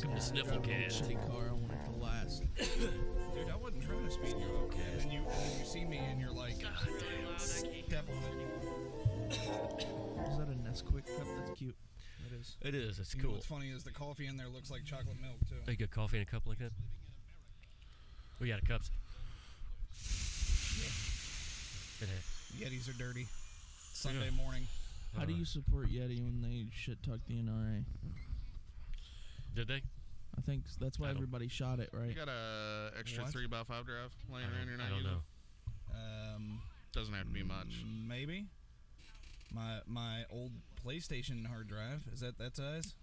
Welcome to Snifflecast. Shitty car. I want it to last. Dude, I wasn't trying to speed you up. And then you see me and you're like, step on it. Is that a Nesquik cup? That's cute. It is. It is. It's You know cool. what's funny is the coffee in there looks like chocolate milk, too. Oh, you got coffee in a cup like that? We got cups. It is. Yetis are dirty. Sunday morning. How do you support Yeti when they shit talk the NRA? Did they? I think that's why everybody shot it, right? You got a extra What? 3x5 drive laying around you're not I don't using? know. Doesn't have to be much. Maybe. My old PlayStation hard drive, is that size?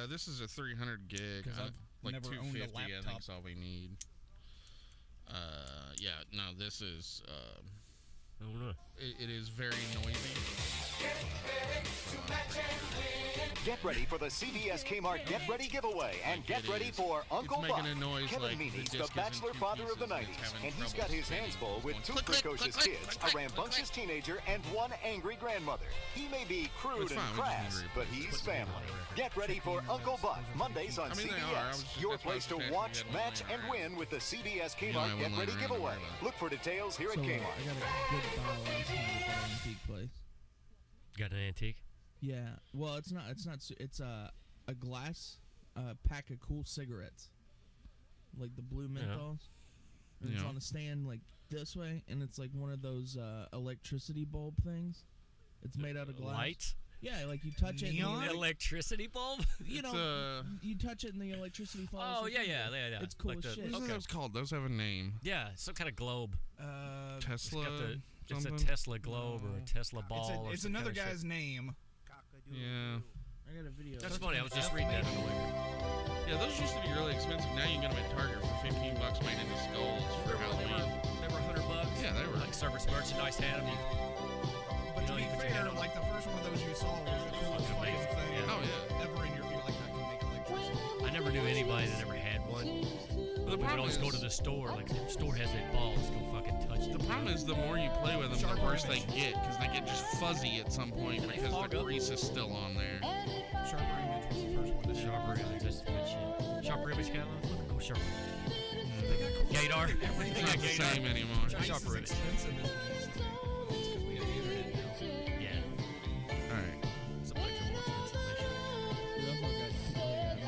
This is a 300 gig. 'Cause I've like never owned a 250, I laptop. think is all we need. Yeah, no, this is, I don't know. it is very noisy. Get ready for the CVS Kmart Get Ready giveaway and get ready for Uncle making Buck. a noise Kevin like the Meaney's disc the is in bachelor two father of the pieces and it's 90s, having and he's trouble got his spinning. hands full with Going two click, click, precocious click, kids, click, a rambunctious click. teenager, and one angry grandmother. He may be crude It's fine, and we just crass, need to but replace he's it. family. Get ready for Uncle Buck, Mondays on I mean, they are. I was CBS. just- Your that's why I place was to asking watch, if you had match, one and laying win with the CBS You know I Kmart have Get one Ready laying around giveaway. there, though. Look for details here at So I Kmart. got a good buy last night at that antique place. Got an antique? Yeah. Well, it's not. It's a glass pack of cool cigarettes, like the blue menthols. And it's Yeah. on a stand like this way, and it's like one of those electricity bulb things. It's made out of glass. Lights? Yeah, like you touch it. Neon? And An electricity bulb? you know, you touch it and the electricity falls. Oh, yeah. It's cool Like as the- shit. What are Okay. those called? Those have a name. Yeah, some kind of globe. Tesla. It's a something? Tesla globe or a Tesla ball. or It's some another kind of guy's name. Yeah. I got a video. That's funny. I was just reading that on the way. Yeah, those used to be really expensive. Now you can get them at Target for $15 made into skulls for Halloween. They were $100. Yeah, they were. Like service merchandise had them. But to know, be you put your hand fair, on like the first one of those you saw was the coolest Fucking fucking amazing. thing Yeah. Oh, yeah. ever in your life that can make electricity. I never knew anybody that ever had one. The We would problem always go to is- the store. Like, the store has that ball. Let's go fucking touch it. The problem is the more you play with them, Sharp the worse they image. get because they get just fuzzy at some point They because fog the up. grease is still on there. Sharper Image was the first one to do Sharper that. Image. That's good shit. Sharper Image catalog? Go Sharper. They got cool Gator. everything. It's not the same anymore. Try Ice Sharper is Image. expensive as it is. It's because we got the internet now. Yeah. All right. Some electric more expensive mission. We also got Greek statue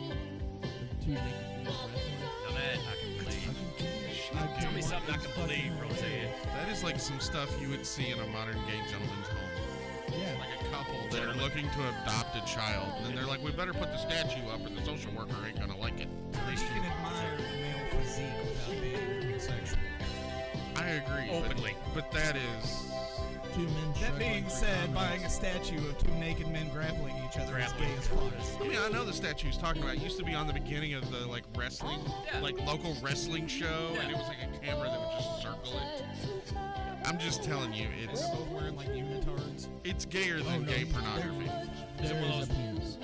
with two naked dudes wrestling. Now that I can believe. Tell me something I can believe, Roseanne. That is like some stuff you would see in a modern gay gentleman's home. Yeah. Like a couple that are looking to adopt a child, and then they're like, we better put the statue up or the social worker ain't gonna like it. You can admire the male physique without being sexual. I agree. Openly. But that is... Two men. That struggling being for said, dominance. buying a statue of two naked men grappling each other is gay as fuck. I mean, I know the statue he's talking about. It used to be on the beginning of the, like, wrestling, Yeah. like, local wrestling show, and it was like a camera that would just circle it. I'm just telling you, They're both wearing like unitards. it's gayer than gay pornography. There one of is a those- penis.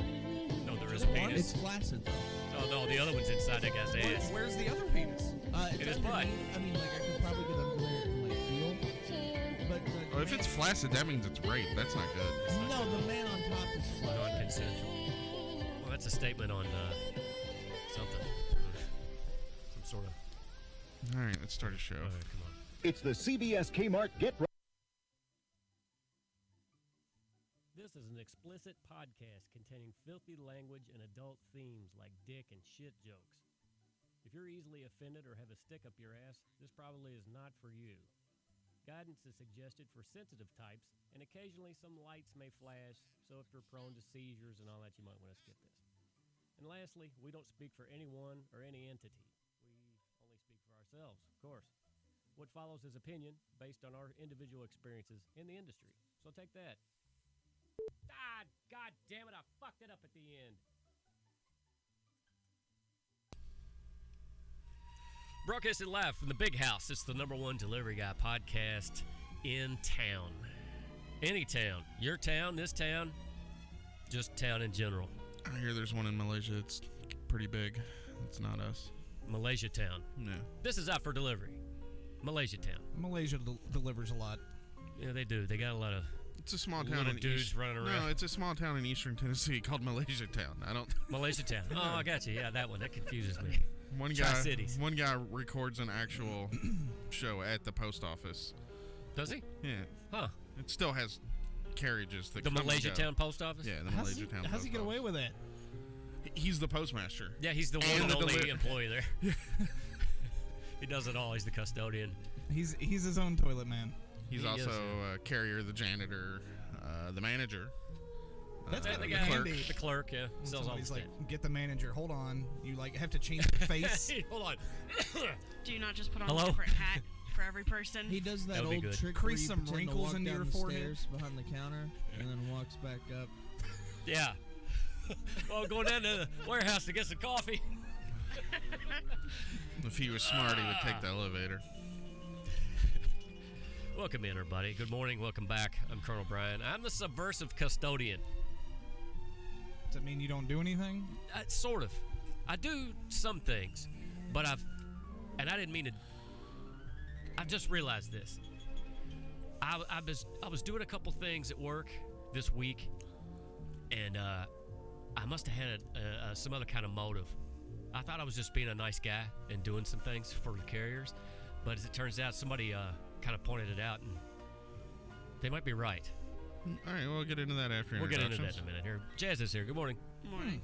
No, there is a penis. It's flaccid though. Oh, no, the other one's inside that guy's ass. Where's the other penis? It's It is butt. underneath. I mean, like I could probably get under there and like feel. But the Oh, if it's flaccid, that means it's rape. That's not good. no, the man on top is flaccid. Non-consensual. Well, that's a statement on something. Some sort of... All right, let's start a show. All right, come on. It's the CBS Kmart Get Ready. This is an explicit podcast containing filthy language and adult themes like dick and shit jokes. If you're easily offended or have a stick up your ass, this probably is not for you. Guidance is suggested for sensitive types, and occasionally some lights may flash, so if you're prone to seizures and all that, you might want to skip this. And lastly, we don't speak for anyone or any entity. We only speak for ourselves, of course. What follows is opinion based on our individual experiences in the industry. So take that. Ah, God damn it, I fucked it up at the end. Broadcasting live from the Big House. It's the #1 delivery guy podcast in town. Any town. Your town, this town, just town in general. I hear there's one in Malaysia. It's pretty big. It's not us. Malaysia town. No. This is out for delivery. Malaysia town. Malaysia delivers a lot. Yeah, they do. They got a lot of It's a small town Little in dudes running around. No, it's a small town in eastern Tennessee called Malaysia Town. I don't. Malaysia Town. Oh, I got you. Yeah, that one. That confuses me. One Tri-Cities. guy records an actual show at the post office. Does he? Yeah. Huh. It still has carriages that The come and Malaysia go. Town post office? Yeah, the How's Malaysia Town. How's he post get away office. with that? He's the postmaster. Yeah, he's the one And and the only deli- employee there. He does it all. He's the custodian. He's his own toilet man. He's He is, also carrier, the janitor, the manager. That's And gotta the be guy, handy. the clerk, yeah. When Sells all the somebody's like, stuff. get the manager. Hold on. You like have to change your face. Hold on. Do you not just put on Hello? a different hat for every person? He does that That would be old good. trick Crease where you some pretend to wrinkles walk into down your the forehead. stairs behind the counter and then walks back up. Yeah. Well, going down to the warehouse to get some coffee. If he was smart, he would take the elevator. Welcome in, everybody. Good morning. Welcome back. I'm Colonel Brian. I'm the subversive custodian. Does that mean you don't do anything? Sort of. I do some things, but I didn't mean to. I've just realized this. I was doing a couple things at work this week, and I must have had some other kind of motive. I thought I was just being a nice guy and doing some things for the carriers, but as it turns out, somebody kind of pointed it out, and they might be right. All right, we'll get into that after We'll get into that introductions. in a minute here. Jazz is here. Good morning. Morning.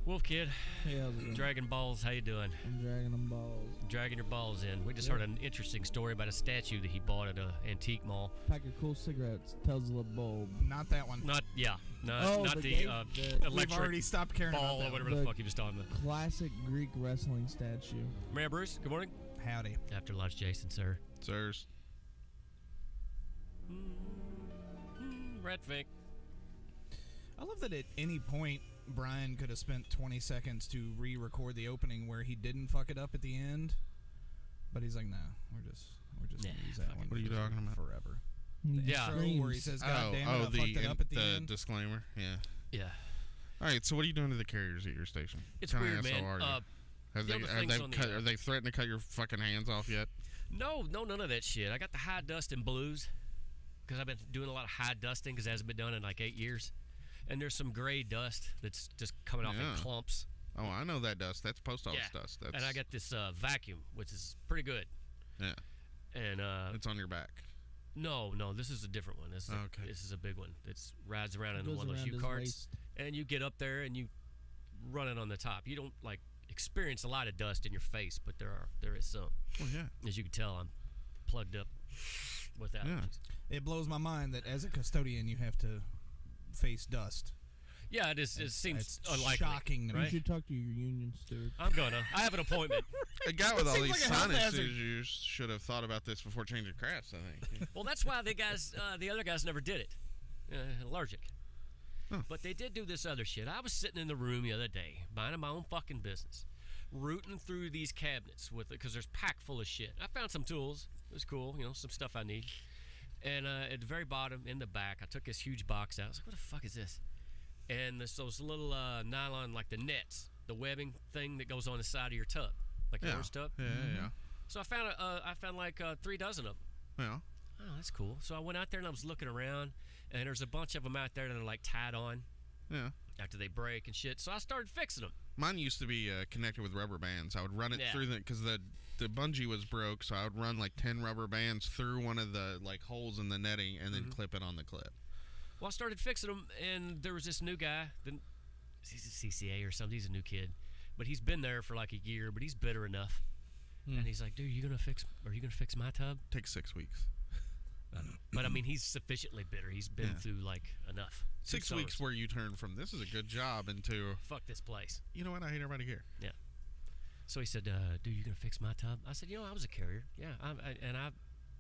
Wolf Kid, Hey, how's it going? Dragon Balls, how you doing? I'm dragging them balls. Dragging your balls in. We just Yep. heard an interesting story about a statue that he bought at a antique mall. Pack of cool cigarettes. Tesla bulb. Not that one. Not Oh, not the the, gate- the- electric We've already stopped caring ball about or that. whatever one. the The- fuck he was talking about. Classic Greek wrestling statue. Mayor Bruce, good morning. Howdy. After lunch, Jason, sir. Sirs. Red Fink. I love that at any point Brian could have spent 20 seconds to re-record the opening where he didn't fuck it up at the end, but he's like, "No, we're just Nah, gonna use that fuck one." it. What are you talking about? Forever. Yeah. Where he says, "God damn it, I fucked it up at the end." disclaimer. Yeah. Yeah. All right. So what are you doing to the carriers at your station? It's What kind weird, of asshole man. Are you? Have the they other have things they on the, cut, are they threatened to cut your fucking hands off yet? No, none of that shit. I got the high dust and blues because I've been doing a lot of high dusting because it hasn't been done in like 8 years. And there's some gray dust that's just coming off in Yeah. clumps. Oh, I know that dust. That's post office Yeah. dust. That's, And I got this vacuum, which is pretty good. yeah. And It's on your back. no, this is a different one. This is Okay. this is a big one. It rides around in Goes one of those around U his carts, waist. and you get up there and you run it on the top. You don't like experience a lot of dust in your face, but there is some. Well, yeah. As you can tell, I'm plugged up with allergies. It blows my mind that as a custodian you have to face dust. Yeah, it is. It seems It's unlikely. shocking to me. You right? should talk to your union steward. I'm gonna. I have an appointment. A guy with all seems these like a health sinus hazard. issues should have thought about this before changing crafts, I think. Well, that's why the other guys never did it. Allergic. Huh. But they did do this other shit. I was sitting in the room the other day, minding my own fucking business, rooting through these cabinets with it because there's packed full of shit. I found some tools. It was cool, some stuff I need. And at the very bottom, in the back, I took this huge box out. I was like, "What the fuck is this?" And there's those little nylon, like the nets, the webbing thing that goes on the side of your tub, like your Yeah. orange tub. Yeah. So I found like 3 dozen of them. Yeah. Oh, that's cool. So I went out there and I was looking around, and there's a bunch of them out there that are like tied on Yeah. after they break and shit. So I started fixing them. Mine used to be connected with rubber bands. I would run it Yeah. through because the bungee was broke, so I would run like 10 rubber bands through one of the like holes in the netting and then clip it on the clip. Well, I started fixing them, and there was this new guy. He's a CCA or something. He's a new kid, but he's been there for like a year. But he's bitter enough, and he's like, "Dude, Are you gonna fix my tub?" Takes 6 weeks. But I mean, he's sufficiently bitter. He's been through like enough. 6 Two weeks summers. where you turn from this is a good job into, Fuck this place. you know what, I hate everybody here. Yeah. So he said, "Dude, you gonna fix my tub?" I said, I was a carrier. Yeah,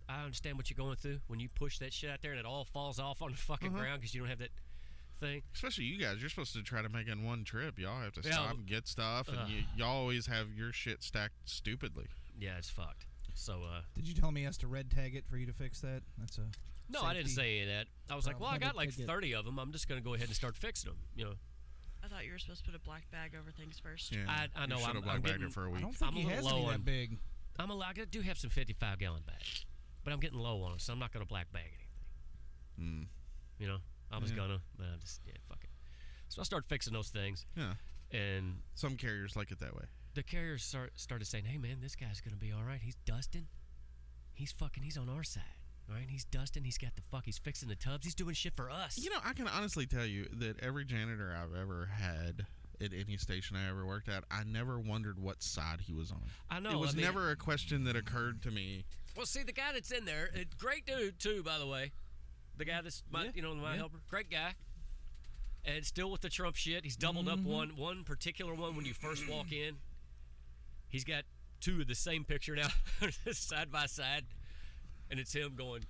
I understand what you're going through when you push that shit out there and it all falls off on the fucking ground because you don't have that thing. Especially you guys, you're supposed to try to make it in one trip. Y'all have to Yeah. stop and get stuff, and y'all always have your shit stacked stupidly. Yeah, it's fucked. So, Did you tell me he has to red tag it for you to fix that? That's a no, I didn't safety say any of that. I was like, well, I got like Ticket. 30 of them. I'm just going to go ahead and start fixing them. I thought you were supposed to put a black bag over things first. Yeah, I know, You should I'm have black bagged getting- it for a I week. don't think I'm a he little has any low that on- big. I do have some 55-gallon bags, but I'm getting low on them, so I'm not going to black bag anything. You know, I was gonna, but I'm just fuck it. So I started fixing those things, Yeah. and Some carriers like it that way. the carriers started saying, "Hey man, this guy's gonna be all right. He's dusting. He's on our side. All right, he's dusting. He's fixing the tubs. He's doing shit for us." You know, I can honestly tell you that every janitor I've ever had at any station I ever worked at, I never wondered what side he was on. I know. It was I mean, never a question that occurred to me. Well, see, the guy that's in there, great dude too, by the way. The guy that's my helper, great guy, and still with the Trump shit. He's doubled up one particular one when you first walk in. He's got two of the same picture now, side by side, and it's him doing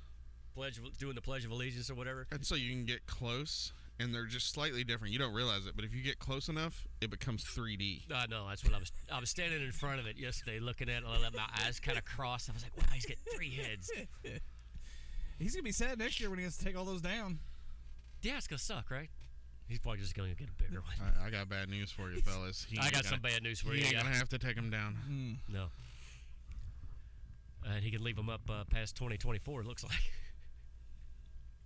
the Pledge of Allegiance or whatever. And so you can get close, and they're just slightly different. You don't realize it, but if you get close enough, it becomes 3D. I know, that's what I was standing in front of it yesterday, looking at it. I let my eyes kind of cross. I was like, wow, he's got three heads. He's gonna be sad next year when he has to take all those down. Yeah, it's gonna suck, right? He's probably just gonna get a bigger one. I got bad news for you, fellas. I got some bad news for you. He ain't gonna have to take them down. No. And he can leave them up past 2024, it looks like.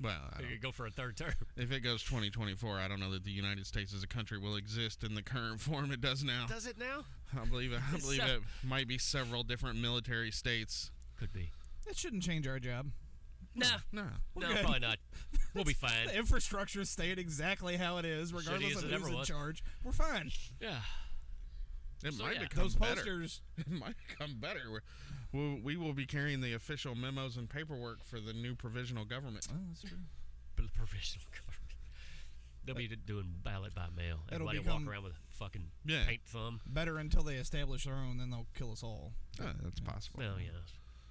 Well, He could go for a third term. if it goes 2024, I don't know that the United States as a country will exist in the current form it does now. Does it now? I believe it might be several different military states. Could be. That shouldn't change our job. No, No. no, good. probably not. We'll be fine. The infrastructure stayed exactly how it is, regardless as of it ever who's in was. charge. We're fine. Yeah. It So, might yeah. become Those better. posters. It might become better. We will be carrying the official memos and paperwork for the new provisional government. Oh, that's true. For the provisional government. They'll be doing ballot by mail. It'll Everybody become- walk around with a fucking Yeah. paint thumb. Better until they establish their own, then they'll kill us all. That's possible. Well, yeah.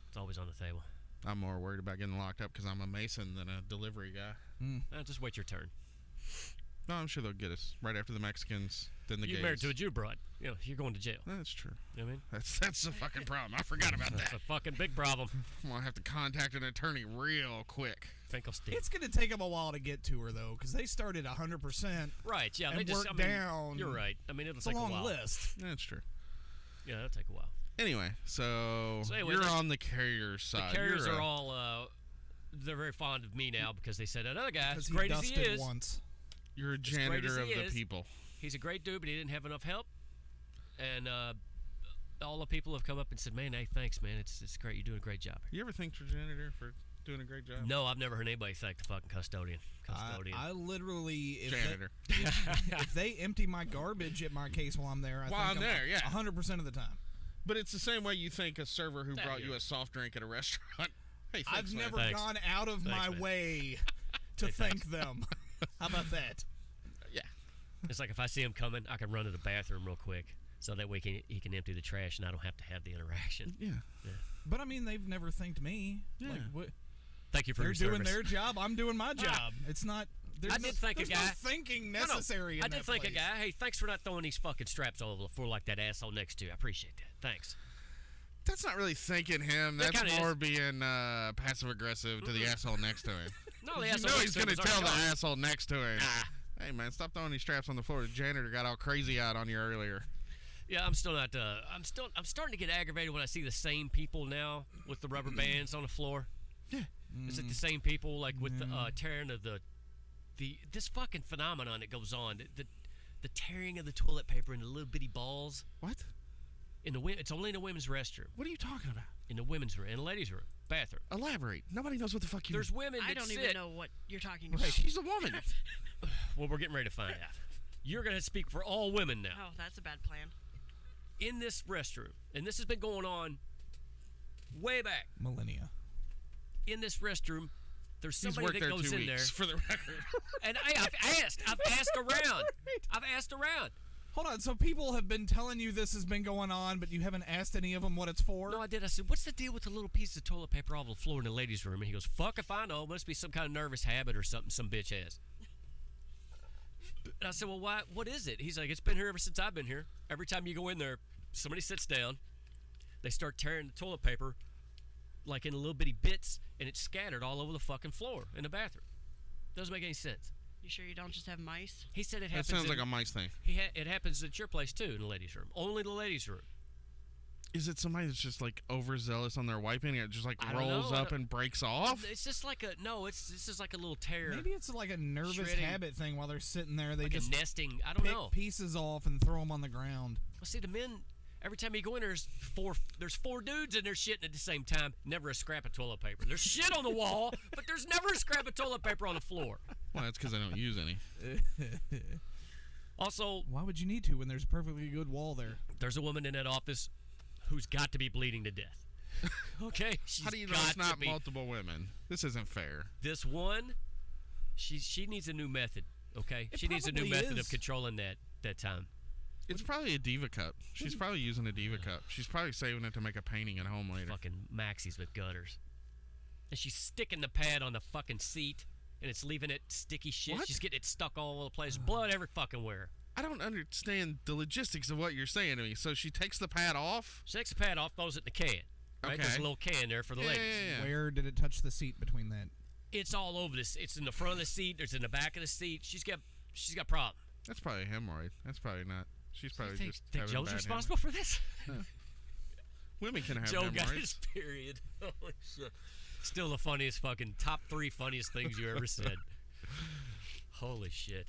It's always on the table. I'm more worried about getting locked up because I'm a Mason than a delivery guy. Just wait your turn. No, I'm sure they'll get us right after the Mexicans, then the You're gays. married to a Jew broad. You know, you're going to jail. That's true. You know what I mean? That's the fucking problem. I forgot about That's that. a fucking big problem. I'm gonna have to contact an attorney real quick. Finkelstein. It's going to take them a while to get to her, though, because they started 100%. Right, yeah. and They just, work I mean, down. You're right. I mean, it'll It's take a long while. list. That's true. Yeah, it'll take a while. Anyway, so anyway, you're the- on the carrier The side. carriers You're are a- all, they're very fond of me now because they said that other guy, as Because he great as he dusted is, once. You're a great as janitor of he the is, people. he's a great dude, but he didn't have enough help. And all the people have come up and said, man, hey, thanks, man. It's great. You're doing a great job. You ever thank your janitor for doing a great job? No, I've never heard anybody thank the fucking custodian. I literally, Janitor. if they empty my garbage at my case while I'm there, I While think I'm there, yeah. 100% of the time. But it's the same way you thank a server who Yeah, brought yeah. you a soft drink at a restaurant. Hey, thanks, I've man. never Thanks. gone out of Thanks, my man. way to Hey, thank them. How about that? Yeah. It's like if I see him coming, I can run to the bathroom real quick so that way he can empty the trash and I don't have to have the interaction. Yeah. But I mean, they've never thanked me. Yeah. Like, what? Thank you for They're your doing service. their job. I'm doing my job. It's not. There's I no, did thank a there's guy. No thinking No, no. necessary. in I did that thank a place. guy. Hey, thanks for not throwing these fucking straps all over the floor like that asshole next to you. I appreciate that. Thanks. That's not really thanking him. That That's kinda more is. being passive aggressive to the asshole next to him. No, the You asshole know next he's to him going to was tell the already gone. asshole next to him, Ah. hey, man, stop throwing these straps on the floor. The janitor got all crazy out on you earlier. Yeah, I'm still not. I'm starting to get aggravated when I see the same people now with the rubber bands on the floor. Yeah. Is it the same people like with the tearing of the this fucking phenomenon that goes on the tearing of the toilet paper into little bitty balls What? in the it's only in the women's restroom, What are you talking about? in the women's room, in the ladies' room, bathroom. Elaborate. Nobody knows what the fuck you There's women that I don't sit. even know what you're talking Right, about. she's a woman. Well, we're getting ready to find out. You're gonna speak for all women now. Oh, that's a bad plan. In this restroom, and this has been going on way back. Millennia. In this restroom, there's He's somebody worked that there goes 2 in there, weeks, for the record. and I've asked around. I've asked around. Hold on. So people have been telling you this has been going on, but you haven't asked any of them what it's for? No, I did. I said, "What's the deal with the little piece of toilet paper all over the floor in the ladies' room?" And he goes, "Fuck if I know. Must be some kind of nervous habit or something some bitch has." And I said, "Well, why? What is it?" He's like, "It's been here ever since I've been here. Every time you go in there, somebody sits down, they start tearing the toilet paper like in little bitty bits, and it's scattered all over the fucking floor in the bathroom. Doesn't make any sense." You sure you don't just have mice? He said it That happens. sounds in- like a mice thing. it happens at your place too, in the ladies' room. Only the ladies' room. Is it somebody that's just like overzealous on their wiping? It just like I don't rolls know. up and breaks off. It's just like this is like a little tear. Maybe it's like a nervous Shredding. habit thing while they're sitting there. They like just a nesting. I don't pick know. pieces off and throw them on the ground. Well, see, the men, every time you go in, there's four dudes in there shitting at the same time. Never a scrap of toilet paper. There's shit on the wall, but there's never a scrap of toilet paper on the floor. Well, that's because I don't use any. Also, Why would you need to when there's a perfectly good wall there? there's a woman in that office who's got to be bleeding to death. Okay? She's How do you know got it's not to be. multiple women? This isn't fair. This one, she needs a new method, okay? She needs a new probably method is. of controlling that time. It's probably a Diva cup. She's probably using a Diva cup. She's probably saving it to make a painting at home later. Fucking maxis with gutters. And she's sticking the pad on the fucking seat, and it's leaving it sticky shit. What? She's getting it stuck all over the place. Blood every fucking where. I don't understand the logistics of what you're saying to me. So she takes the pad off. She takes the pad off, throws it in the can. Right? Okay. There's a little can there for the ladies. Yeah. Where did it touch the seat between that? It's all over this. It's in the front of the seat. It's in the back of the seat. She's got problem. That's probably a hemorrhoid. That's probably not. She's probably Think just Joe's having bad responsible for this? hemorrhoids. Women can have Joe got hemorrhoids. his period. Holy shit. Still the funniest fucking top 3 funniest things you ever said. Holy shit.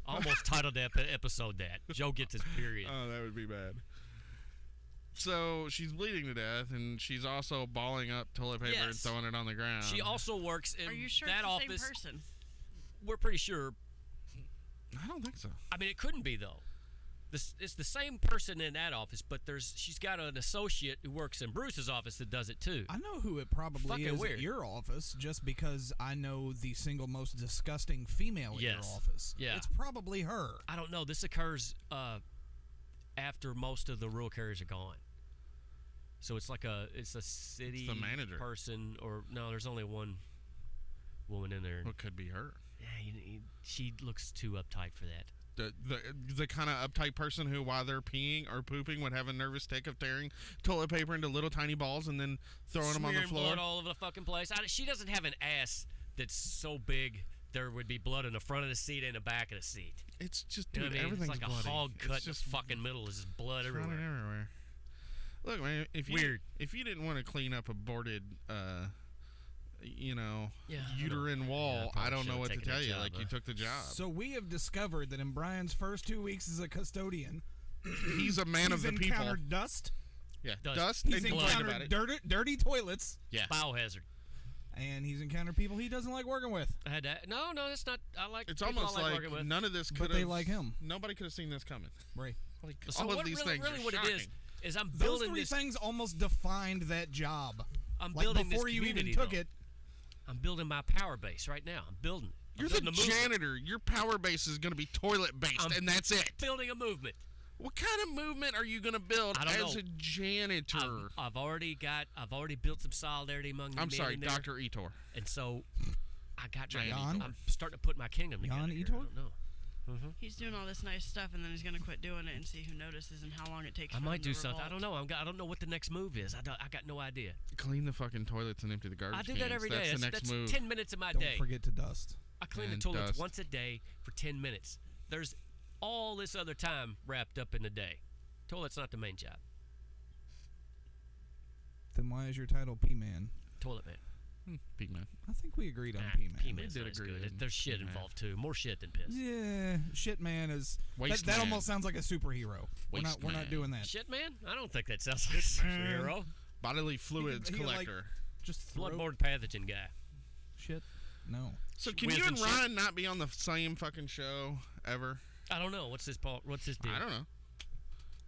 Almost titled the episode that. Joe gets his period. Oh, that would be bad. So she's bleeding to death, and she's also balling up toilet paper and Yes. throwing it on the ground. She also works in Are you sure that it's the office. same person? We're pretty sure. I don't think so. I mean, it couldn't be though. It's the same person in that office, but she's got an associate who works in Bruce's office that does it too. I know who it probably Fucking is weird. at your office, just because I know the single most disgusting female at your Yes. office. Yeah. It's probably her. I don't know. This occurs after most of the rural carriers are gone. So it's like it's a city the manager. person, or no, there's only one woman in there. What could be her? Yeah, she looks too uptight for that. The kind of uptight person who, while they're peeing or pooping, would have a nervous tick of tearing toilet paper into little tiny balls and then throwing them on the Smearing floor. blood all over the fucking place. She doesn't have an ass that's so big there would be blood in the front of the seat and the back of the seat. It's just, You know dude, what I mean? It's everything's like a bloody. hog It's cut in just the fucking middle. There's just blood running everywhere. everywhere. Look, man, if you didn't want to clean up a boarded, uterine wall, probably I don't know should've what to taken tell that you. job, Like, you huh? took the job. So we have discovered that in Brian's first 2 weeks as a custodian, He's a man of he's the people. encountered dust. Yeah, Dust. dust He's and blood about encountered it. dirty toilets, Yeah. Biohazard. and he's encountered people he doesn't like working with. I had that. No, that's not. I like. It's people almost I like working with. none of this could But have. they like him. Nobody could have seen this coming. Right. Like, So all what of these really, things really are what shocking. it is I'm Those building 3 this. things almost defined that job. I'm Like building before this you even community, took though. it. I'm building my power base right now. I'm building it. I'm You're the building a movement. janitor. Your power base is going to be toilet based, I'm and that's it. Building a movement. What kind of movement are you going to build I don't as know. a janitor? I've already built some solidarity among the I'm men sorry, in there, Dr. Etor. and so I got Jan I'm starting to put my kingdom together. Jan here. Etor? I don't know. He's doing all this nice stuff, and then he's gonna quit doing it and see who notices and how long it takes. I for might them do to something. I don't revolt. know. I don't know what the next move is. I got no idea. Clean the fucking toilets and empty the garbage I do cans. that every day. That's the next That's move. 10 minutes of my Don't day. forget to dust. I clean the And toilets dust. once a day for 10 minutes. There's all this other time wrapped up in the day. Toilet's not the main job. Then why is your title P-Man? Toilet man. Pig man. I think we agreed on Nah, P-Man. P-man's We did not as agree good. on There's shit P-man. involved too. More shit than piss. Yeah, shit man is Waste that man. almost sounds like a superhero. We're Waste not man. doing that. Shit man? I don't think that sounds like a man. superhero. Bodily fluids he can, like, collector. Just throw Bloodborne pathogen guy. shit. No. So can whiz you and and shit. Ryan not be on the same fucking show ever? I don't know. What's this deal? I don't know.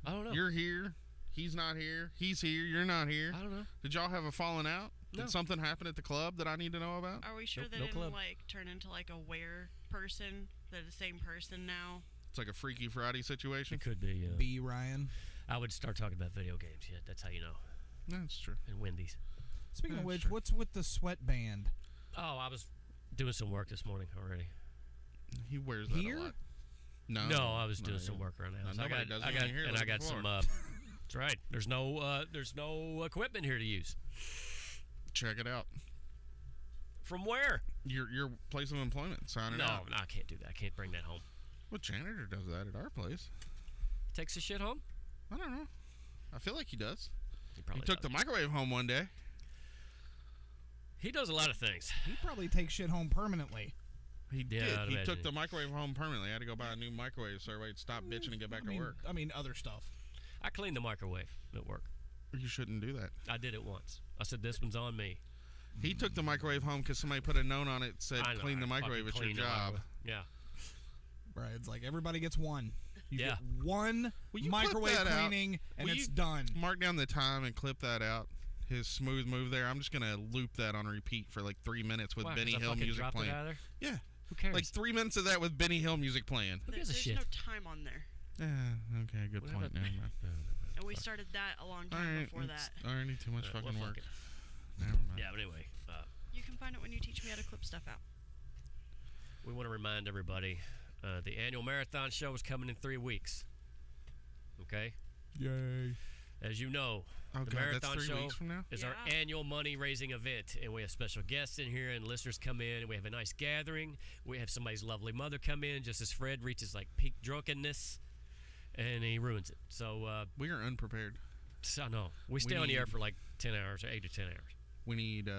I don't know. You're here. He's not here. He's here. You're not here. I don't know. Did y'all have a falling out? No. Did something happen at the club that I need to know about? Are we sure Nope, that no it didn't club. like turn into like a where person? They're the same person now. It's like a Freaky Friday situation. It could be. B Ryan. I would start talking about video games yet. That's how you know. That's true. And Wendy's. Speaking of That's which, true. what's with the sweat band? Oh, I was doing some work this morning already. He wears that Here? a lot. No. No, I was no, doing yeah. some work around the house. No, nobody does I it got, in here and like I got before. some. That's right. There's no equipment here to use. Check it out. From where? Your place of employment. Sign it No, out. I can't do that. I can't bring that home. What janitor does that at our place? Takes the shit home. I don't know. I feel like he does. He He probably took the does. microwave home one day. He does a lot of things. He probably takes shit home permanently. He Yeah, did. I'd He imagine. took the microwave home permanently. I had to go buy a new microwave so everybody would stop bitching and get back to work. I mean, other stuff. I cleaned the microwave at work. You shouldn't do that. I did it once. I said, this one's on me. He took the microwave home because somebody put a note on it that said, I know, clean the I microwave. fucking It's your cleaned the job. microwave. Yeah. Right? It's like everybody gets one. You Yeah. get one Will you clip microwave that out? cleaning, and Will it's you done. Mark down the time and clip that out. His smooth move there. I'm just going to loop that on repeat for like 3 minutes with Why, 'cause Benny I Hill fucking music dropped it playing. out of there? Yeah. Who cares? Like 3 minutes of that with Benny Hill music playing. Who gives a There's shit? no time on there. Okay, good Whatever. point. Never mind. And we started that a long All time right, before it's that. already too much Well, fucking fuck work. it. Never mind. Yeah, but anyway, You can find it when you teach me how to clip stuff out. we want to remind everybody the annual marathon show is coming in 3 weeks. Okay? Yay. As you know, Oh, the God, marathon that's 3 show weeks from now? is our Yeah. annual money raising event, and we have special guests in here, and listeners come in, and we have a nice gathering. We have somebody's lovely mother come in just as Fred reaches like peak drunkenness, and he ruins it. So, We are unprepared. I know we stay on the need- air for like 10 hours or 8 to 10 hours. We need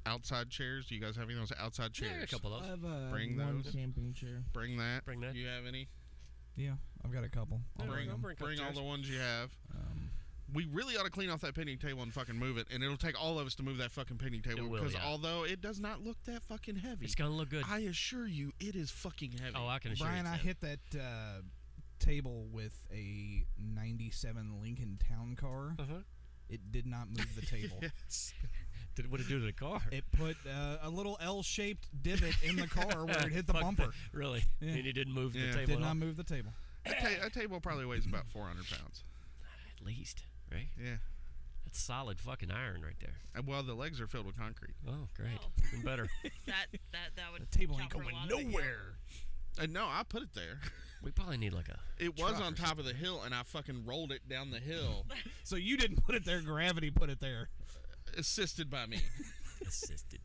outside chairs. Do you guys have any of those outside chairs? Yeah, a couple of I those. have Bring one those. camping chair. Bring that. Bring that. You have any? Yeah, I've got a couple. I'll Yeah, bring I'll them. bring a couple Bring all chairs. the ones you have. Um, We really ought to clean off that picnic table and fucking move it, and it'll take all of us to move that fucking picnic table. It will, because yeah. although it does not look that fucking heavy, It's gonna look good. I assure you, it is fucking heavy. Oh, I can assure Brian, you. I it's hit that table with a '97 Lincoln Town Car. Uh-huh. It did not move the table. Yes. What did it do to the car? It put a little L-shaped divot in the car where it hit the Fuck bumper. that. Really? Yeah. And he didn't move Yeah. the table Did at all? not move the table. A table probably weighs about 400 pounds. At least, right? Yeah. That's solid fucking iron right there. Well, the legs are filled with concrete. Oh, great. Oh. Even better. That would. The table ain't count for a going lot of it, yeah. nowhere. No, I put it there. We probably need like a. It was truck on or top of the hill, and I fucking rolled it down the hill, So you didn't put it there. Gravity put it there. assisted by me. assisted.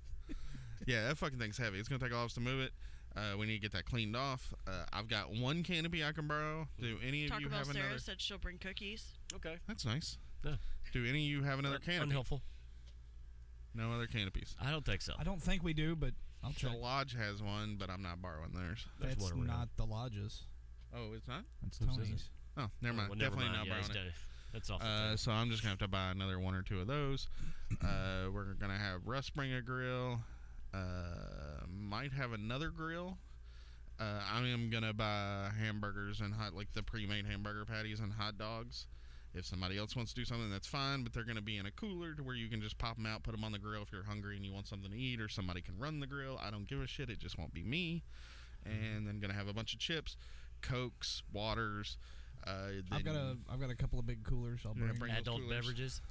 Yeah, that fucking thing's heavy. It's gonna take all of us to move it. We need to get that cleaned off. I've got one canopy I can borrow. Do any of Taco you Bell have Sarah another? said she'll bring cookies. Okay. That's nice. Yeah. Do any of you have another canopy? Unhelpful. No other canopies. I don't think so. I don't think we do, but I'll The check. lodge has one, but I'm not borrowing theirs. There's That's one around. not the lodges. Oh, it's not? That's Who's Tony's. this? Oh, never mind. Well, never Definitely mind. not Yeah, he's borrowing it. done it. That's off the table. So I'm just gonna have to buy another one or two of those. We're gonna have Russ bring a grill. Might have another grill. I am gonna buy hamburgers and like the pre-made hamburger patties and hot dogs. If somebody else wants to do something, that's fine. But they're gonna be in a cooler to where you can just pop them out, put them on the grill if you're hungry and you want something to eat, or somebody can run the grill. I don't give a shit. It just won't be me. And then gonna have a bunch of chips, Cokes, waters. I've got a couple of big coolers. I'll Yeah, bring. bring those Adult coolers. beverages.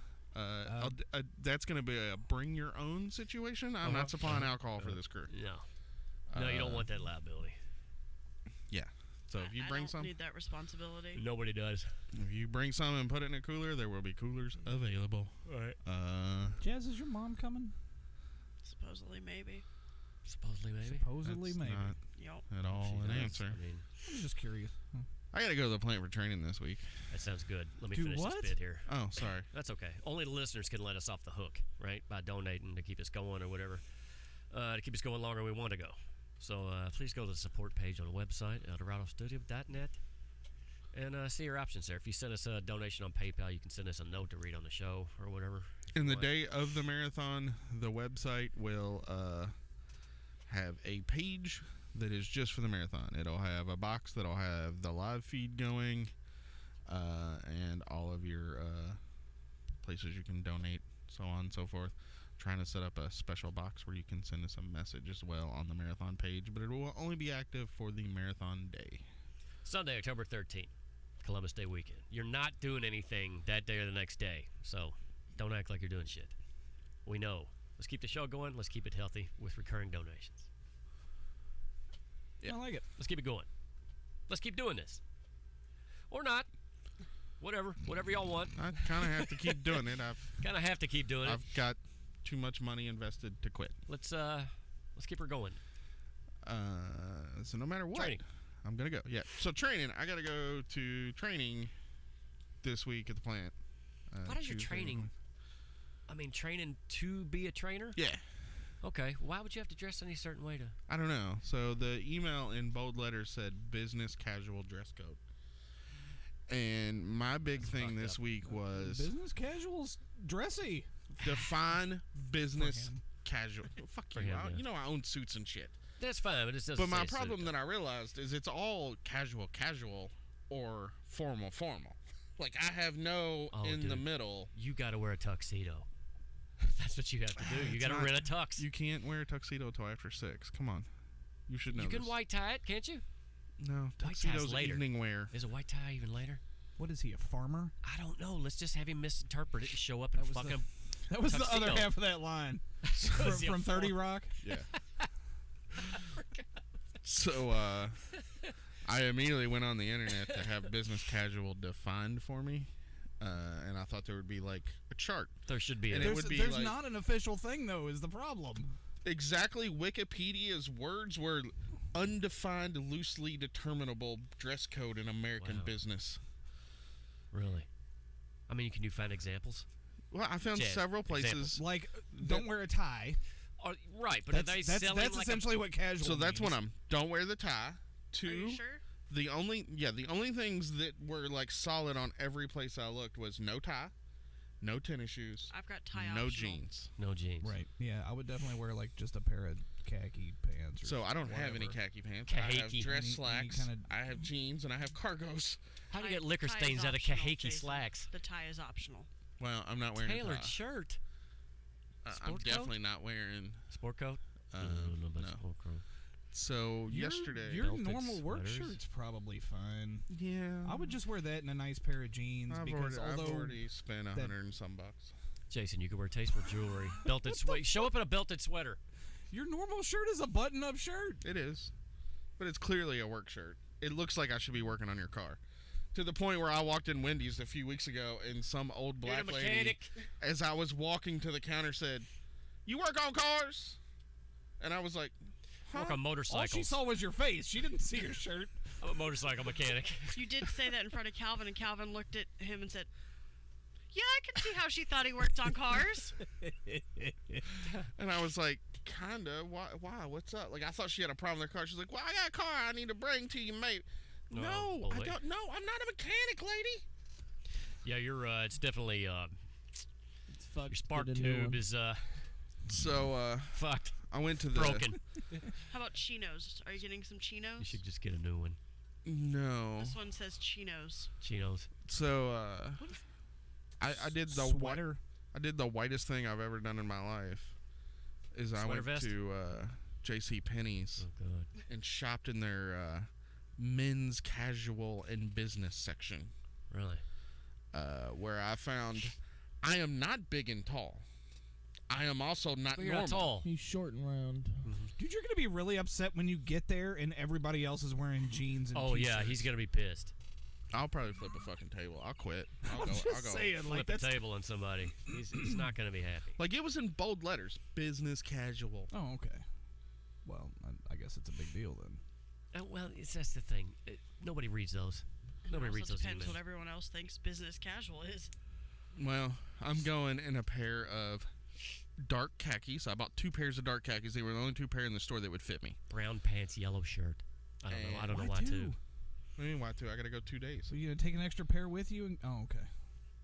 That's going to be a bring your own situation. I'm not supplying alcohol for this crew. No. No, you don't want that liability. Yeah. So if you I bring don't some, need that responsibility. Nobody does. if you bring some and put it in a cooler, there will be coolers available. All right. Jazz, is your mom coming? Supposedly, maybe. Supposedly, maybe. Supposedly, that's maybe. not Yep. at all She an does. answer. I mean, I'm just curious. I got to go to the plant for training this week. that sounds good. Let me Do finish what? this bit here. Oh, sorry. That's okay. Only the listeners can let us off the hook, right? By donating to keep us going or whatever. To keep us going longer than we want to go. So please go to the support page on the website, eldoradostudio.net, and see your options there. If you send us a donation on PayPal, you can send us a note to read on the show or whatever. if In you the want. day of the marathon, the website will have a page that is just for the marathon. It'll have a box that'll have the live feed going and all of your places you can donate, so on and so forth. Trying to set up a special box where you can send us a message as well on the marathon page, but it will only be active for the marathon day. Sunday, October 13th, Columbus Day weekend. You're not doing anything that day or the next day, so don't act like you're doing shit. We know. Let's keep the show going. Let's keep it healthy with recurring donations. I like it. Let's keep it going. Let's keep doing this. Or not. Whatever y'all want. I kind of have to keep doing it. Kind of have to keep doing it. I've got too much money invested to quit. Let's keep her going. So no matter what, Training. I'm gonna go. Yeah. So training, I gotta go to training this week at the plant. What is your Tuesday. training? I mean, training to be a trainer? Yeah. Okay. Why would you have to dress any certain way to? I don't know. So the email in bold letters said business casual dress code. And my big thing fucked this up. week was Business casual's dressy. define business For him. casual. Fuck For you. him, yeah. You know I own suits and shit. That's fine, but it doesn't. But my say suit, problem though. that I realized is it's all casual or formal. Like I have no Oh, in the dude. middle. You got to wear a tuxedo. That's what you have to do. You It's got to not- rent a tux. You can't wear a tuxedo till after 6. Come on. You should know You can this. white tie it, can't you? No, White tie's tuxedo's later. evening wear. Is a white tie even later? What is he, a farmer? I don't know. Let's just have him misinterpret it and show up and That was fucking. That was the other Tuxedo. half of that line Was he a from 30 farmer? Rock. Yeah. So, I immediately went on the internet to have business casual defined for me, and I thought there would be like a chart. There should be. And A, it There's, would be there's like- not an official thing, though, is the problem. Exactly, Wikipedia's words were undefined, loosely determinable dress code in American Wow. business. really? I mean, can you find examples? Well, I found Jazz, several places. examples. Like, don't wear a tie. Or, right, but are they selling that's like essentially what casual So that's means. one of them. Don't wear the tie. Are Two, you sure? the only things that were like solid on every place I looked was no tie, no tennis shoes, I've got tie no optional. jeans. no jeans? Right. Yeah, I would definitely wear, like, just a pair of khaki pants. Or So I don't have any whatever. khaki pants. I have Kahaki. dress Any slacks. kinda- I have jeans and I have cargos. How do you Tie- get liquor tie is stains out of optional, kahaki Jason. slacks? The tie is optional. Well, I'm not wearing a Tailored tie. shirt, I'm Sport coat? definitely not wearing. sport coat. Uh, I don't know about no. sport coat. So Your- yesterday, your Belted normal work sweaters. shirt's probably fine. yeah, I would just wear that and a nice pair of jeans I've because already, I've already spent that- $100 and some bucks. Jason, you could wear tasteful jewelry, belted sweater. Show up in a belted sweater. your normal shirt is a button-up shirt. It is, but it's clearly a work shirt. It looks like I should be working on your car. To the point where I walked in Wendy's a few weeks ago and some old You're black a lady, mechanic. as I was walking to the counter, said, "You work on cars?" And I was like, Work huh? on All motorcycles. she saw was your face. She didn't see your shirt. I'm a motorcycle mechanic. You did say that in front of Calvin, and Calvin looked at him and said, "Yeah, I can see how she thought he worked on cars." And I was like, kinda. Why? What's up? Like, I thought she had a problem with her car. She's like, "Well, I got a car I need to bring to you, mate." Oh, No, I boy. don't. No, I'm not a mechanic, lady. Yeah, you're. It's definitely. It's fucked. Your spark Get a new tube one. is So fucked, I went to the broken. How about chinos? Are you getting some chinos? You should just get a new one. No. This one says chinos. Chinos. So I did the Sweater. I did the whitest thing I've ever done in my life. Is I Sweater went vest? to J.C. Penney's Oh god. and shopped in their men's casual and business section, Really? where I found I am not big and tall. I am also not Well, you're normal. not tall. He's short and round. Dude, you're gonna be really upset when you get there and everybody else is wearing jeans and Oh yeah, t-shirts. he's gonna be pissed. I'll probably flip a fucking table. I'll quit. I'll go. Just I'll go. saying, like, Flip a that's table on somebody. He's not gonna be happy. Like it was in bold letters, business casual. Oh, okay. Well, I guess it's a big deal then. Well, that's the thing. Nobody reads those. Nobody also reads those depends emails. what everyone else thinks business casual is. Well, I'm going in a pair of dark khakis. I bought 2 pairs of dark khakis. They were the only 2 pair in the store that would fit me. Brown pants, yellow shirt. I don't know. I don't know why too. I mean, why 2? I gotta go 2 days. So you gonna take an extra pair with you? And, oh, okay.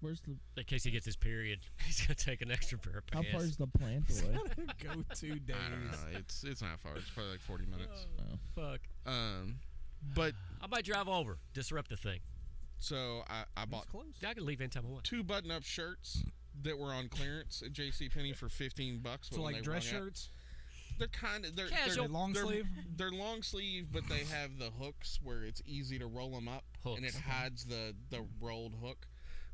Where's the? In case he gets his period, he's gonna take an extra pair of How pants. far is the plant away? Go 2 days. I don't know. It's not far. It's probably like 40 minutes. Oh. Fuck. But I might drive over, disrupt the thing. so I bought That's close. I can leave anytime I want. 2 button-up shirts that were on clearance at JCPenney for $15. but So when like they dress rung out- shirts. They're kind of Casual. Long they're, sleeve? They're long sleeve, but they have the hooks where it's easy to roll them up, and it Hooks. hides the rolled hook.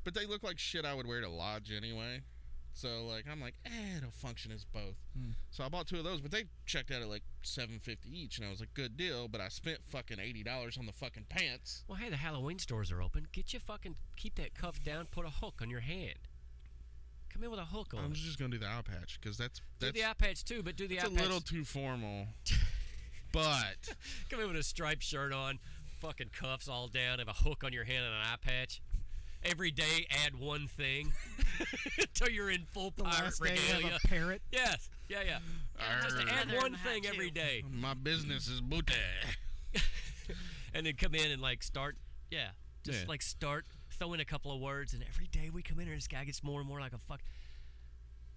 But they look like shit I would wear to lodge anyway. So like I'm like, it'll function as both. So I bought 2 of those, but they checked out at like $7.50 each, and I was like, good deal. But I spent fucking $80 on the fucking pants. Well, hey, the Halloween stores are open. Get your fucking keep that cuff down. Put a hook on your hand. Come in with a hook on. I'm it. just gonna do the eye patch because Do that's the eye patch too, but do the it's eye a patch. little too formal. But Come in with a striped shirt on, fucking cuffs all down, have a hook on your hand and an eye patch. every day add one thing until you're in full The pirate last day regalia. of a parrot. Yes. Yeah. Just Arr. add Feather in one the thing hat, every too. day. My business is booty. And then come in and like start, like start throwing a couple of words, and every day we come in here, this guy gets more and more like a fuck.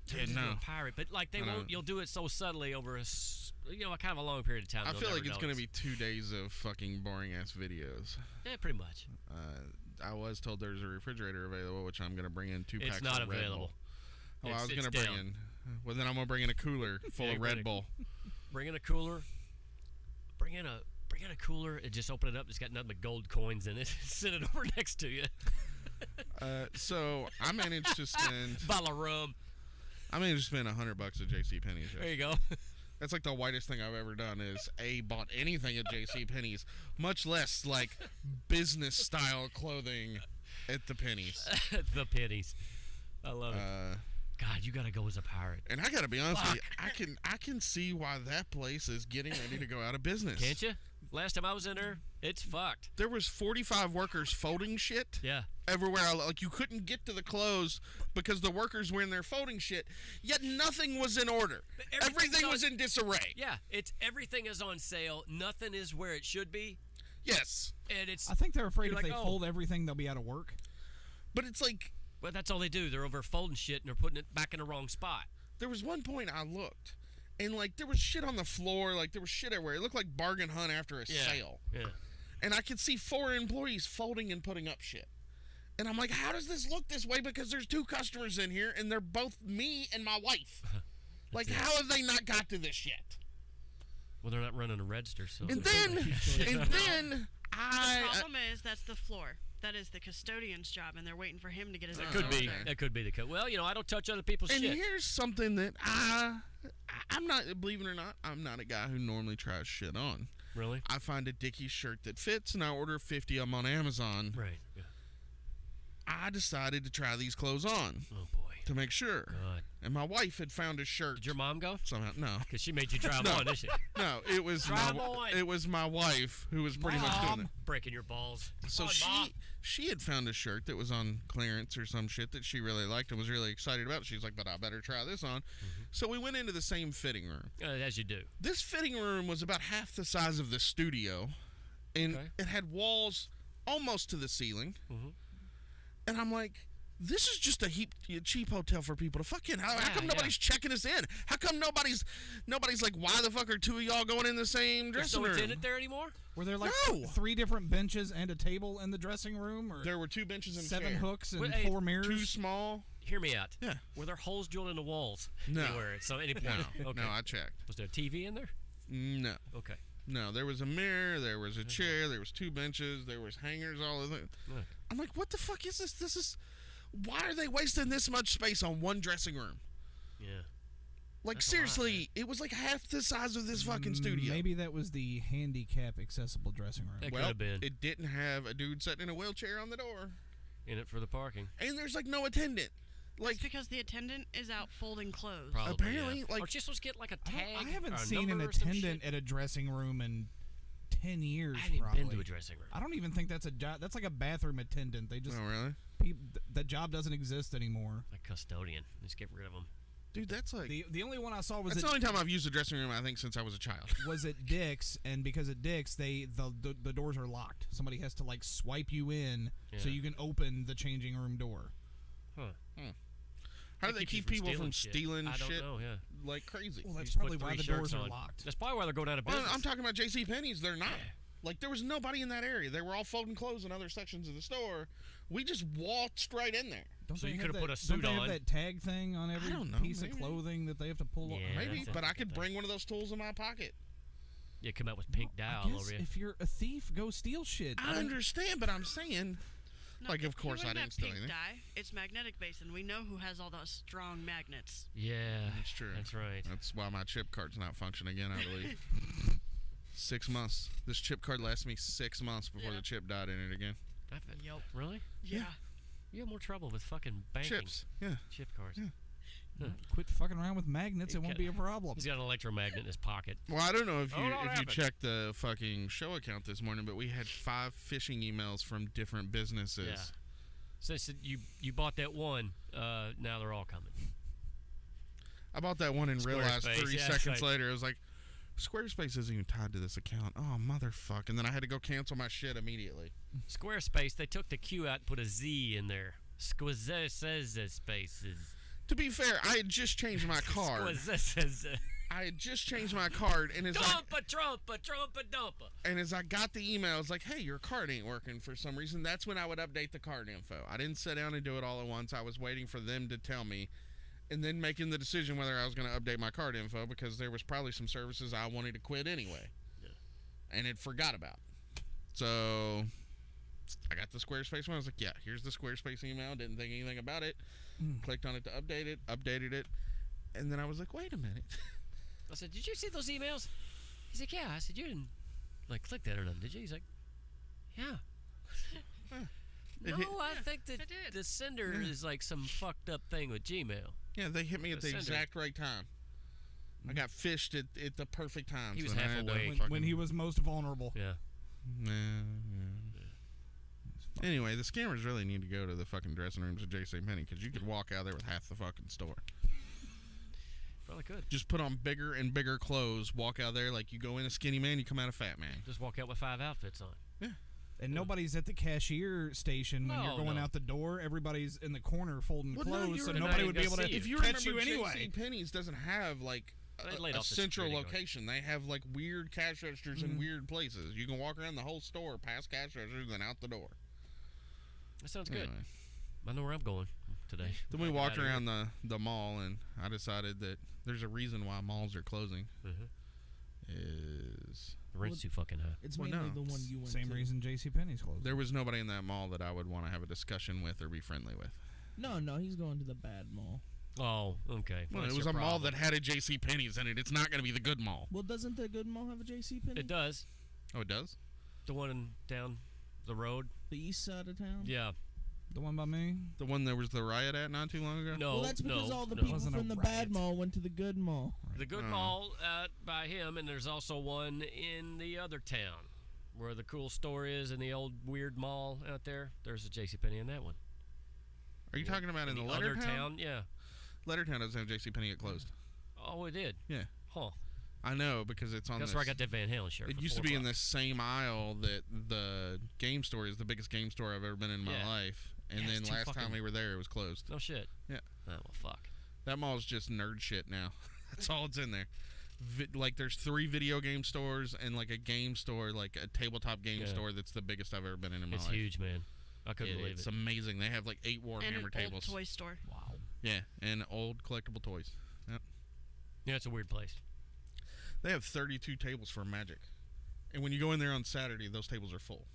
Turns into a pirate, but like they I know. won't. You'll do it so subtly over a kind of a long period of time. I they'll feel like never it's gonna notice. be 2 days of fucking boring ass videos. Yeah, pretty much. I was told there's a refrigerator available, which I'm gonna bring in 2 packs It's not of Red available. Bull. Oh, I was It's gonna bring down. in. Well, then I'm gonna bring in a cooler full Yeah, of bring Red a- Bull. Bring in a cooler. Bring in a cooler and just open it up. It's got nothing but gold coins in it. Send it over next to you. So I managed to spend. Bottle of rum. I managed to spend $100 at JCPenney's. There you go. That's like the whitest thing I've ever done. Is bought anything at JCPenney's, much less like business style clothing at the pennies. The pennies. I love it. God, you gotta go as a pirate. And I gotta be honest with you, I can see why that place is getting ready to go out of business. Can't you? Last time I was in there, it's fucked. There was 45 workers folding shit Yeah. everywhere. Like you couldn't get to the clothes because the workers were in there folding shit. Yet nothing was in order. everything's Everything on- was in disarray. Yeah, everything is on sale. Nothing is where it should be, Yes, and it's. I think they're afraid You're if like, they oh. fold everything, they'll be out of work. but it's like Well, that's all they do. They're over folding shit and they're putting it back in the wrong spot. there was one point I looked, and like there was shit on the floor. Like there was shit everywhere. It looked like bargain hunt after a sale. Yeah. And I could see 4 employees folding and putting up shit. And I'm like, how does this look this way? Because there's 2 customers in here, and they're both me and my wife. Like, how have they not got to this yet? Well, they're not running a register, so. And then The I problem is that's the floor. That is the custodian's job, and they're waiting for him to get his. That own could be. order. That could be the code. Well, I don't touch other people's and shit. here's something that I'm not, believe it or not, I'm not a guy who normally tries shit on. Really? I find a Dickies shirt that fits, and I order 50 of them on Amazon. Right. Yeah. I decided to try these clothes on Oh boy. to make sure. God. And my wife had found a shirt. Did your mom go? Somehow, no. Because she made you try them No. on, didn't she? No, it was Try 'em on. it was my wife who was pretty much doing it. Breaking your balls. So Come on, Mom. she had found a shirt that was on clearance or some shit that she really liked and was really excited about. She's like, but I better try this on. So we went into the same fitting room. As you do. This fitting room was about half the size of the studio, and Okay. it had walls almost to the ceiling. Mhm. And I'm like, this is just a cheap hotel for people to fucking. How come Yeah, nobody's checking us in? How come nobody's like, why the fuck are 2 of y'all going in the same There's dressing no room? attendant there anymore? Were there like No. 3 different benches and a table in the dressing room, or There were 2 benches and a 7 chair. hooks and Well, hey, 4 mirrors? 2 small. Hear me out. Yeah. Were there holes drilled in the walls? No. Anywhere at any point? No, Okay. no, I checked. Was there a TV in there? No, Okay. no. There was a mirror. There was a chair. There was 2 benches. There was hangers. All of it. Okay. I'm like, what the fuck is this? This is. Why are they wasting this much space on one dressing room? Yeah. Like That's a lot, seriously, it was like half the size of this fucking studio. Maybe that was the handicap accessible dressing room. That could Well, have been it didn't have a dude sitting in a wheelchair on the door, in it for the parking. and there's like no attendant. Like It's because the attendant is out folding clothes. Probably. Apparently, yeah. like- Aren't you supposed to get like a I, tag? don't- I haven't or a seen an number or some attendant shit? at a dressing room in 10 years. I haven't even probably. been to a dressing room. I don't even think that's a job. That's like a bathroom attendant. They just oh really, that job doesn't exist anymore. Like custodian. Just get rid of them. dude? That's like The only one I saw was that's at, the only time I've used a dressing room I think since I was a child. was at Dick's, and because at Dick's the doors are locked. Somebody has to like swipe you in so Yeah. you can open the changing room door. Huh. How do they keep people from stealing I don't shit know, yeah. like crazy? Well, You that's just put probably why 3 the doors shirts are on. locked. That's probably why they're going out of Well, business. I'm talking about J.C. Penney's. They're not. Like there was nobody in that area. They were all folding clothes in other sections of the store. We just waltzed right in there. Don't So they you have could have that- put a suit don't they on. have that tag thing on every don't know, piece maybe. of clothing that they have to pull off? Yeah, Maybe, that's but I could interesting. bring one of those tools in my pocket. You come out with pink dye I all guess over you. if you're a thief, go steal shit. I understand, but I'm saying, No, like, of you course I wouldn't didn't have steal pink anything. dye. It's magnetic based, and we know who has all those strong magnets. Yeah. That's true. That's right. That's why my chip card's not functioning again, I believe. 6 months. This chip card lasted me 6 months before Yeah. the chip died in it again. Yep. Really? Yeah. You have more trouble with fucking banking. Chips. Yeah. Chip cards. Yeah. Quit fucking around with magnets. It won't be a problem. He's got an electromagnet in his pocket. Well, I don't know if Oh, you no, it if you happened. checked the fucking show account this morning, but we had 5 phishing emails from different businesses Since you bought that one, now they're all coming. I bought that one and realized Squarespace, 30 yeah, seconds like- later, it was like, Squarespace isn't even tied to this account. Oh, motherfuck. And then I had to go cancel my shit immediately. Squarespace, they took the Q out and put a Z in there. Squarespace. To be fair, I had just changed my card. I had just changed my card, and Trumpa, dumpa. and as I got the email, it's like, hey, your card ain't working for some reason. That's when I would update the card info. I didn't sit down and do it all at once. I was waiting for them to tell me, and then making the decision whether I was going to update my card info, because there was probably some services I wanted to quit anyway, and had forgot about. So I got the Squarespace one. I was like, yeah, here's the Squarespace email. Didn't think anything about it. Clicked on it to update it, updated it, and then I was like, wait a minute. I said, did you see those emails? He's like, yeah. I said, you didn't click that or nothing, did you? He's like, yeah. It No, hit- I think that I did. the sender is like some fucked up thing with Gmail. Yeah, they hit me at the The sender. exact right time. I got fished at the perfect time. He was then I half had to awake. When he was most vulnerable. Yeah. Yeah. Anyway, the scammers really need to go to the fucking dressing rooms of JCPenney, because you could walk out there with half the fucking store. Probably could. Just put on bigger and bigger clothes, walk out there like you go in a skinny man, you come out a fat man. Just walk out with 5 outfits on. And nobody's at the cashier station when you're No, going no. out the door. Everybody's in the corner folding Well, no, clothes, you're so right. nobody Now would you be able go to see If you catch remember, you anyway. JCPenney's doesn't have like They laid a off the central security guard. location. They have like weird cash registers in weird places. You can walk around the whole store, past cash registers, then out the door. That sounds good. Anyway. I know where I'm going today. Then we Get walked outta here. around the mall, and I decided that there's a reason why malls are closing. Is The rent's too fucking high. It's Well, mainly no. the one you went Same to. reason JCPenney's closed. there was nobody in that mall that I would want to have a discussion with or be friendly with. No, he's going to the bad mall. Oh, okay. Well, that's it was your a mall problem. that had a JCPenney's in it. It's not going to be the good mall. Well, doesn't the good mall have a JCPenney? It does. Oh, it does? The one down the road. The east side of town? Yeah. The one by me? The one there was the riot at not too long ago? No. Well, that's because no, all the no. people Wasn't a from the riot. bad mall went to the good mall. The good Oh. mall by him, and there's also one in the other town where the cool store is in the old weird mall out there. There's a JCPenney in that one. Are you talking about in the other Lettertown? town? Yeah. Lettertown doesn't have JCPenney. It closed. Oh, it did. Yeah. Huh. I know, because it's on That's this. where I got that Van Halen shirt. It for used to $4. be in this same aisle that the game store is, the biggest game store I've ever been in my Yeah. life. And Yeah, it's then too last time fucking- we were there, it was closed. No shit. Yeah. Oh, well, fuck. That mall's just nerd shit now. That's all it's in there. Like, there's 3 video game stores and, like, a game store, like a tabletop game Yeah. store that's the biggest I've ever been in my It's life. huge, man. I couldn't believe It's it. amazing. They have, like, 8 And an Warhammer old tables. toy store. Wow. Yeah, and old collectible toys. Yep. Yeah, it's a weird place. They have 32 tables for Magic. And when you go in there on Saturday, those tables are full.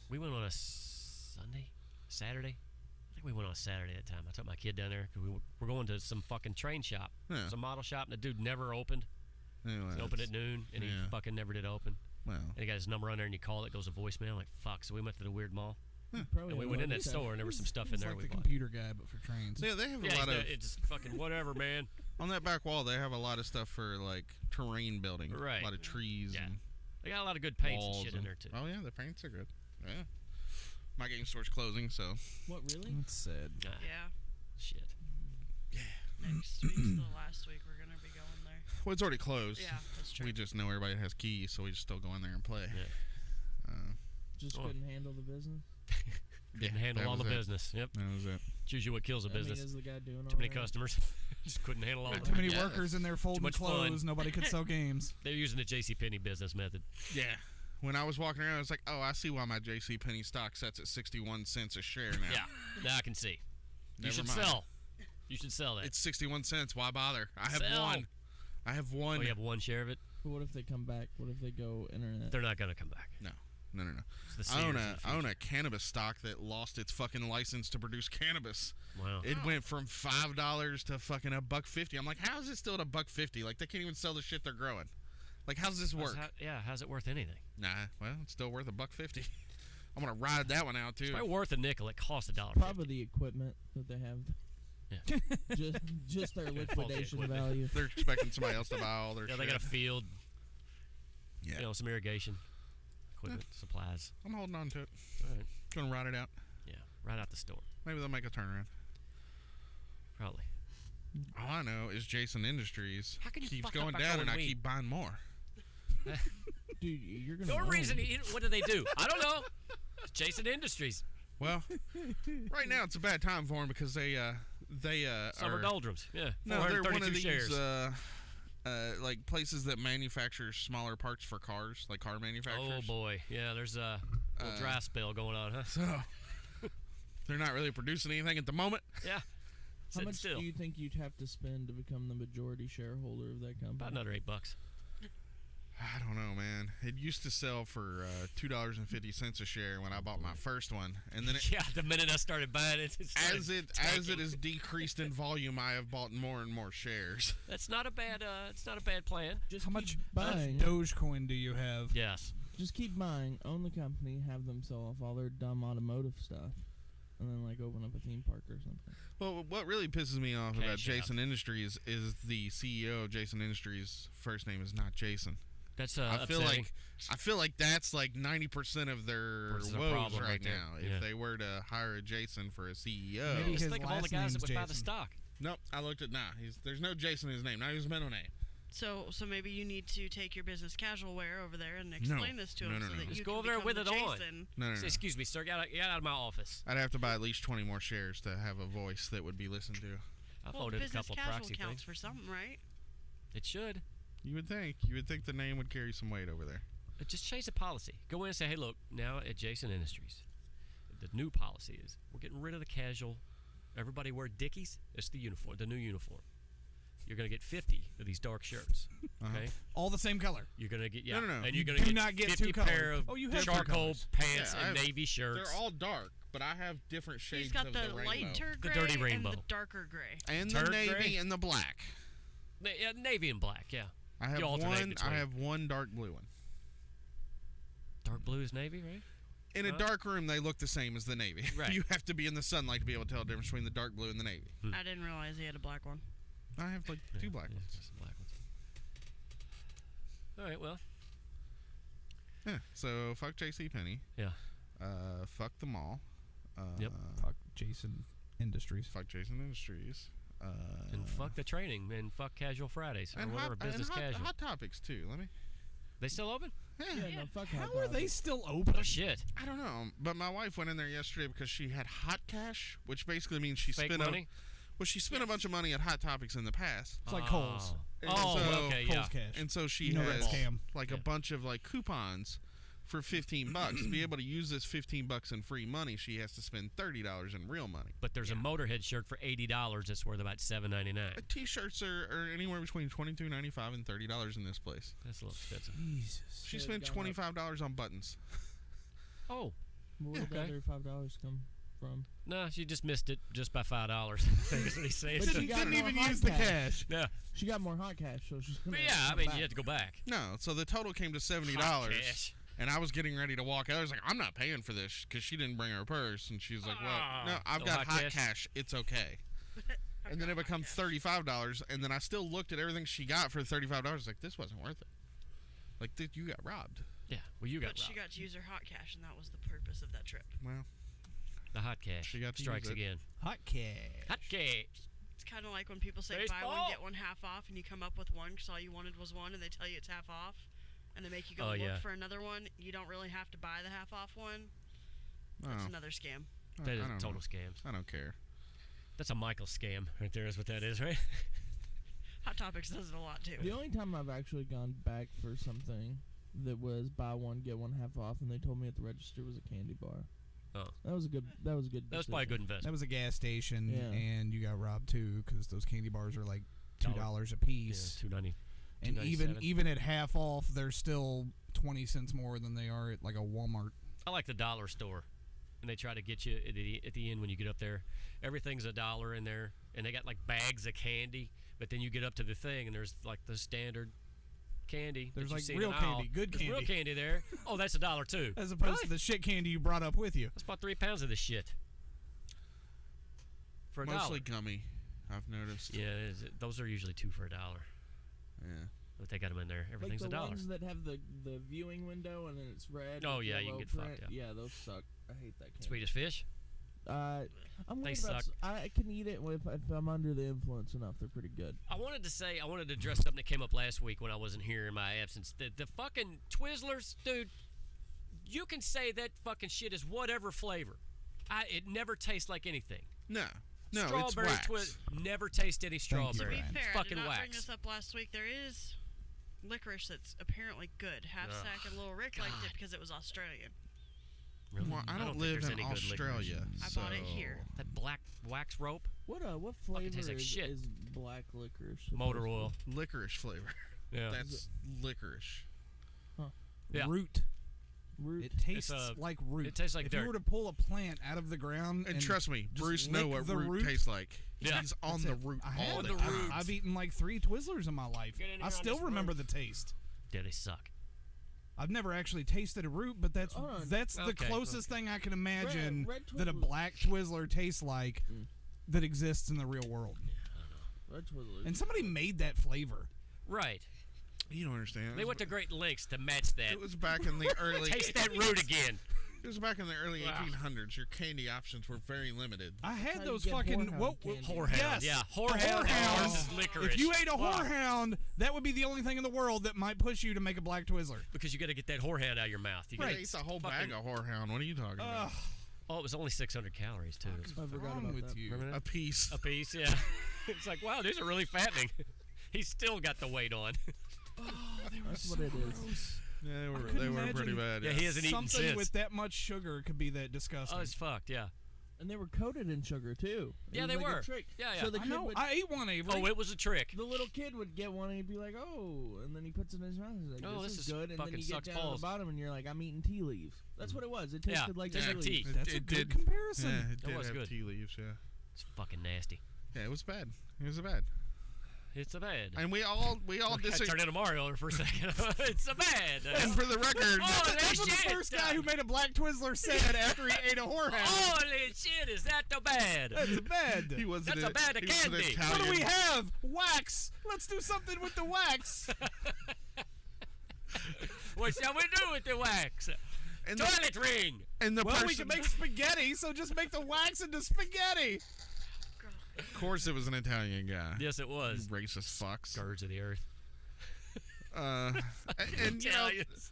We went on a Saturday. I think we went on a Saturday at the time. I took my kid down there because we're going to some fucking train shop, Yeah. some model shop, and the dude never opened. Anyway, He opened at noon, and he yeah. fucking never did open. Well, And he got his number on there, and you call it, goes to voicemail. I'm like, fuck. So we went to the weird mall, Probably and we a went in lot that of store, and there was some stuff in He's there like we the bought. computer guy, but for trains. so yeah, they have a Yeah, lot of it's fucking whatever, man. on that back wall. They have a lot of stuff for like terrain building, Right. A lot of trees Yeah. and They got a lot of good paints walls and shit in there too. Oh yeah, the paints are good. Yeah, my game store's closing, so What, really? That's sad. Ah, Yeah. Shit. Next week's the last week we're gonna be going there. well, it's already closed. Yeah, that's true. We just know everybody has keys, so we just still go in there and play. Yeah. Just Oh. couldn't handle the business? Couldn't handle that all the was it. business. Yep. That was it. It's usually what kills a I mean, business. is the guy doing Too many all right? customers. Just couldn't handle all of Too it. many Yes. workers in there folding much fun. clothes. Nobody could sell games. They're using the JCPenney business method. Yeah. When I was walking around, I was like, "Oh, I see why my JCPenney stock sets at 61 cents a share now." Yeah. Now I can see. You Never should mind. sell. You should sell that. It's 61 cents. Why bother? I have Sell. one. I have one. Oh, you have one share of it? But what if they come back? What if they go internet? They're not going to come back. No. It's the I own Sears a of the I own future. a cannabis stock that lost its fucking license to produce cannabis. Wow. It went from $5 to fucking $1.50. I'm like, how is it still at $1.50? Like, they can't even sell the shit they're growing. Like, how's this work? How's it worth anything? Nah, well, it's still worth $1.50. I'm gonna ride that one out too. It's probably worth a nickel. It costs $1.50. Probably the equipment that they have. Yeah. just their Faulty liquidation equipment. value. They're expecting somebody else to buy all their Yeah, shit. they got a field, Yeah. some irrigation equipment, supplies. I'm holding on to it. All right. Gonna ride it out. Yeah. right out the store. Maybe they'll make a turnaround. Probably. All I know is Jason Industries How can you keeps fuck going up by down, and I weed? keep buying more. Dude, you're gonna. No own- reason. What do they do? I don't know. It's Jason Industries. Well, right now it's a bad time for them because they Summer are, doldrums. Yeah. no, they're one of 432 these shares. like places that manufacture smaller parts for cars, like car manufacturers. Oh boy. Yeah. There's a little dry spell going on, huh? So they're not really producing anything at the moment. Yeah. How Sitting much still. do you think you'd have to spend to become the majority shareholder of that company? About another $8. I don't know, man. It used to sell for $2.50 a share when I bought my first one, and then Yeah. The minute I started buying it, it started as it tanking. has decreased in volume, I have bought more and more shares. That's not a bad. It's not a bad plan. Just How keep much buying? Dogecoin do you have? Yes. Just keep buying. Own the company. Have them sell off all their dumb automotive stuff, and then like open up a theme park or something. Well, what really pisses me off Cash about out. Jason Industries is the CEO of Jason Industries' first name is not Jason. That's I feel upsetting. like that's like 90% of their Which is a woes problem right right there. now. Yeah. If they were to hire a Jason for a CEO, Maybe Just his think of all the last guys that name's would buy the Jason. stock. nope. I looked at there's no Jason in his name. Not his middle name. So maybe you need to take your business casual wear over there and explain this to him No, so no. that Just you go can over there become with the it on. Jason. No. Say, excuse me, sir. Get out of my office. I'd have to buy at least 20 more shares to have a voice that would be listened to. I Well, voted a business couple of casual proxy counts things. for something, right? It should. You would think the name would carry some weight over there. But just change the policy. Go in and say, hey, look, now at Jason Industries, the new policy is we're getting rid of the casual. Everybody wear Dickies. It's the uniform, the new uniform. You're going to get 50 of these dark shirts. Okay? All the same color. You're going to get, No. And You you're going to do get not get 50 two pair colors. of Oh, you have two charcoal colors. pants Yeah, and I've- navy shirts. They're all dark, but I have different shades He's got of the the light rainbow. tur The gray dirty and rainbow. the darker gray. And the Turd navy gray? and the black. Navy and black, yeah. I have You alternate one. between. I have one dark blue one. Dark blue is navy, right? In a Huh? dark room, they look the same as the navy. Right. You have to be in the sunlight to be able to tell the difference between the dark blue and the navy. I didn't realize he had a black one. I have like two black Yeah, ones. just some black ones. All right, well, Yeah. So fuck JC Penney. yeah. Fuck the mall. Yep. Fuck Jason Industries. Fuck Jason Industries. And fuck the training and fuck Casual Fridays or and whatever, business casual. hot topics too. Let me. They still open? Yeah, no, fuck Hot How are they Topic. still open? Oh, shit. I don't know, but my wife went in there yesterday because she had hot cash, which basically means she Fake spent money? she spent a bunch of money at Hot Topics in the past. It's like Kohl's. And Oh, so- okay, Kohl's yeah. cash. And so she You know that has scam. like Yeah. a bunch of like coupons for $15. To be able to use this $15 in free money, she has to spend $30 in real money. But there's a Motorhead shirt for $80 that's worth about $7.99. T-shirts are anywhere between $22.95 and $30 in this place. That's a little expensive. Jesus. She Yeah, spent it's gone up. $25 on buttons. Oh, Where did that Okay. other $5 come from? no, she just missed it just by $5. That's what he's saying. But she got Didn't more even hot use the cash. Yeah. She got more hot cash, so she's gonna. But yeah, I come mean, back. you have to go back. No, so the total came to Hot $70. cash. And I was getting ready to walk out. I was like, I'm not paying for this because she didn't bring her purse. And she's like, well, no, I've No got hot hot cash? cash. It's okay. And then it becomes $35. And then I still looked at everything she got for $35. Like, this wasn't worth it. Like, you got robbed. Yeah, well, you got But she robbed. got to use her hot cash, and that was the purpose of that trip. Well, The hot cash She got to strikes use it. again. Hot cash. Hot cash. It's kind of like when people say buy Baseball. one, get one half off, and you come up with one because all you wanted was one, and they tell you it's half off, and they make you go Oh, look yeah. for another one. You don't really have to buy the half off one. That's oh, another scam. That I is don't total know. scams. I don't care. That's a Michael scam right there is what that is, right? Hot Topics does it a lot too. The only time I've actually gone back for something that was buy one get one half off, and they told me at the register was a candy bar. Oh. That was a good. That was a good. That was probably a good decision. investment. That was a gas station, Yeah. and you got robbed too because those candy bars are like $2 a Yeah, piece. $2.90. And $2.97. even at half off, they're still 20 cents more than they are at like a Walmart. I like the dollar store, and they try to get you at the end when you get up there. Everything's $1 in there, and they got like bags of candy. But then you get up to the thing, and there's like the standard candy. There's that you like see in real the aisle. candy, good There's real candy. candy there. Oh, that's $1 too. As opposed Really? to the shit candy you brought up with you. That's about 3 pounds of this shit for a Mostly dollar. gummy, I've noticed. Yeah, those are usually 2 for $1. Yeah. But they got them in there. Everything's like the $1. ones that have the viewing window and then it's red. Oh, with yeah, you can yellow get fucked, print. yeah. Yeah, those suck. I hate that candy. Swedish fish. I'm They worried about. suck. I can eat it if I'm under the influence enough. They're pretty good. I wanted to address something that came up last week when I wasn't here in my absence. The fucking Twizzlers, dude. You can say that fucking shit is whatever flavor. It never tastes like anything. No, Strawberry it's wax. never taste any Thank you, To strawberry. be Brian. fair, It's I did fucking not bring wax. this up last week. There is licorice that's apparently good. Half Ugh, Sack and Little Rick liked God. it because it was Australian. Really? Well, I don't think live there's in any good licorice. Australia. I so bought it here. That black wax rope, What Fucking flavor tastes like is, shit. is black licorice? motor supposed to oil. Licorice flavor. Yeah. That's licorice. Yeah. Root. be? Root. It tastes a- like root. it tastes like if dirt. you were to pull a plant out of the ground And trust me, just Bruce know lick what the root tastes like. Yeah. He's on That's the it. root I have all On the the time. root. I've eaten like 3 Twizzlers in my life. Get in here I on still this remember root. the taste. Yeah, they suck. I've never actually tasted a root, but that's Hold on. the Okay, closest thing I can imagine Red that a Twizzlers. black Twizzler tastes like that exists in the real world. Red Twizzlers. And somebody made that flavor. Right. You don't understand. They went to great lengths to match that. It was back in the early. Taste that root again. It was back in the early Wow. 1800s. Your candy options were very limited. I how had you those get fucking whorehound candy. Whorehound. Yes, Yeah, a whorehound whorehound. versus licorice. If you ate a Wow. whorehound, that would be the only thing in the world that might push you to make a black Twizzler. Because you got to get that whorehound out of your mouth. You I gotta ate the whole fucking- bag of Whorehound. What are you talking about? Ugh, Oh, it was only 600 calories too. I forgot wrong about with that. you? Remember A that? piece. A piece, yeah. It's like, wow, these are really fattening. He's still got the weight on. That's what it is. Yeah, they were, couldn't they were pretty imagine- bad. Yeah, he hasn't eaten Something since. with that much sugar could be that disgusting. Oh, it's fucked, yeah. And they were coated in sugar too. It Yeah, was they like a were. trick. Yeah, yeah. So the I kid know. would, I ate one, Avery. Oh, it was a trick. the little kid would get one and he'd be like, "Oh," and then he puts it in his mouth. And he's like, Oh, "This this is is good." And then fucking you get sucks down to balls. the bottom, and you're like, "I'm eating tea leaves." That's what it was. It Yeah, tasted like tastes tea like tea. leaves. That's a it good did. comparison. Yeah, it did was have good. tea leaves. Yeah, It's fucking nasty. yeah, it was bad. It was bad. It's a bad. And we all I disagree. turned into Mario for a second. It's a bad. And for the record, Oh, That's what the shit. first guy who made a black Twizzler said after he ate a whorehound. Holy shit, is that the bad? That's bad. he wasn't. That's a bad he was an candy. What do we Italian. have? Wax. Let's do something with the wax. What shall we do with the wax? And the, Toilet ring. and the Well, person, we can make spaghetti, so just make the wax into spaghetti. of course, it was an Italian guy. Yes, it You was. racist fucks. Scourge of the earth. And you know, Italians.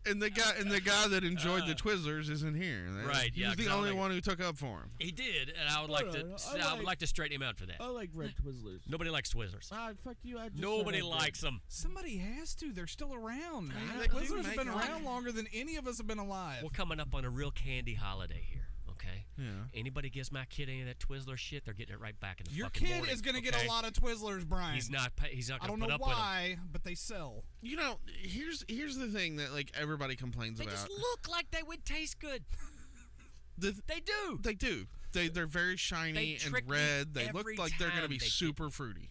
and the guy that enjoyed the Twizzlers isn't here. Right, He yeah, was the 'cause I only like- one who took up for him. He did, and I would Hold like to. on, I would like to straighten him out for that. I like red Twizzlers. Nobody likes Twizzlers. Fuck you. I just Nobody said I did. likes them. Somebody has to. They're still around. Man. they do Twizzlers have make been them. around longer than any of us have been alive. We're coming up on a real candy holiday here. Okay. Yeah. Anybody gives my kid any of that Twizzler shit, they're getting it right back in the Your fucking kid morning, is going to get okay? a lot of Twizzlers, Brian. He's not. He's not I going don't to know put up with them. why, but they sell. You know, here's the thing that like everybody complains They about. just look like they would taste good. The- They do. They do. They're very shiny and trick me red. They look every like they're going to time be they get- super fruity.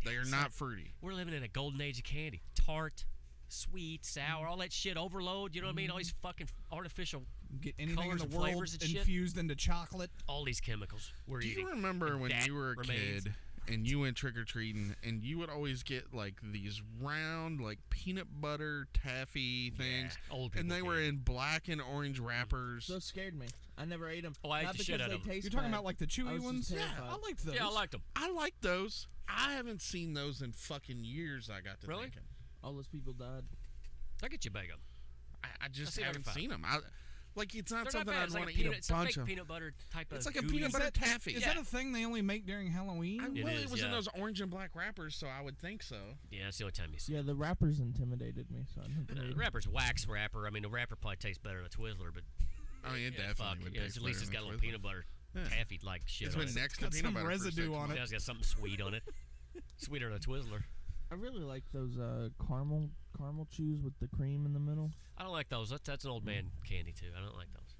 They are It's not like- fruity. We're living in a golden age of candy. Tart, sweet, sour, all that shit overload. You know what I mean? All these fucking artificial, Get anything in Colors the and world flavors and shit. infused into chocolate. all these chemicals we're Do eating. you remember And when that you were a remains. kid and you went trick or treating and you would always get like these round like peanut butter taffy things, old and people they were candy. in black and orange wrappers. Those scared me. I never ate them. Oh, I ate Not the shit because out they of 'em. taste You're talking bad. about like the I chewy was ones? just Yeah, terrified. I liked those. Yeah, I liked them. I like those. I haven't seen those in fucking years. I got to Really? thinking. All those people died. I get you bag them. I just see if I can haven't find seen them. Like it's not They're something not bad. I'd It's like want a to eat peanut. a It's a bunch fake of. peanut butter type It's of. like a gooey. peanut butter taffy. Is Yeah. that a thing they only make during Halloween? Well, It it is, was in yeah. those orange and black wrappers, so I would think so. Yeah, that's the only time you see. Yeah, the rappers intimidated me, so I never ate The 'em. wrapper's wax wrapper. I mean, the wrapper probably tastes better than a Twizzler, but I mean, it yeah, definitely fuck. would Yeah, taste at least better it's than got a little Twizzler. peanut butter Yeah. taffy like shit It's on been it. next to got peanut some butter for residue 6 on months. it. Yeah, it's got something sweet on it. Sweeter than a Twizzler. I really like those caramel chews with the cream in the middle. I don't like those. That's an old man candy too. I don't like those.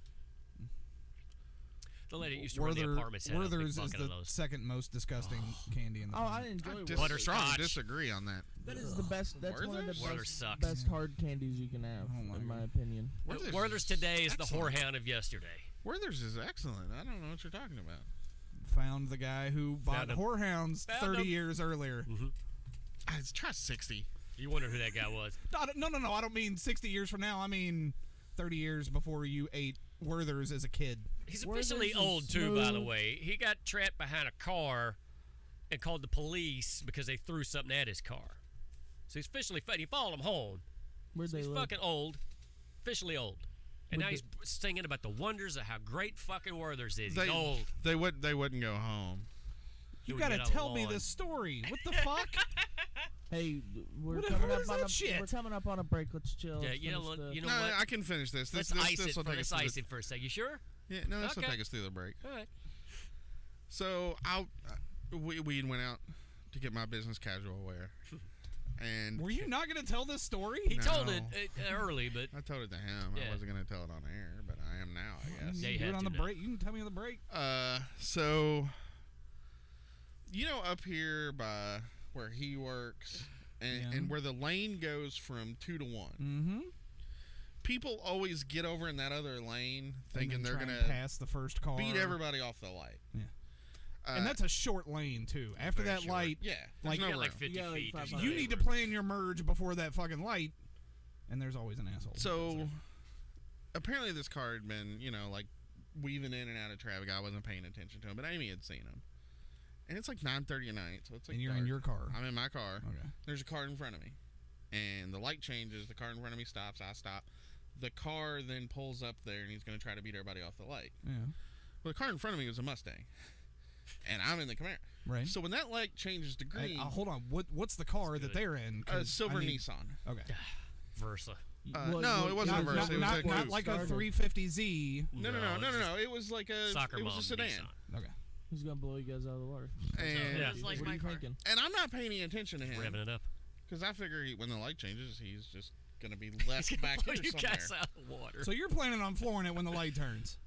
The lady that used to run the apartments had a big Werther's is bucket the of those. second most disgusting candy in the Oh, world. I enjoy I Werther's. strongly Butterscotch. disagree on that. That is the best. That's one of the Werther's? Werther's sucks. best hard candies you can have, Oh my in my God. opinion. Werther's today is the excellent. whorehound of yesterday. Werther's is excellent. I don't know what you're talking about. Found the guy who bought Found him. whorehounds Found 30 him. years earlier. It's try 60. You wonder who that guy was. No, I don't mean 60 years from now. I mean 30 years before you ate Werther's as a kid. He's Werther's officially is old, too, by the smooth. way. He got trapped behind a car and called the police because they threw something at his car. So he's officially he followed him home. Where'd So they he's live? fucking old, officially old. And Would now he's singing about the wonders of how great fucking Werther's is. They, He's old. They wouldn't go home. You would gotta get out tell me lawn. this story. What the fuck? Hey, we're What- coming what up is on that a shit? we're coming up on a break. Let's chill. Yeah, Let's you know finish what? the- You know No, what? I can finish this. Let's This ice will it. take us Let's through ice the- it for a second. You sure? Yeah, no, this will Okay. take us through the break. All right. So we went out to get my business casual wear, and Were you not gonna tell this story? He told it No. early, but I told it to him. Yeah. I wasn't gonna tell it on air, but I am now, I guess. Yeah, you do had it on to the now. break. You can tell me on the break. So up here by where he works, and, Yeah. and where the lane goes from 2 to 1. Mm-hmm. People always get over in that other lane thinking and they're try and gonna pass the first car. beat everybody off the light. Yeah. Uh, And that's a short lane too. After very that short. light, Yeah, like- there's no you got like room. 50 You got like feet. 500. There's you no need to room. plan your merge before that fucking light. And there's always an asshole. So apparently this car had been, like weaving in and out of traffic. I wasn't paying attention to him, but Amy had seen him. And it's like 9:30 at night, so it's like and you're dark. in your car. I'm in my car. Okay. There's a car in front of me, and the light changes. The car in front of me stops. I stop. The car then pulls up there, and he's going to try to beat everybody off the light. Yeah. Well, the car in front of me was a Mustang, and I'm in the Camaro. Right. So when that light changes to Hey, green, hold on. What's the car that good. they're in? a 'Cause silver I need- Nissan. Okay. Versa. No, it wasn't Not, a Versa. not, It was not, a not coupe. like a Started. 350Z. No. It was like a Soccer it was mom a sedan. Nissan. Okay. Who's gonna blow you guys out of the water? And, Yeah. It's like what my are you car. thinking? and I'm not paying any attention to him Revving it up. because I figure when the light changes, he's just going to be left He's gonna back blow here you somewhere. guys out of the water. So you're planning on flooring it when the light turns?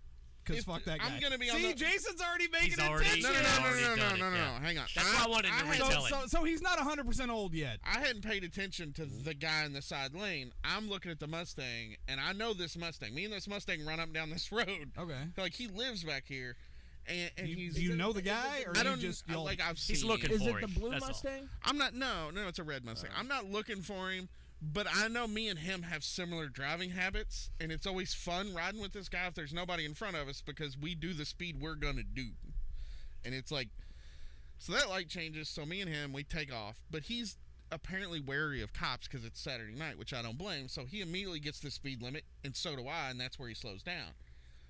Because If- fuck that guy. I'm gonna be on See, the- Jason's already making He's it already- No, attention. He's already done it, no. yeah. Hang on. That's why I wanted to had- retell it. So he's not 100% old yet. I hadn't paid attention to the guy in the side lane. I'm looking at the Mustang, and I know this Mustang. Me and this Mustang run up and down this road. Okay. Like, he lives back here, and You, he's... do you know the guy, or I you don't just I- y'all- like I've seen He's looking him. Is for it the him, blue that's all. Mustang? I'm not. No, it's a red Mustang. I'm not looking for him, but I know me and him have similar driving habits, and it's always fun riding with this guy if there's nobody in front of us because we do the speed we're gonna do, and it's like, so that light changes. So me and him, we take off, but he's apparently wary of cops because it's Saturday night, which I don't blame. So he immediately gets the speed limit, and so do I, and that's where he slows down.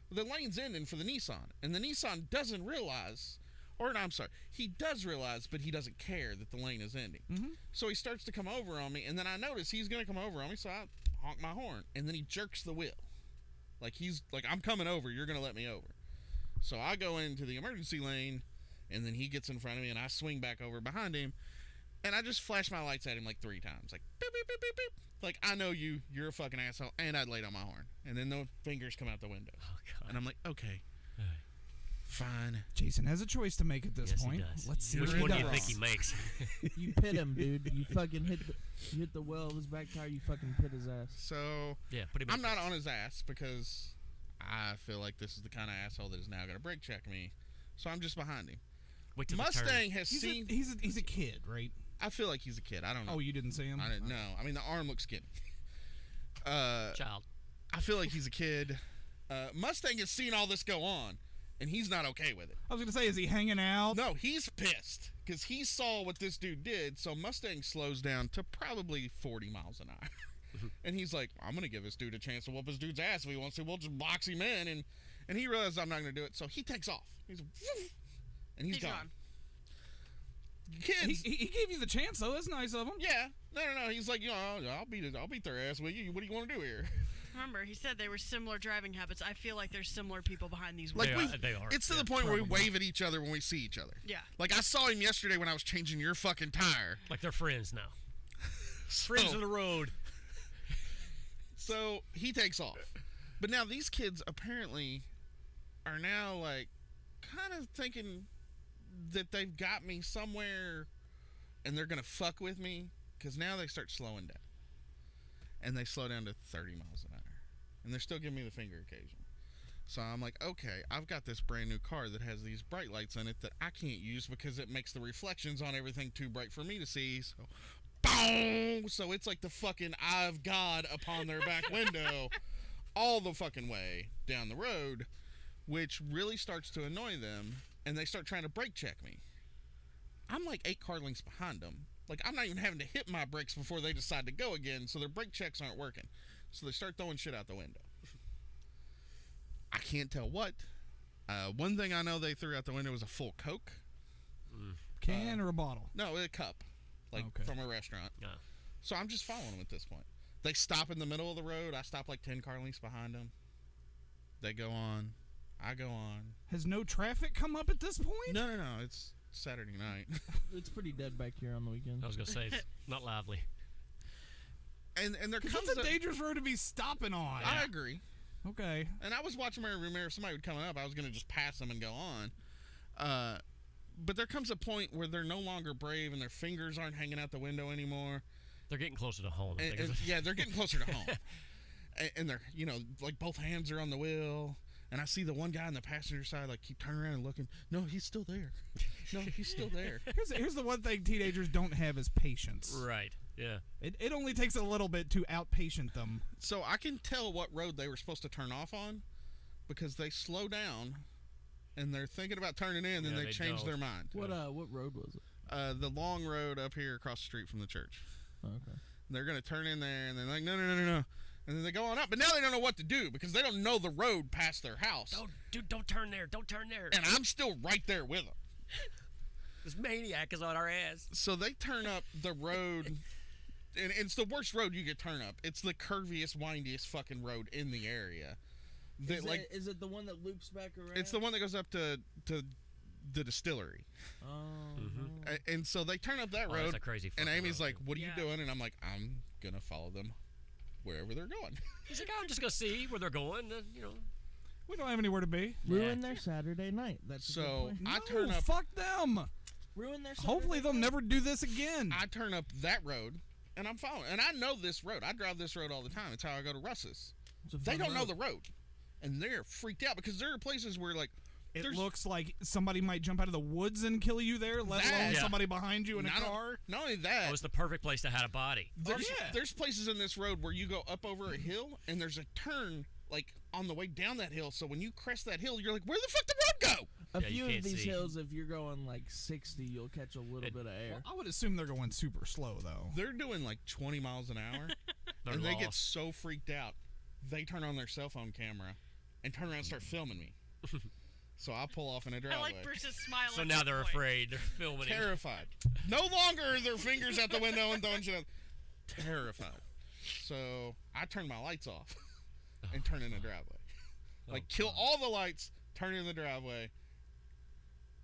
The lane's ending for the Nissan, and the Nissan doesn't realize. Or, no, I'm sorry. He does realize, but he doesn't care that the lane is ending. Mhm. So he starts to come over on me, and then I notice he's going to come over on me, so I honk my horn. And then he jerks the wheel. Like, he's like, I'm coming over. You're going to let me over. So I go into the emergency lane, and then he gets in front of me, and I swing back over behind him. And I just flash my lights at him like 3 times. Like, beep, beep, beep, beep, beep. Like, I know you. You're a fucking asshole. And I'd laid on my horn. And then the fingers come out the window. Oh, God. And I'm like, okay. Fine. Jason has a choice to make at this Yes, point. he does. Let's see Which what he one do you does. think he makes? You pit him, dude. You fucking hit the well of his back tire. You fucking pit his ass. So Yeah, put him in I'm the not box. on his ass because I feel like this is the kind of asshole that is now going to brake check me. So I'm just behind him. Wait till the turn. Mustang has He's seen. he's a kid, right? I feel like he's a kid. I don't know. Oh, you didn't see him? I didn't know. I mean, the arm looks skinny. Child. I feel like he's a kid. Mustang has seen all this go on, and he's not okay with it. I was gonna say, is he hanging out? No, he's pissed because he saw what this dude did. So Mustang slows down to probably 40 miles an hour. And he's like, I'm going to give this dude a chance to whoop his dude's ass if he wants to. We'll just box him in. And he realizes I'm not going to do it. So he takes off. He's and he's gone. Kids. He gave you the chance though. That's nice of him. Yeah. No. He's like, I'll beat their ass with you. What do you want to do here? Remember, he said they were similar driving habits. I feel like there's similar people behind these Like wheels. They are. It's to Yeah, the point where we probably. wave at each other when we see each other. Yeah. Like I saw him yesterday when I was changing your fucking tire. Like they're friends now. Friends So- of the road. So he takes off. But now these kids apparently are now like kind of thinking that they've got me somewhere and they're going to fuck with me because now they start slowing down. And they slow down to 30 miles an hour. And they're still giving me the finger occasionally. So I'm like, okay, I've got this brand new car that has these bright lights in it that I can't use because it makes the reflections on everything too bright for me to see. So, boom! So it's like the fucking eye of God upon their back window all the fucking way down the road, which really starts to annoy them, and they start trying to brake check me. I'm like 8 car lengths behind them. Like, I'm not even having to hit my brakes before they decide to go again, so their brake checks aren't working. So they start throwing shit out the window. I can't tell what. One thing I know they threw out the window was a full Coke. Can or a bottle? No, a cup. Like, from a restaurant. Yeah. So I'm just following them at this point. They stop in the middle of the road. I stop like 10 car lengths behind them. They go on. I go on. Has no traffic come up at this point? No. It's Saturday night. It's pretty dead back here on the weekend. I was gonna say it's not lively. and there comes It's a dangerous road to be stopping on. I agree. Okay. And I was watching my rearview mirror. If somebody would come up, I was going to just pass them and go on. But there comes a point where they're no longer brave and their fingers aren't hanging out the window anymore. They're getting closer to home. I think And, is- yeah, they're getting closer to home. And they're, like both hands are on the wheel. And I see the one guy on the passenger side, like, keep turning around and looking. No, he's still there. No, he's still there. Here's the one thing teenagers don't have is patience. Right. Yeah. It only takes a little bit to outpatient them. So I can tell what road they were supposed to turn off on because they slow down and they're thinking about turning in, and Yeah, they they change don't. their mind. What road was it? The long road up here across the street from the church. Oh, okay. They're going to turn in there, and they're like, no. And then they go on up, but now they don't know what to do because they don't know the road past their house. Don't turn there. Don't turn there. And I'm still right there with them. This maniac is on our ass. So they turn up the road, and it's the worst road you could turn up. It's the curviest, windiest fucking road in the area. Is it the one that loops back around? It's the one that goes up to the distillery. Oh. And so they turn up that Oh, road, that's a crazy and fucking Amy's road. like, what are you Yeah. doing? And I'm like, I'm going to follow them wherever they're going. He's like, I'm just gonna see where they're going. We don't have anywhere to be. Ruin their Saturday night. That's a good So point. I No, turn up. fuck them. Ruin their. Hopefully Saturday they'll night. never do this again. I turn up that road, and I'm following. And I know this road. I drive this road all the time. It's how I go to Russ's. It's a They fun don't know road. the road, and they're freaked out because there are places where like It there's looks like somebody might jump out of the woods and kill you there, let That- alone Yeah. somebody behind you in a not, car. not only That that, was the perfect place to hide a body. there's places in this road where you go up over a hill, and there's a turn like on the way down that hill. So when you crest that hill, you're like, where the fuck did the road go? A Yeah, you few of can't these see. hills, if you're going like 60, you'll catch a little bit of air. I would assume they're going super slow though. They're doing like 20 miles an hour, They're and they get lost. so freaked out, they turn on their cell phone camera and turn around and start filming me. So I pull off in a I driveway. like Bruce's smile. So at now this they're point. afraid. They're filming it. Terrified. No longer are their fingers out the window and throwing shit out. Terrified. So I turn my lights off and turn in the driveway. Like kill all the lights, turn in the driveway,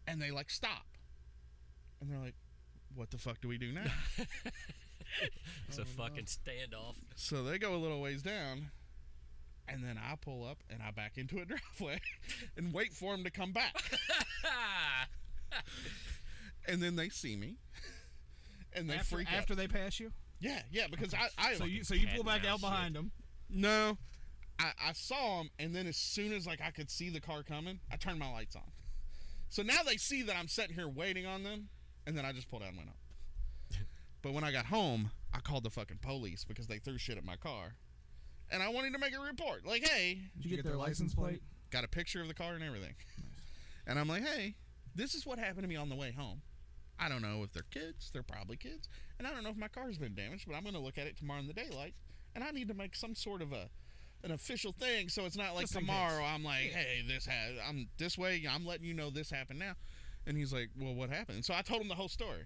and they like stop. And they're like, what the fuck do we do now? It's a fucking standoff. So they go a little ways down, and then I pull up and I back into a driveway and wait for them to come back. And then they see me. And they freak out. After they pass you. Yeah, because I So you cat pull and back mouse out behind them. No, I saw them, and then as soon as like I could see the car coming, I turned my lights on. So now they see that I'm sitting here waiting on them, and then I just pulled out and went up. But when I got home, I called the fucking police because they threw shit at my car, and I wanted to make a report. Like, hey, Did you get their license plate? got a picture of the car and everything, and I'm like, hey, this is what happened to me on the way home. I don't know if they're kids. They're probably kids. And I don't know if my car's been damaged, but I'm going to look at it tomorrow in the daylight. And I need to make some sort of an official thing so it's not like Just in tomorrow case. I'm like, hey, I'm this way. I'm letting you know this happened now. And he's like, well, what happened? So I told him the whole story.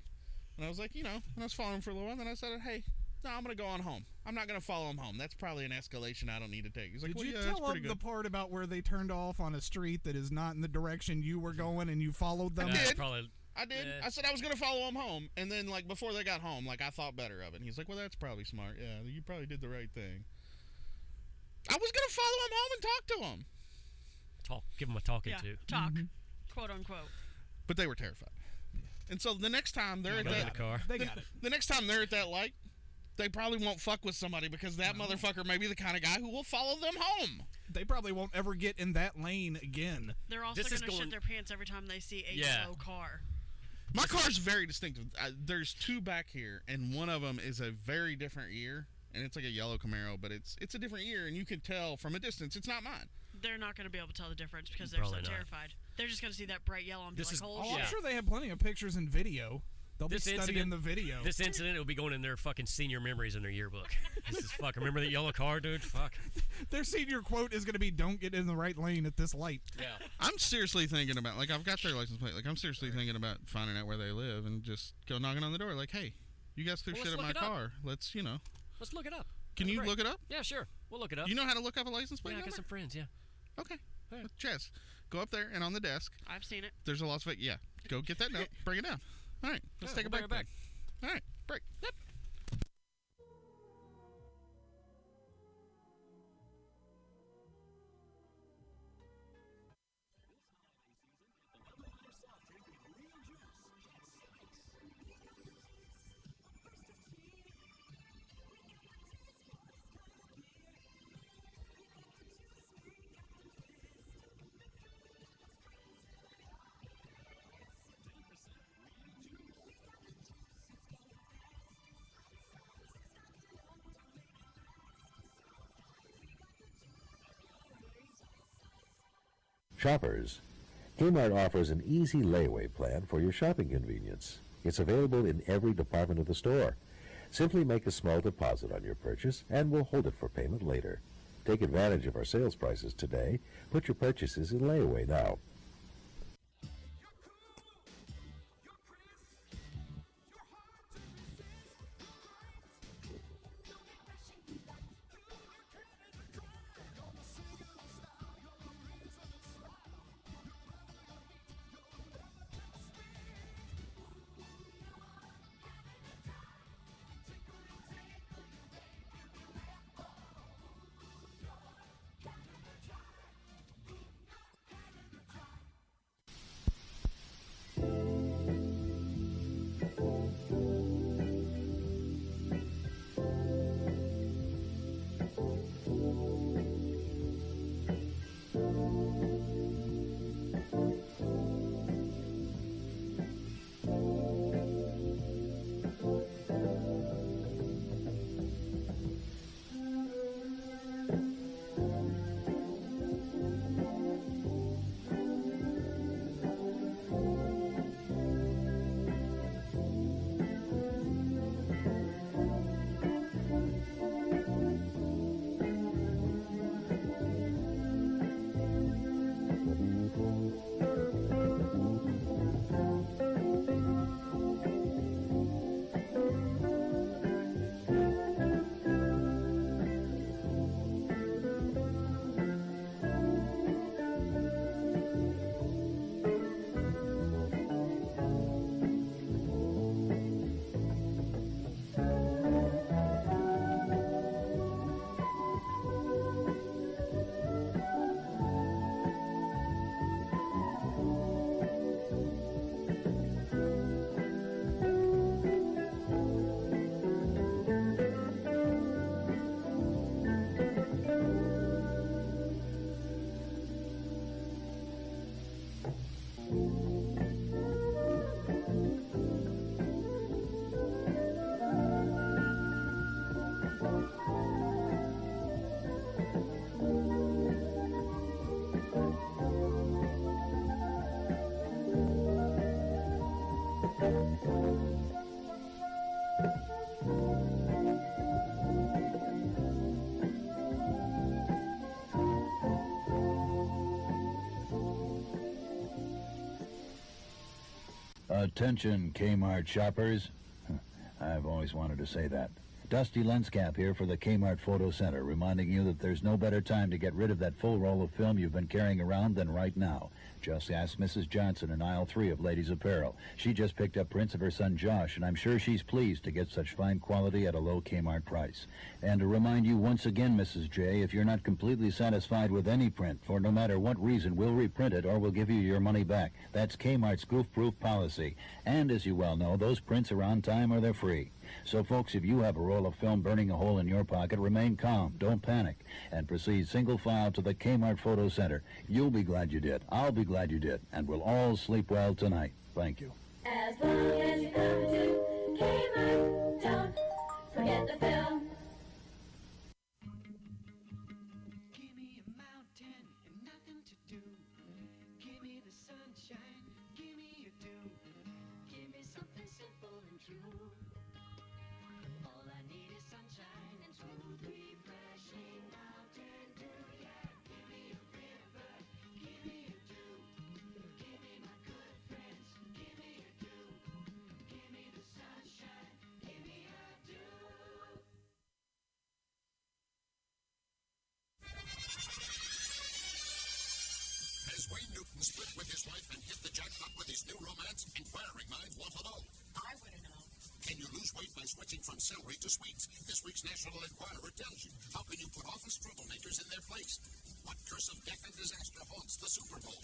And I was like, and I was following him for a little while. And then I said, hey, no, I'm going to go on home. I'm not going to follow him home. That's probably an escalation I don't need to take. He's like, Did well, you yeah, that's tell pretty them the good. part about where they turned off on a street that is not in the direction you were going and you followed them? did. Probably. I did. Yeah. I said I was going to follow him home. And then, like, before they got home, like, I thought better of it. And he's like, well, that's probably smart. Yeah, you probably did the right thing. I was going to follow him home and talk to him. Give them a talking Yeah, to. talk, quote unquote. But they were terrified. And so the next time they're at Go to that the car. They got it. the next time they're at that light, they probably won't fuck with somebody because that motherfucker may be the kind of guy who will follow them home. They probably won't ever get in that lane again. They're also This is going to going- shit their pants every time they see a Yeah. yellow car. My car's very distinctive. There's two back here, and one of them is a very different year. and it's like a yellow Camaro, but it's a different year, and you can tell from a distance it's not mine. They're not going to be able to tell the difference because they're Probably so not. terrified. They're just going to see that bright yellow and be This like, is- "Oh, Oh, shit." I'm sure they have plenty of pictures and video. They'll be studying the video. This incident will be going in their fucking senior memories in their yearbook. This is fuck. Remember that yellow car, dude? Fuck. Their senior quote is going to be, "Don't get in the right lane at this light." Yeah. I'm seriously thinking about, like, I've got their license plate. Like, I'm seriously thinking about finding out where they live and just go knocking on the door. Like, hey, you guys threw Well, shit let's at my look it up. car. Let's, Let's look it up. Can That'd you be look great. it up? Yeah, sure. We'll look it up. You know how to look up a license plate Yeah, I got number? some friends. Yeah. Okay. Yeah. Chess, go up there and on the desk, I've seen it. there's a Las Vegas. Yeah, go get that note. Bring it down. All right, let's take a we'll break. bring it back. Then. All right, break. Yep. Shoppers, Kmart offers an easy layaway plan for your shopping convenience. It's available in every department of the store. Simply make a small deposit on your purchase and we'll hold it for payment later. Take advantage of our sales prices today. Put your purchases in layaway now. Attention, Kmart shoppers. I've always wanted to say that. Dusty Lenscap here for the Kmart Photo Center, reminding you that there's no better time to get rid of that full roll of film you've been carrying around than right now. Just ask Mrs. Johnson in aisle 3 of Ladies Apparel. She just picked up prints of her son Josh, and I'm sure she's pleased to get such fine quality at a low Kmart price. And to remind you once again, Mrs. J, if you're not completely satisfied with any print, for no matter what reason, we'll reprint it or we'll give you your money back. That's Kmart's goof-proof policy. And as you well know, those prints are on time or they're free. So, folks, if you have a roll of film burning a hole in your pocket, remain calm, don't panic, and proceed single file to the Kmart Photo Center. You'll be glad you did. I'll be glad you did. And we'll all sleep well tonight. Thank you. As long as you come to Kmart, don't forget the film. simple and true. All I need is sunshine and smooth, refreshing Mountain Dew. Yeah, give me a river, give me a dew. Give me my good friends, give me a dew. Give me the sunshine, give me a dew. Has Wayne Newton split with his wife and hit the jackpot with his new romance? Inquiring minds want to know. I want to know. Can you lose weight by switching from celery to sweets? This week's National Enquirer tells you. How can you put office troublemakers in their place? What curse of death and disaster haunts the Super Bowl?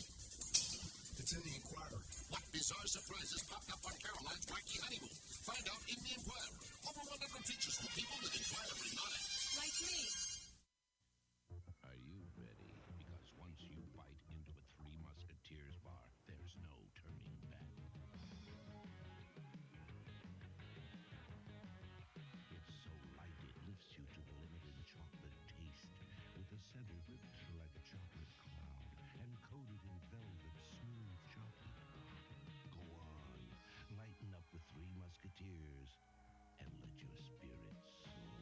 It's in the Enquirer. What bizarre surprises popped up on Caroline's wacky honeymoon? Find out in the Enquirer. Over 100 features for people with inquiring minds. Like me. Are you ready? Because once you bite into a Three Musketeers bar, there's no turning back. It's so light it lifts you to the limit in chocolate taste, with the center ripped like a chocolate cloud, and coated in velvet smooth chocolate. Go on, lighten up with Three Musketeers, and let your spirits soar.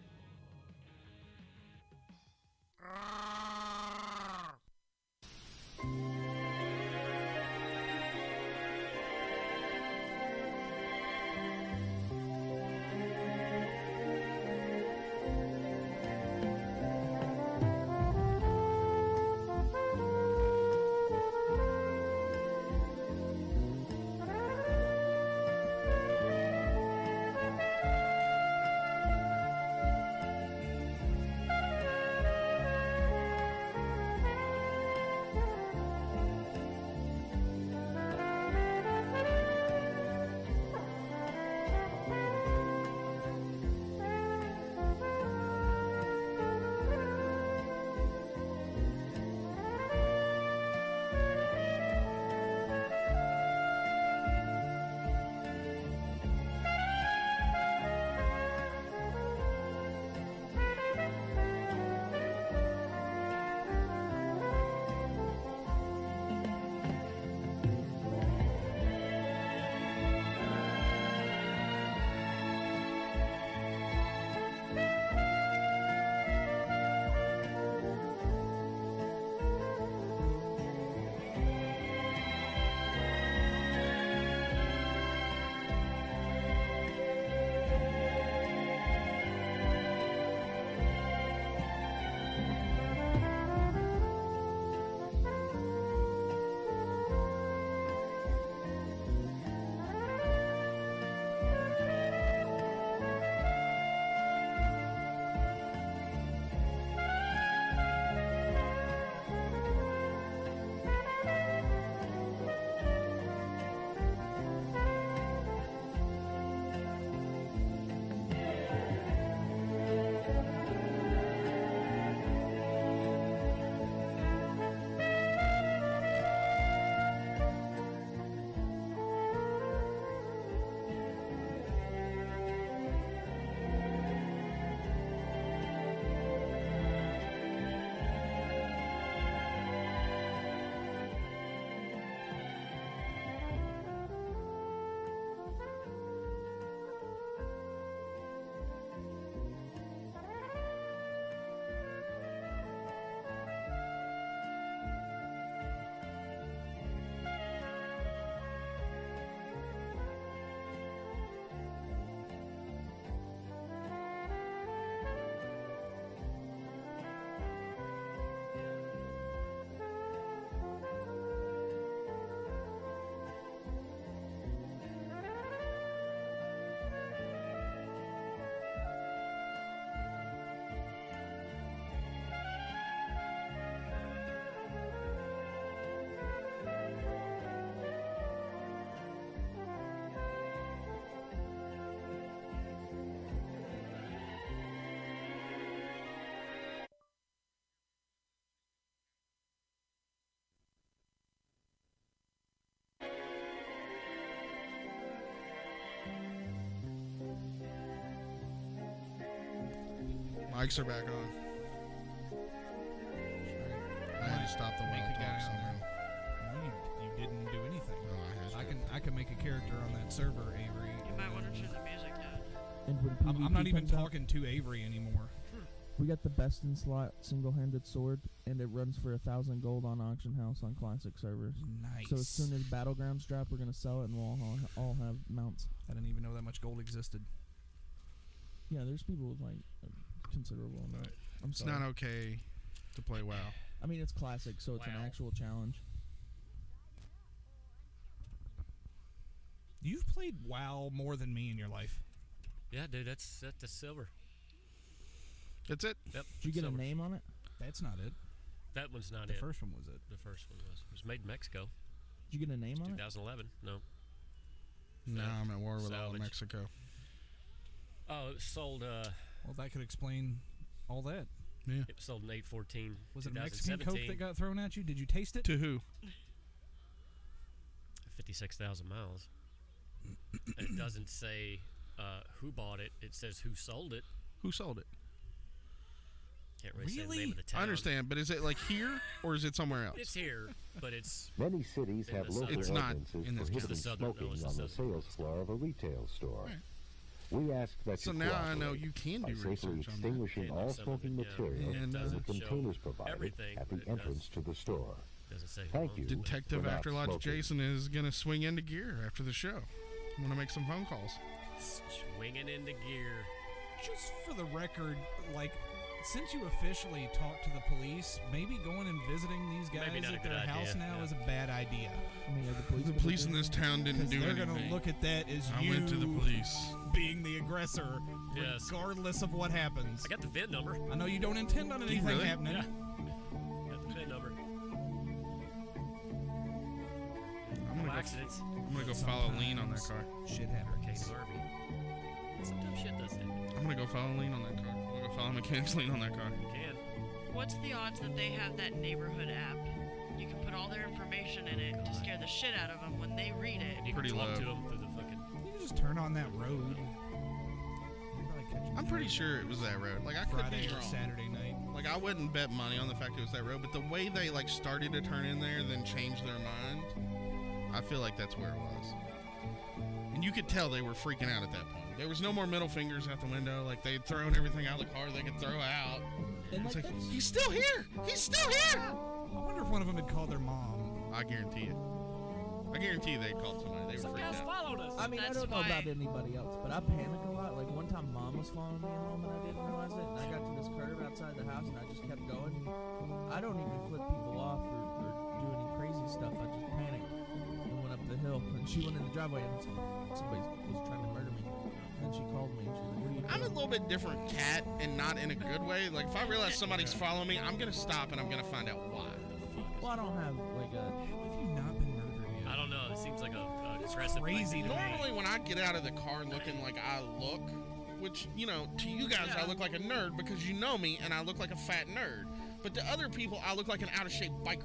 Mics are back on. I had to stop the Make wheel a guy talk on somehow. there. You didn't do anything. No, I had to. I can make a character on that server, Avery. You might And when I'm PvP not even comes out, talking to Avery anymore. we got the best in slot single-handed sword, and it runs for 1,000 gold on Auction House on classic servers. Nice. So as soon as Battlegrounds drop, we're gonna sell it, and we'll all have mounts. I didn't even know that much gold existed. Yeah, there's people with like considerable amount. I'm It's sorry. not okay to play WoW. I mean, it's classic, so it's an actual challenge. You've played WoW more than me in your life. Yeah, dude, that's the silver. That's it. Yep. Did you get silver. a name on it? That's not it. That one's not The it. first one was it. The first one was. It was made in Mexico. Did you get a name on it? 2011. No. No, I'm at war with all of Salvage. Mexico. Oh, it was sold. Well, that could explain all that. Yeah. It was sold in 8/14. Was it Mexican 2017. Coke that got thrown at you? Did you taste it? To who? 56,000 miles. And it doesn't say who bought it. It says who sold it. Who sold it? Can't really say the name of the town. I understand, but is it like here or is it somewhere else? It's here, but it's Many cities in have the local southern- It's not ordinances in this prohibiting the southern- no, smoking it's the on the southern. sales floor of a retail store. We ask that So you now I know cooperate you can by do safely research on that. extinguishing Can do all some of smoking it, yeah. materials And, in the doesn't show containers provided everything, at but the it does. entrance to the store. doesn't say who Thank owns you. it. Detective Without Afterlife smoking. Jason is gonna swing into gear after the show. I'm gonna make some phone calls. Swinging into gear. Just for the record, like, since you officially talked to the police, maybe going and visiting these guys Maybe not a at good their house idea, now yeah. is a bad idea. I mean, are the police? The gonna police do in it? this town didn't Because do they're anything. going to look at that as I you went to the police. being the aggressor, Yes. regardless of what happens. I got the VIN number. I know you don't intend on anything really? happening. Yeah. Got the VIN number. I'm No gonna accidents. I'm gonna go file a lien on that car. Shit Hurricane happens. Harvey. Some dumb shit does happen. I'm gonna go file a lien on that car. I'm gonna go file a mechanics lien on that car. You can. What's the odds that they have that neighborhood app? You can put all their information in it to scare the shit out of them when they read it. And you Pretty can talk low. to them through the fucking. You can just turn on that road. You'll probably catch 'em I'm pretty sure it was that road. Like I could Friday be or wrong. Saturday night. Like I wouldn't bet money on the fact it was that road, but the way they like started to turn in there, then changed their mind, I feel like that's where it was. And you could tell they were freaking out at that point. There was no more middle fingers out the window. Like they'd thrown everything out of the car they could throw out. And It's like, like, that's- he's still here. He's still here. I wonder if one of them had called their mom. I guarantee it. I guarantee you they'd called somebody. They were Some freaked guys out. followed us. I mean, I That's don't know why- about anybody else, but I panic a lot. Like one time, Mom was following me home and I didn't realize it, and I got to this curve outside the house and I just kept going. I don't even flip people off or do any crazy stuff. I just panicked and went up the hill. And she went in the driveway and somebody was trying to murder me. And then she called me and she was like, "What are you I'm a doing?" little bit different cat and not in a good way. Like if I realize somebody's following me, I'm gonna stop and I'm gonna find out why. Well, I don't have like a. Have you not been murdered yet? I don't know. It seems like a It's aggressive crazy to me. Normally when I get out of the car looking like I look, which, you know, to you guys I look like a nerd because you know me and I look like a fat nerd. But to other people I look like an out of shape biker.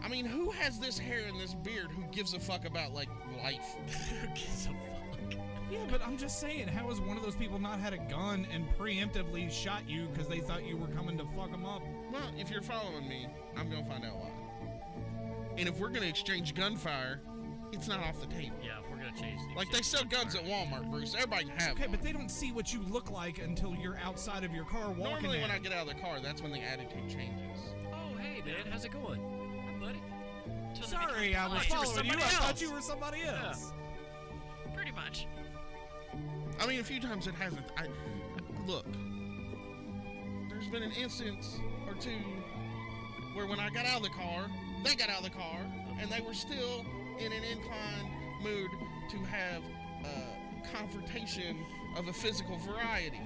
I mean, who has this hair and this beard who gives a fuck about like life? Who gives a fuck? Yeah, but I'm just saying, how has one of those people not had a gun and preemptively shot you because they thought you were coming to fuck them up? Well, if you're following me, I'm gonna find out why. And if we're gonna exchange gunfire, it's not off the table. Yeah, we're gonna change. Like they sell guns at Walmart, Bruce. Everybody can have Okay, one. but they don't see what you look like until you're outside of your car walking. Normally when at I it. get out of the car, that's when the attitude changes. Oh, hey man, how's it going? Hi, buddy. Till they Sorry, become I was thought you were following you. I somebody thought else. you were somebody else. Pretty much. I mean, a few times it hasn't. Look, there's been an instance or two where when I got out of the car, they got out of the car, and they were still in an inclined mood to have a confrontation of a physical variety.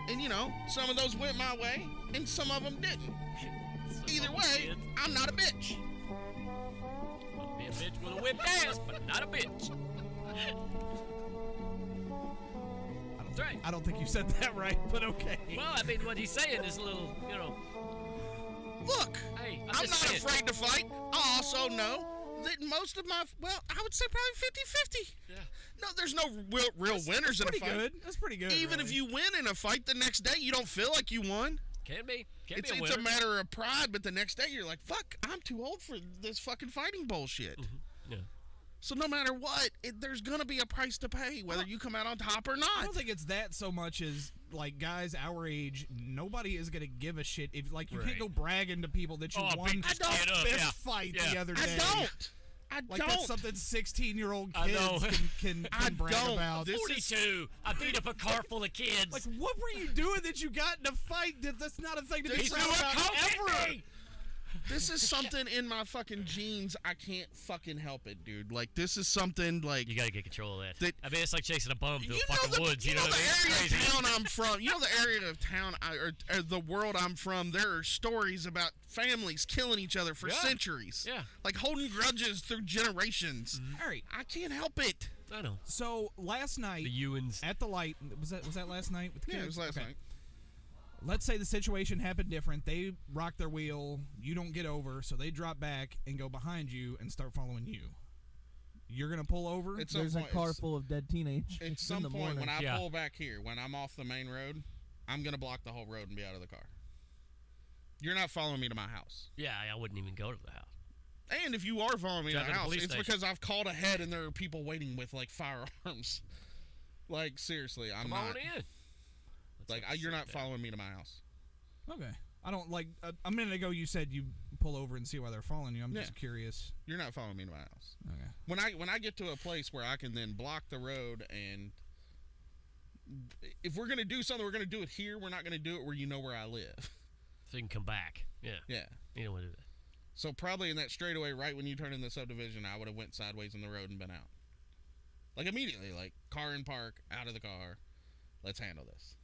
And you know, some of those went my way, and some of them didn't. Either way, I'm not a bitch. I'll be a bitch with a whipped ass, but not a bitch. That's right. I don't think you said that right, but okay. Well, I mean, what he's saying is a little, you know. Look, Hey, I'm just not saying. afraid to fight. I also know that most of my, well, I would say probably 50-50. Yeah. No, there's no real winners in a Pretty fight. good. That's pretty good. Even if really. you win in a fight the next day, you don't feel like you won. Can be. Can It's be a a winner. matter of pride, but the next day you're like, fuck, I'm too old for this fucking fighting bullshit. Yeah. So no matter what, there's gonna be a price to pay, whether you come out on top or I not. don't think it's that so much as like guys our age. Nobody is gonna give a shit if like you can't go bragging to people that you won beat this a kid up, fist fight the other day. I Like don't. that's something 16-year-old I know. kids can I brag don't. about. This 42. I beat up a car full of kids. Like, what were you doing that you got in a fight? That's not a thing to be He's proud doing about coke ever. at me. This is something in my fucking genes. I can't fucking help it, dude. Like, this is something like You gotta get control of that. That- I mean, it's like chasing a bum through you the fucking know the, woods. You You know know what the I mean? area It's of crazy. town I'm from. You know the area of town or the world I'm from. There are stories about families killing each other for Yeah. centuries. Yeah. Like holding grudges through generations. All right. I can't help it. I know. So last night The Ewans. at the light, was that last night with the kids? Yeah, it was last Okay. night. Let's say the situation happened different. They rock their wheel. You don't get over, so they drop back and go behind you and start following you. You're gonna pull over. At some There's a point, car it's- full of dead teenagers. At in some the point, when morning. I Yeah. pull back here, when I'm off the main road, I'm gonna block the whole road and be out of the car. You're not following me to my house. Yeah, I wouldn't even go to the house. And if you are following me to Drive the to the house, police it's station. because I've called ahead and there are people waiting with like firearms. Like seriously, I'm Come not. on in. Like you're not following me to my house. Okay. I don't like. A minute ago, you said you pull over and see why they're following you. I'm just Yeah. curious. You're not following me to my house. Okay. When I get to a place where I can then block the road, and if we're gonna do something, we're gonna do it here. We're not gonna do it where you know where I live. So you can come back. Yeah. Yeah. You don't want to do that. So probably in that straightaway, right when you turn in the subdivision, I would have went sideways in the road and been out. Like immediately, like car in park, out of the car. Let's handle this.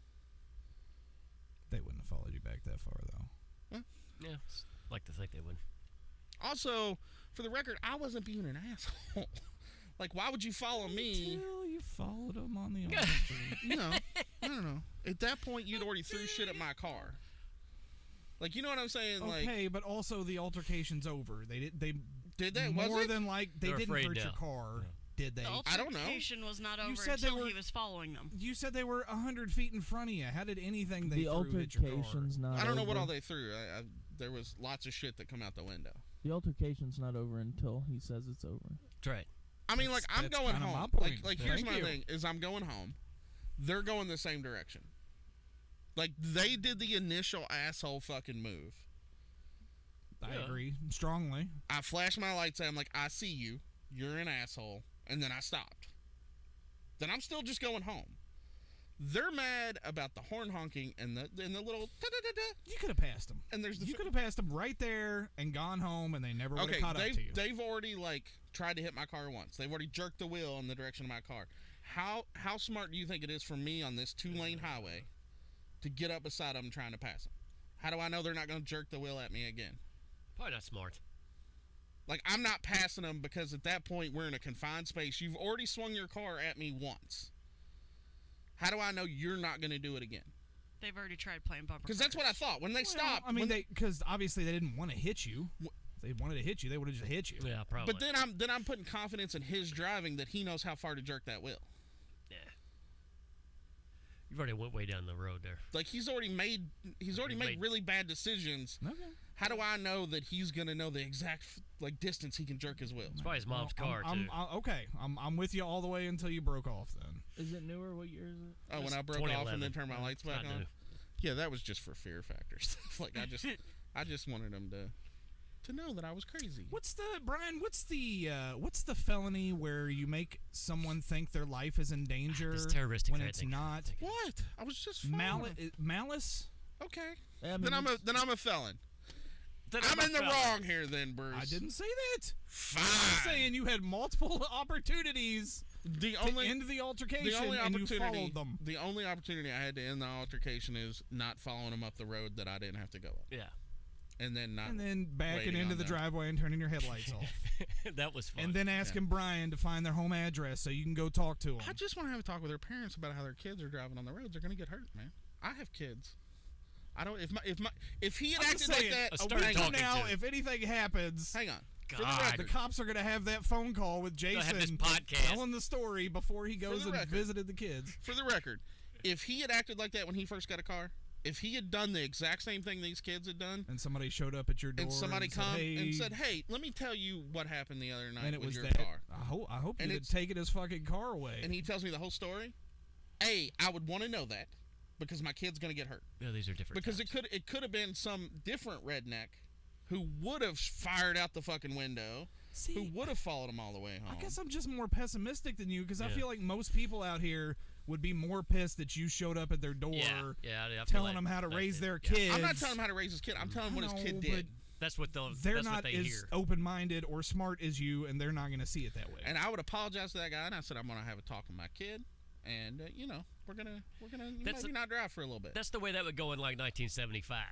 They wouldn't have followed you back that far, though. Yeah. Like to think they would. Also, for the record, I wasn't being an asshole. Like, why would you follow me? Until you followed them on the other street. No, no. At that point, you'd already threw shit at my car. Like, you know what I'm saying? Okay, but also the altercation's over. They Did they? Was more it? than like they They're didn't afraid hurt your now. car, did they? The I don't know. altercation was not over said they until were- he was following them. You said they were 100 feet in front of you. How did anything they The threw hit your car? altercation's not I don't know what over. all they threw. There was lots of shit that come out the window. The altercation's not over until he says it's over. That's right. I mean, like, I'm That's going kinda my home. point. Like here's Thank my you. thing: is I'm going home. They're going the same direction. Like they did the initial asshole fucking move. I Yeah. agree strongly. I flashed my lights at him like, I see you. You're an asshole. And then I stopped. Then I'm still just going home. They're mad about the horn honking and the little da-da-da-da. You could have passed them. And there's the You could have passed them right there and gone home, and they never would have okay, caught up to you. they've already like tried to hit my car once. They've already jerked the wheel in the direction of my car. How smart do you think it is for me on this 2-lane highway to get up beside them trying to pass them? How do I know they're not going to jerk the wheel at me again? Probably not smart. Like, I'm not passing them because at that point we're in a confined space. You've already swung your car at me once. How do I know you're not going to do it again? They've already tried playing bumper Because that's what I thought. When they stopped. I mean, when- because obviously they didn't want to hit you. If they wanted to hit you, they would have just hit you. Yeah, probably. But then I'm putting confidence in his driving that he knows how far to jerk that wheel. Yeah. You've already went way down the road there. Like he's already made made- really bad decisions. Okay. How do I know that he's gonna know the exact like distance he can jerk his wheel? It's probably his mom's car, too. Okay, I'm with you all the way until you broke off. Then Is it newer? What year is it? Oh, when I broke off and then turned my lights back Not on. new. Yeah, that was just for fear factor stuff. Like I just wanted him to know that I was crazy. what's the felony where you make someone think their life is in danger It's terroristic when threat, I it's think. not? What? I was just Malice? Okay. I mean, Then I'm a felon. Then I'm a in the felon. wrong here, then, Bruce. I didn't say that. Fine. I'm saying you had multiple opportunities The to only end the altercation, the only and you opportunity followed them. the only opportunity I had to end the altercation is not following him up the road that I didn't have to go up, Yeah. and then not And then backing waiting into on the them. driveway and turning your headlights off. That was fun. And then asking Brian to find their home address so you can go talk to them. I just want to have a talk with their parents about how their kids are driving on the roads. They're gonna get hurt, man. I have kids. I don't. If he had I'm acted just like saying, that, a a start week from talking now, to. if anything happens, hang on. For the God. the record, cops are going to have that phone call with They'll have this Jason podcast. telling the story before he goes the and record. visited the kids. for the record, if he had acted like that when he first got a car, if he had done the exact same thing these kids had done, And somebody showed up at your door and somebody said, come hey, and said, "Hey, let me tell you what happened the other night and it with was your that car." hope And you it's- did taken his fucking car away. and he tells me the whole story. I would want to know that because my kid's gonna get hurt. Yeah, these are different. Because times. it could have been some different redneck who would have fired out the fucking window, who would have followed him all the way home. I guess I'm just more pessimistic than you because I Yeah. feel like most people out here would be more pissed that you showed up at their door Yeah, I feel telling like them how to that's raise it. their Yeah. kids. I'm not telling him how to raise his kid. I'm telling him what his kid No, did. That's what They're that's not what they as hear. open-minded or smart as you, and they're not going to see it that way. And I would apologize to that guy, and I said I'm gonna have a talk with my kid, and we're gonna That's maybe not drive for a little bit. That's the way that would go in like 1975.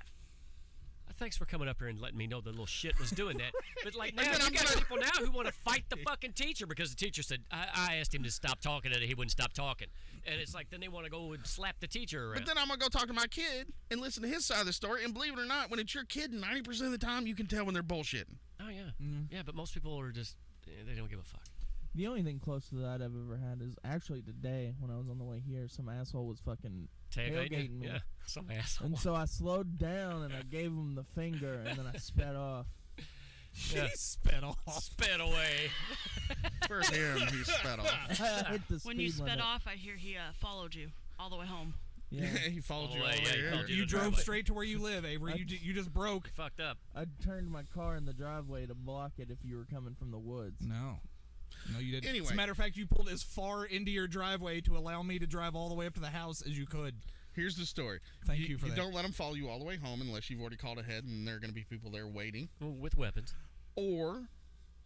Thanks for coming up here and letting me know the little shit was doing that. But like now, then you I'm got gonna- people now who want to fight the fucking teacher because the teacher said I asked him to stop talking and he wouldn't stop talking, and it's like then they want to go and slap the teacher around. But then I'm gonna go talk to my kid and listen to his side of the story. And believe it or not, when it's your kid, 90% of the time you can tell when they're bullshitting. Oh yeah, yeah. But most people are just they don't give a fuck. The only thing close to that I've ever had is actually today when I was on the way here, some asshole was fucking tailgating me. Yeah, some asshole. And so I slowed down and I gave him the finger and then I sped off. He sped off. Sped away. For him, he sped off. I hit the When you speed sped limit. off, I hear he followed you all the way home. Yeah. He followed you Oh, all the yeah, way he here. followed You the drove driveway. straight to where you live, Avery. You just broke. Fucked up. I turned my car in the driveway to block it if you were coming from the woods. No, you didn't. Anyway. As a matter of fact, you pulled as far into your driveway to allow me to drive all the way up to the house as you could. Here's the story. Thank you for that. Don't let them follow you all the way home unless you've already called ahead and there are going to be people there waiting. With weapons. Or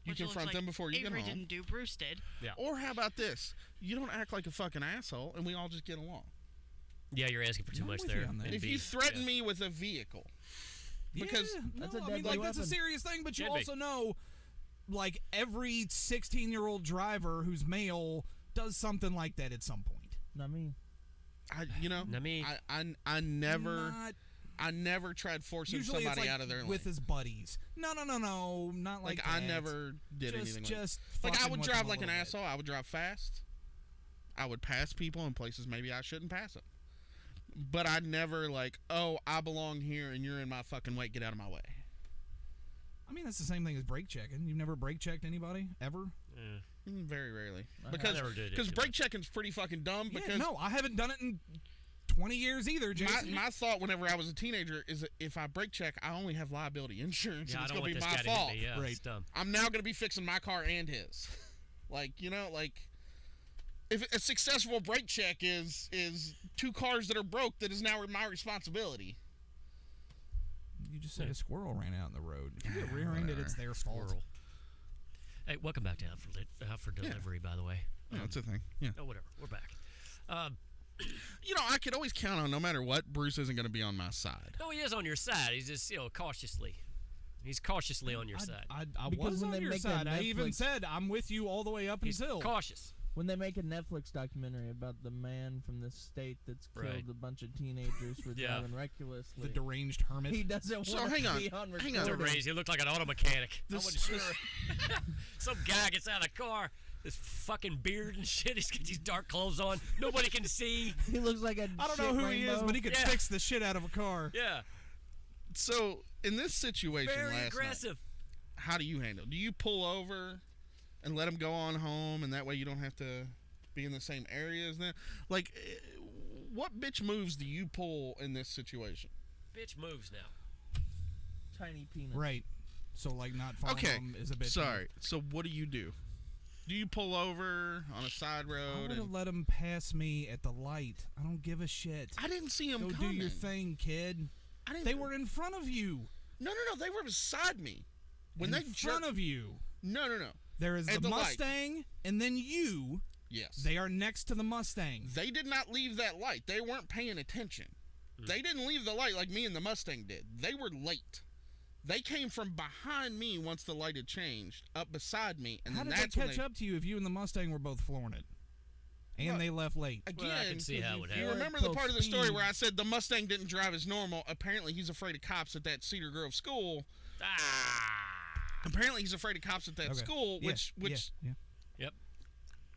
you Which it looks confront like them before you Avery get home. didn't do. Bruce did. Yeah. Or how about this? You don't act like a fucking asshole and we all just get along. Yeah, you're asking for too I'm much with there. you on that. And If B, you threaten yeah. me with a vehicle, because That's a I mean, deadly like that's a weapon. serious thing, but you Can be. also know, like every 16-year-old driver who's male does something like that at some point. Not me. Not me. I never Not- I never tried forcing Usually somebody it's like out of their with lane. his buddies. No, not like I that. never did anything Just like I fucking would with drive them a like an little bit. asshole. I would drive fast. I would pass people in places maybe I shouldn't pass them. But I'd never like, oh, I belong here and you're in my fucking way. Get out of my way. I mean, that's the same thing as brake checking. You've never brake checked anybody ever? Very rarely. I Because never did it, because you brake checking's pretty fucking dumb. Yeah, Because no, I haven't done it in 20 years either, Jason. my thought whenever I was a teenager is that if I brake check, I only have liability insurance. Yeah, and I it's don't gonna want be this my guy to hit fault. me. Yeah, Right. it's dumb. I'm now gonna be fixing my car and his. If a successful brake check is 2 cars that are broke, that is now my responsibility. You just said a squirrel ran out in the road. If you get rear-ended, it's their fault. Squirrel. Hey, welcome back to Out for Delivery, by the way. Yeah, that's a thing. Yeah. Oh, whatever. We're back. I could always count on, no matter what, Bruce isn't going to be on my side. No, he is on your side. He's just, cautiously. He's cautiously on your side. I Because was when on they your make that side. I even Netflix- said I'm with you all the way up He's until. cautious. When they make a Netflix documentary about the man from the state that's killed Right. a bunch of teenagers for Yeah. driving recklessly, The deranged hermit. he doesn't So, want hang to on. be on Hang on. recording. Raised. He looked like an auto mechanic. I This- wasn't sure. Some guy gets out of the car, this fucking beard and shit. He's got these dark clothes on. Nobody can see. He looks like a I don't know shit who he is, rainbow. but he could Yeah. fix the shit out of a car. Yeah. So, in this situation Very last aggressive. night, how do you handle it? Do you pull over and let him go on home, and that way you don't have to be in the same area as them? Like, what bitch moves do you pull in this situation? Bitch moves now. Tiny penis. Right. So, like, not following Okay, him is a bit. sorry. So, what do you do? Do you pull over on a side I road? would have And let him pass me at the light. I don't give a shit. I didn't see him Go coming. do your thing, kid. I didn't. They were in front of you. No. They were beside me. When in they front of you. No. There is At the the light. Mustang, and then you. Yes. They are next to the Mustang. They did not leave that light. They weren't paying attention. They didn't leave the light like me and the Mustang did. They were late. They came from behind me once the light had changed, up beside me, and How then did they that's when catch up to you if you and the Mustang were both flooring it? And Well, they left late. Again, Well, I can see how it would you happen. remember the Full part of the story speed. where I said the Mustang didn't drive as normal? Apparently, he's afraid of cops at that Cedar Grove school. Apparently, he's afraid of cops at that Okay. school, Yeah, which yeah. Yep.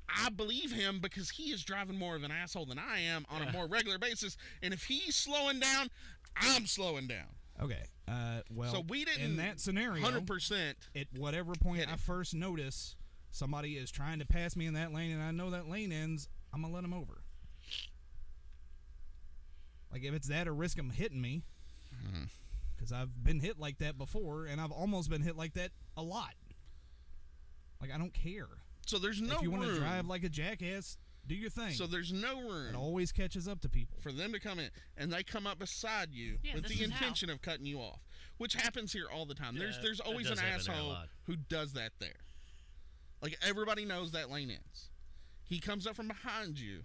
I believe him because he is driving more of an asshole than I am on a more regular basis. And if he's slowing down, I'm slowing down. Okay. Well, So we didn't in that scenario, 100%. at whatever point hit I it. first notice somebody is trying to pass me in that lane and I know that lane ends, I'm going to let them over. Like, if it's that or risk them hitting me, because I've been hit like that before, and I've almost been hit like that a lot. Like, I don't care. So there's no room. If you want to drive like a jackass, do your thing. So there's no room. It always catches up to people. For them to come in, and they come up beside you Yeah, with this the is intention of cutting you off, which happens here all the time. Yeah, There's that always does an happen there a asshole lot. who does that there. Like, everybody knows that lane ends. He comes up from behind you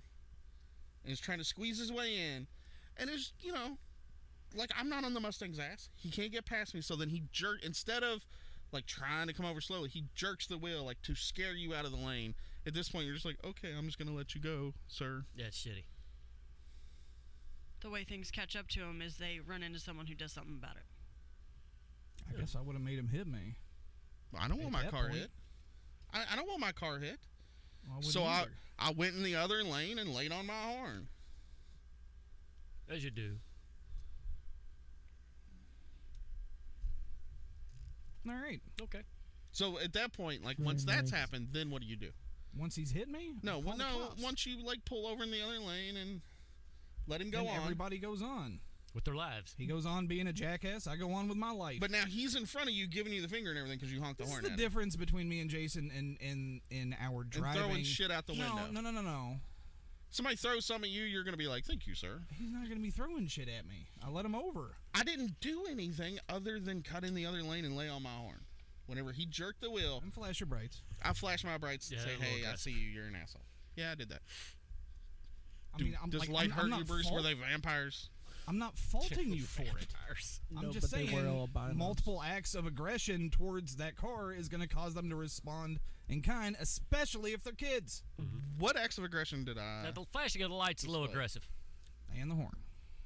and is trying to squeeze his way in, and is, you know, like, I'm not on the Mustang's ass. He can't get past me, so then he instead of like trying to come over slowly, he jerks the wheel like to scare you out of the lane. At this point, you're just like, okay, I'm just gonna let you go, sir. Yeah, it's shitty. The way things catch up to them is they run into someone who does something about it. I guess I would have made him hit me. I don't want At my that car point. hit. I don't want my car hit. Well, I wouldn't So either. I went in the other lane and laid on my horn. As you do. All right. Okay. So at that point, like, Very once that's nice. happened, then what do you do? Once he's hit me? No, I'll call the cops. once you like pull over in the other lane and let him go Then on. everybody goes on. With their lives. He goes on being a jackass. I go on with my life. But now he's in front of you, giving you the finger and everything because you honked the this is horn the at him. difference between me and Jason in our driving. throwing shit out the window. No. Somebody throws something at you, you're gonna be like, "Thank you, sir." He's not going to be throwing shit at me. I let him over. I didn't do anything other than cut in the other lane and lay on my horn. Whenever he jerked the wheel, And flash your brights. I flashed my brights and Yeah, say, a little "Hey, I aggressive. see you. You're an asshole." Yeah, I did that. Does like, light I'm hurt not you, Bruce? fault- Were they vampires? I'm not faulting you for it. I'm No, just but they were saying albinos. multiple acts of aggression towards that car is going to cause them to respond in kind, especially if they're kids. What acts of aggression did I? Now, the flashing of the lights is a little Display. aggressive. And the horn.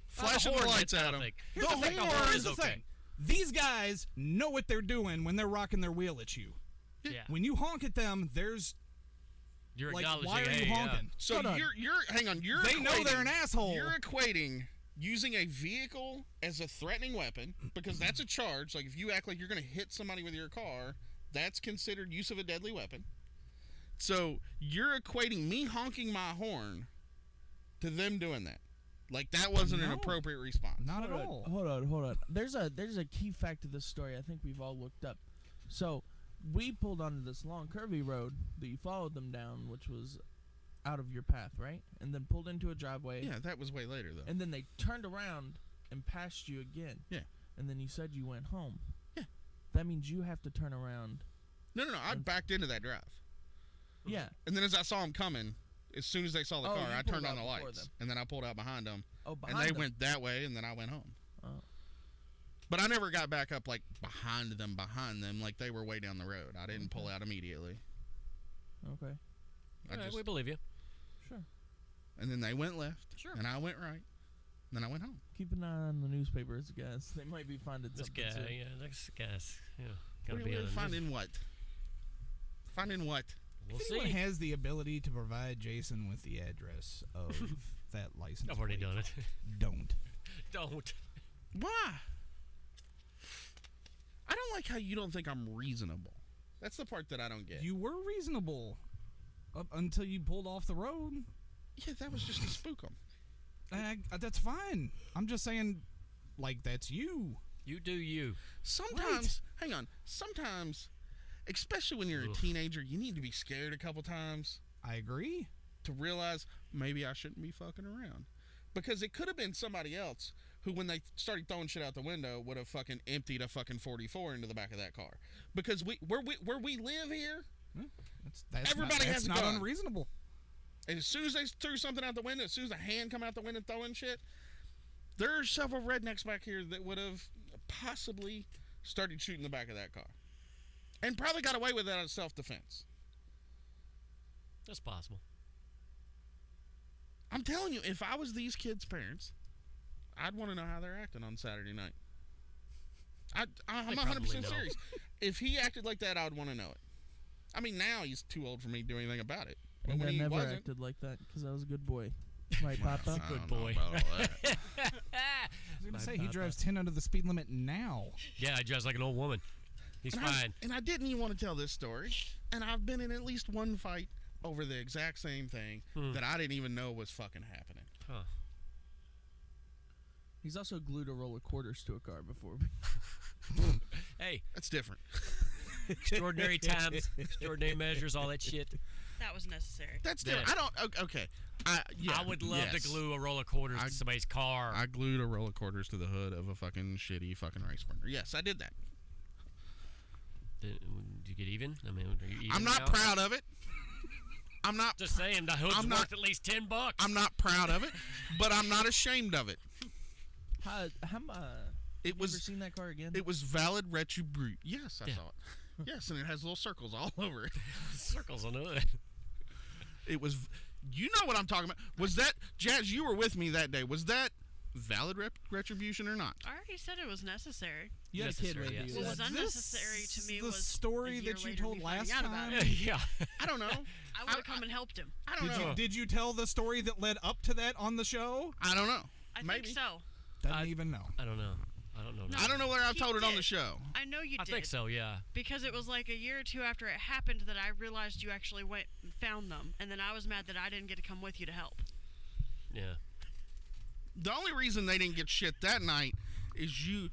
Flashing the horn, lights that's at what I him. think. Here's The the thing. horn Here's is the okay. thing. These guys know what they're doing when they're rocking their wheel at you. Yeah. When you honk at them, there's You're like, acknowledging, why are hey, you honking? So Hold on. you're hang on. You're They know they're an equating- asshole. You're equating using a vehicle as a threatening weapon because that's a charge. Like if you act like you're going to hit somebody with your car, that's considered use of a deadly weapon. So you're equating me honking my horn to them doing that. Like that wasn't an No. appropriate response. Not at all. Hold on. There's a key fact to this story I think we've all looked up. So we pulled onto this long curvy road that you followed them down, which was out of your path, right? And then pulled into a driveway. Yeah, that was way later though. And then they turned around and passed you again. Yeah. And then you said you went home. Yeah. That means you have to turn around. No. I backed into that drive. Yeah. And then as I saw them coming, as soon as they saw the Oh, car, you I pulled turned on out the before lights. them. And then I pulled out behind them. Oh, behind and they them. went that way, and then I went home. Oh. But I never got back up like behind them, like they were way down the road. I didn't pull out immediately. Okay. I All right, just, we believe you. Sure. and then they went left, Sure. and I went right, and then I went home. Keep an eye on the newspapers, guys. They might be finding This something guy, soon. yeah, this guy's, yeah, What gonna are be we on the news. finding what? Finding what? We'll If anyone see. has the ability to provide Jason with the address of that license I've already plate, done it. Don't. Don't. Why? I don't like how you don't think I'm reasonable. That's the part that I don't get. You were reasonable up until you pulled off the road. Yeah, that was just to spook them. That's fine. I'm just saying, like, that's you. You do you. Sometimes, hang on. Sometimes, especially when you're a Oof. teenager, you need to be scared a couple times I agree. to realize maybe I shouldn't be fucking around. Because it could have been somebody else who, when they started throwing shit out the window, would have fucking emptied a fucking 44 into the back of that car. Because where we live here, That's Everybody not, has that's a not gun. unreasonable. and as soon as they threw something out the window, as soon as a hand come out the window throwing shit, there are several rednecks back here that would have possibly started shooting the back of that car. And probably got away with that out of self-defense. That's possible. I'm telling you, if I was these kids' parents, I'd want to know how they're acting on Saturday night. I'm They 100% probably know. serious. If he acted like that, I would want to know it. I mean, now he's too old for me to do anything about it. But And when I he never wasn't, acted like that because I was a good boy. Right, Papa? I Good don't know boy. about all that. I was going My to say, he papa. drives 10 under the speed limit now. Yeah, I dress like an old woman. He's And fine. and I didn't even want to tell this story. And I've been in at least one fight over the exact same thing that I didn't even know was fucking happening. Huh. He's also glued a roll of quarters to a car before. Hey, That's different. extraordinary times, extraordinary measures, all that shit. That was necessary. That's different. Yeah. I don't. Okay. Yeah, I would love yes. to glue a roll of quarters to somebody's car. I glued a roll of quarters to the hood of a fucking shitty fucking rice burner. Yes, I did that. Did you get even? I mean, are you even I'm not now? proud of it. I'm not. Just saying, the hood's I'm worth not- at least $10. I'm not proud of it, but I'm not ashamed of it. How It you was. ever seen that car again? It was valid retribution. Yes, I Yeah. saw it. Yes, and it has little circles all over it. Circles on the hood. It was. You know what I'm talking about? Was that Jazz? You were with me that day. Was that valid retribution or not? I already said it was necessary. You had a kid Necessary, ready to yes. do What was that. unnecessary to me the was story a year that you later told me last finding out about time? it. Yeah. I don't know. I would have come and helped him. I don't know. Did you tell the story that led up to that on the show? I don't know. I Maybe. think so. Doesn't even know. I don't know. I don't know. No. I don't know whether I've He told it on did. the show. I know you I did. think so, yeah. Because it was like a year or two after it happened that I realized you actually went and found them, and then I was mad that I didn't get to come with you to help. Yeah. The only reason they didn't get shit that night is you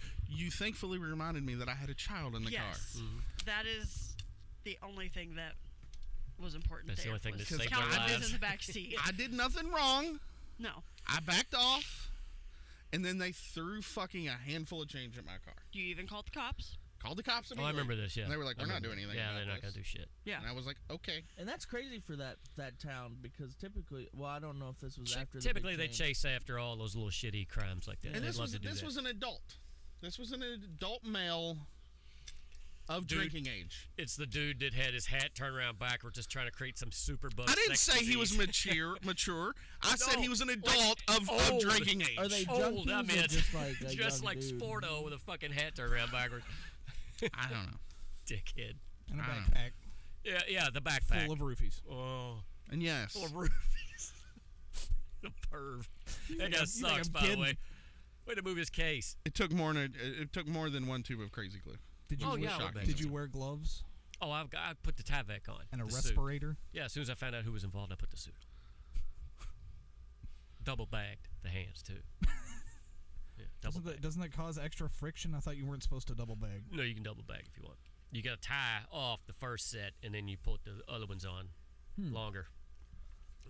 thankfully reminded me that I had a child in the car. Yes, Mm-hmm. that is the only thing that was important. That's the there only thing was that saved Calvin our was lives. in the back seat. I did nothing wrong. No, I backed off, and then they threw fucking a handful of change at my car. you even called the cops. Called the cops Oh, I immediately. remember this, yeah. And they were like, I we're not remember doing anything Yeah, about they're not this. going to do shit. Yeah, And I was like, okay. And that's crazy for that town because typically, well, I don't know if this was after. Typically, the they big change. chase after all those little shitty crimes like that. And They'd this love was to do that. an adult. This was an adult male of Dude. drinking age. It's the dude that had his hat turned around backwards, just trying to create some super bug. I didn't sex say he was disease. mature. I said No, he was an like, adult of old. drinking age. Are they Old, junkies I or meant. just like a Just young like dude? Sporto with a fucking hat turned around backwards. I don't know. Dickhead. And a I don't backpack Yeah, the backpack. full of roofies. Oh, And yes, full of roofies. The perv. That guy I'm sucks, by kidding. the way. Way to move his case. it took more than one tube of Crazy Glue. Did you Oh, wear, yeah, I would did bet. you wear gloves Oh, I put the Tyvek on. and a the suit. respirator? Yeah, as soon as I found out who was involved, I put the suit. Double bagged the hands too. Yeah, double bag. Doesn't that cause extra friction? I thought you weren't supposed to double bag. No, you can double bag if you want. You got to tie off the first set, and then you put the other ones on longer.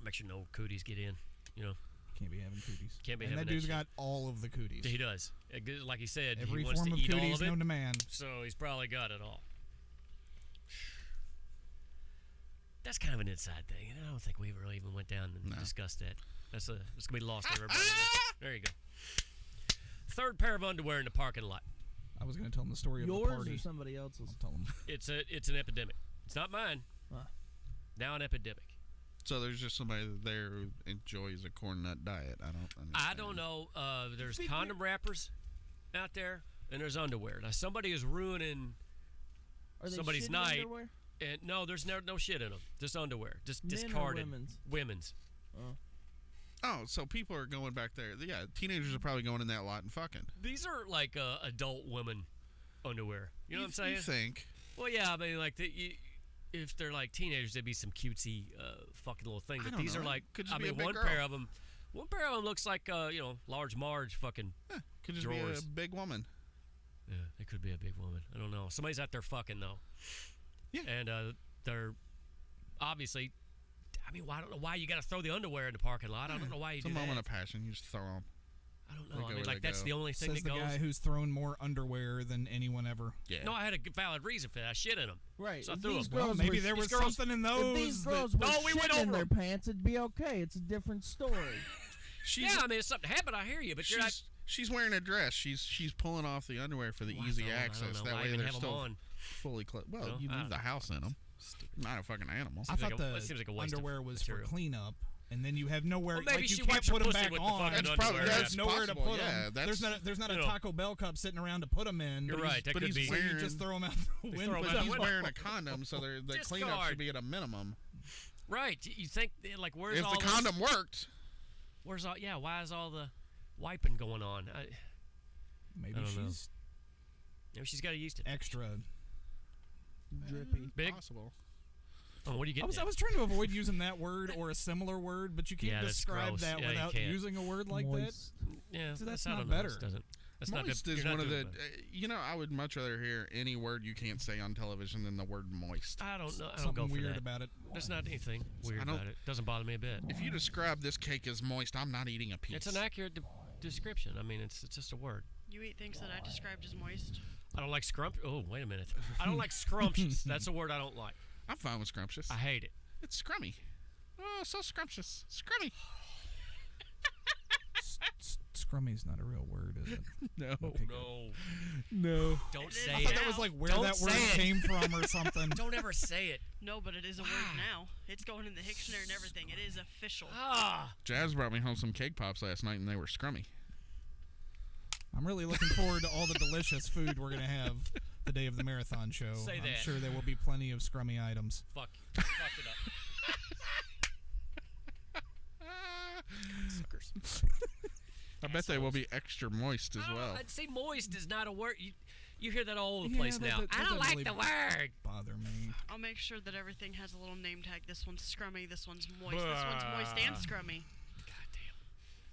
Make sure no cooties get in. You know, Can't be having cooties. Can't be and having that dude's that got all of the cooties. he does. Like he said, Every he wants form to of eat all cooties of it. known to man. So he's probably got it all. That's kind of an inside thing, and I don't think we really even went down and discussed that. It's gonna be lost to everybody. There you go. Third pair of underwear in the parking lot. I was going to tell him the story of the Yours party. or somebody else's? I'll tell him. It's an epidemic. It's not mine. Huh. Now an epidemic. So there's just somebody there who enjoys a corn nut diet. I don't understand. I don't know. There's condom wrappers out there, and there's underwear. Now somebody is ruining Are they somebody's shitty night. underwear? And no, there's no shit in them. Just underwear. Just Men or discarded. women's? Women's. Oh, so people are going back there. Yeah, teenagers are probably going in that lot and fucking. These are like adult women underwear. You know what I'm saying? You think? Well, yeah. I mean, like if they're like teenagers, they'd be some cutesy fucking little thing. I But don't these know. are like, Could just I be a mean, big one girl. pair of them. One pair of them looks like large Marge fucking. Could just drawers. be a big woman. Yeah, it could be a big woman. I don't know. Somebody's out there fucking though. Yeah. And they're obviously. I mean, I don't know why you got to throw the underwear in the parking lot. I don't know why you It's do a moment that. of passion. You just throw them. I don't They know. go I mean, where like they that's go. the only thing Says that the goes. guy who's thrown more underwear than anyone ever. Yeah. No, I had a valid reason for that. I shit in them. Right. So I if threw these them. Well, girls maybe were, there was these girls- something in if those. these that- girls were No, we went shitting in over their 'em. pants, it'd be okay. It's a different story. Yeah, I mean, if something happened, I hear you, but you're not. She's wearing a dress. She's pulling off the underwear for the Well, easy I don't access. know That why I way even they're have 'em still on. fully clothed. Well, No, you I leave don't the know. house in them. Not a fucking animal. I Seems thought like a- the it seems like a waste of underwear was material. for cleanup, and then you have nowhere. Well, maybe like you she can't wipes her put them pussy back with the on. fucking That's probably- underwear. that's There's nowhere to possible, put yeah, them. that's- There's not you a know. Taco Bell cup sitting around to put them in. You're but right, He's, that but could he's, be. so you just throw them out the throw 'em window. out But the he's window. wearing a condom, so the cleanup Discard. should be at a minimum. Right. You think like where's If all the this- condom worked, Where's all? Yeah. Why is all the wiping going on? Maybe I don't know. she's Maybe she's got used to it. extra Drippy. Big. Possible. Oh, what are you getting? I was trying to avoid using that word or a similar word, but you can't Yeah, that's describe gross. that Yeah, you without can't. using a word like Moist. Yeah, So that's I not don't know, better. it doesn't. That's Moist not good. is You're not one of the. doing it. You know, I would much rather hear any word you can't say on television than the word moist. I don't know. I that. don't go Something for weird that. about it. There's not anything weird I don't- about it. Doesn't bother me a bit. If you describe this cake as moist, I'm not eating a piece. It's an accurate description. I mean, it's just a word. You eat things that I described as moist. I don't like Oh, wait a minute. I don't like scrumptious. That's a word I don't like. I'm fine with scrumptious. I hate it. It's scrummy. Oh, so scrumptious. Scrummy. Scrummy's not a real word, is it? No. Okay, good. No. No. Don't say I it. thought that was like where Don't that word say it. came from or something. Don't ever say it. No, but it is a word now. It's going in the dictionary and everything. It is official. Ah. Jazz brought me home some cake pops last night, and they were scrummy. I'm really looking forward to all the delicious food we're going to have the day of the marathon show. Say I'm that. sure there will be plenty of scrummy items. Fuck. Fucked it up. Suckers. I bet they will be extra moist as well. I'd say moist is not a word. You hear that all over the Yeah, place that- now. that I don't doesn't like really the word. Bother me. I'll make sure that everything has a little name tag. This one's scrummy. This one's moist. This one's moist and scrummy. God damn.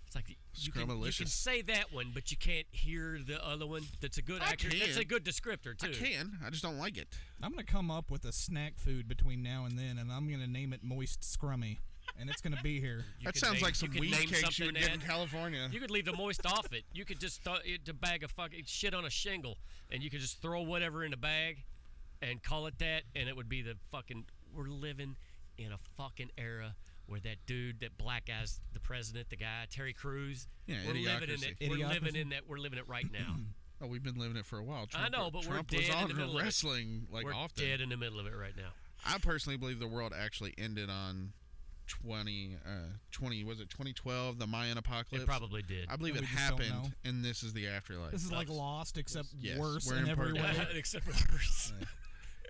It's like you can Scrumalicious. say that one, but you can't hear the other one. That's a good I accurate. That's a can. good descriptor too. I can. I just don't like it. I'm going to come up with a snack food between now and then, and I'm going to name it Moist Scrummy. And it's going to be here. You That could sounds name- like some you could weed name cakes you would something get in that- California. You could leave the moist off it. You could just throw it a bag of fucking shit on a shingle, and you could just throw whatever in the bag, and call it that, and it would be the fucking. We're living in a fucking era where that dude, that black guy's the president, the guy Terry Crews. Yeah, we're living in idiocracy. it. We're living Idiocracy. in that. We're living it right now. Oh, we've been living it for a while. I know, but Trump we're was dead on in the middle of it. wrestling like We're often. dead in the middle of it right now. I personally believe the world actually ended on 20 was it 2012, the Mayan apocalypse? It probably did. I believe And it we just don't know. happened, and this is the afterlife. This is like Lost, except Yes, worse we're in in every purgatory. way. Except worse.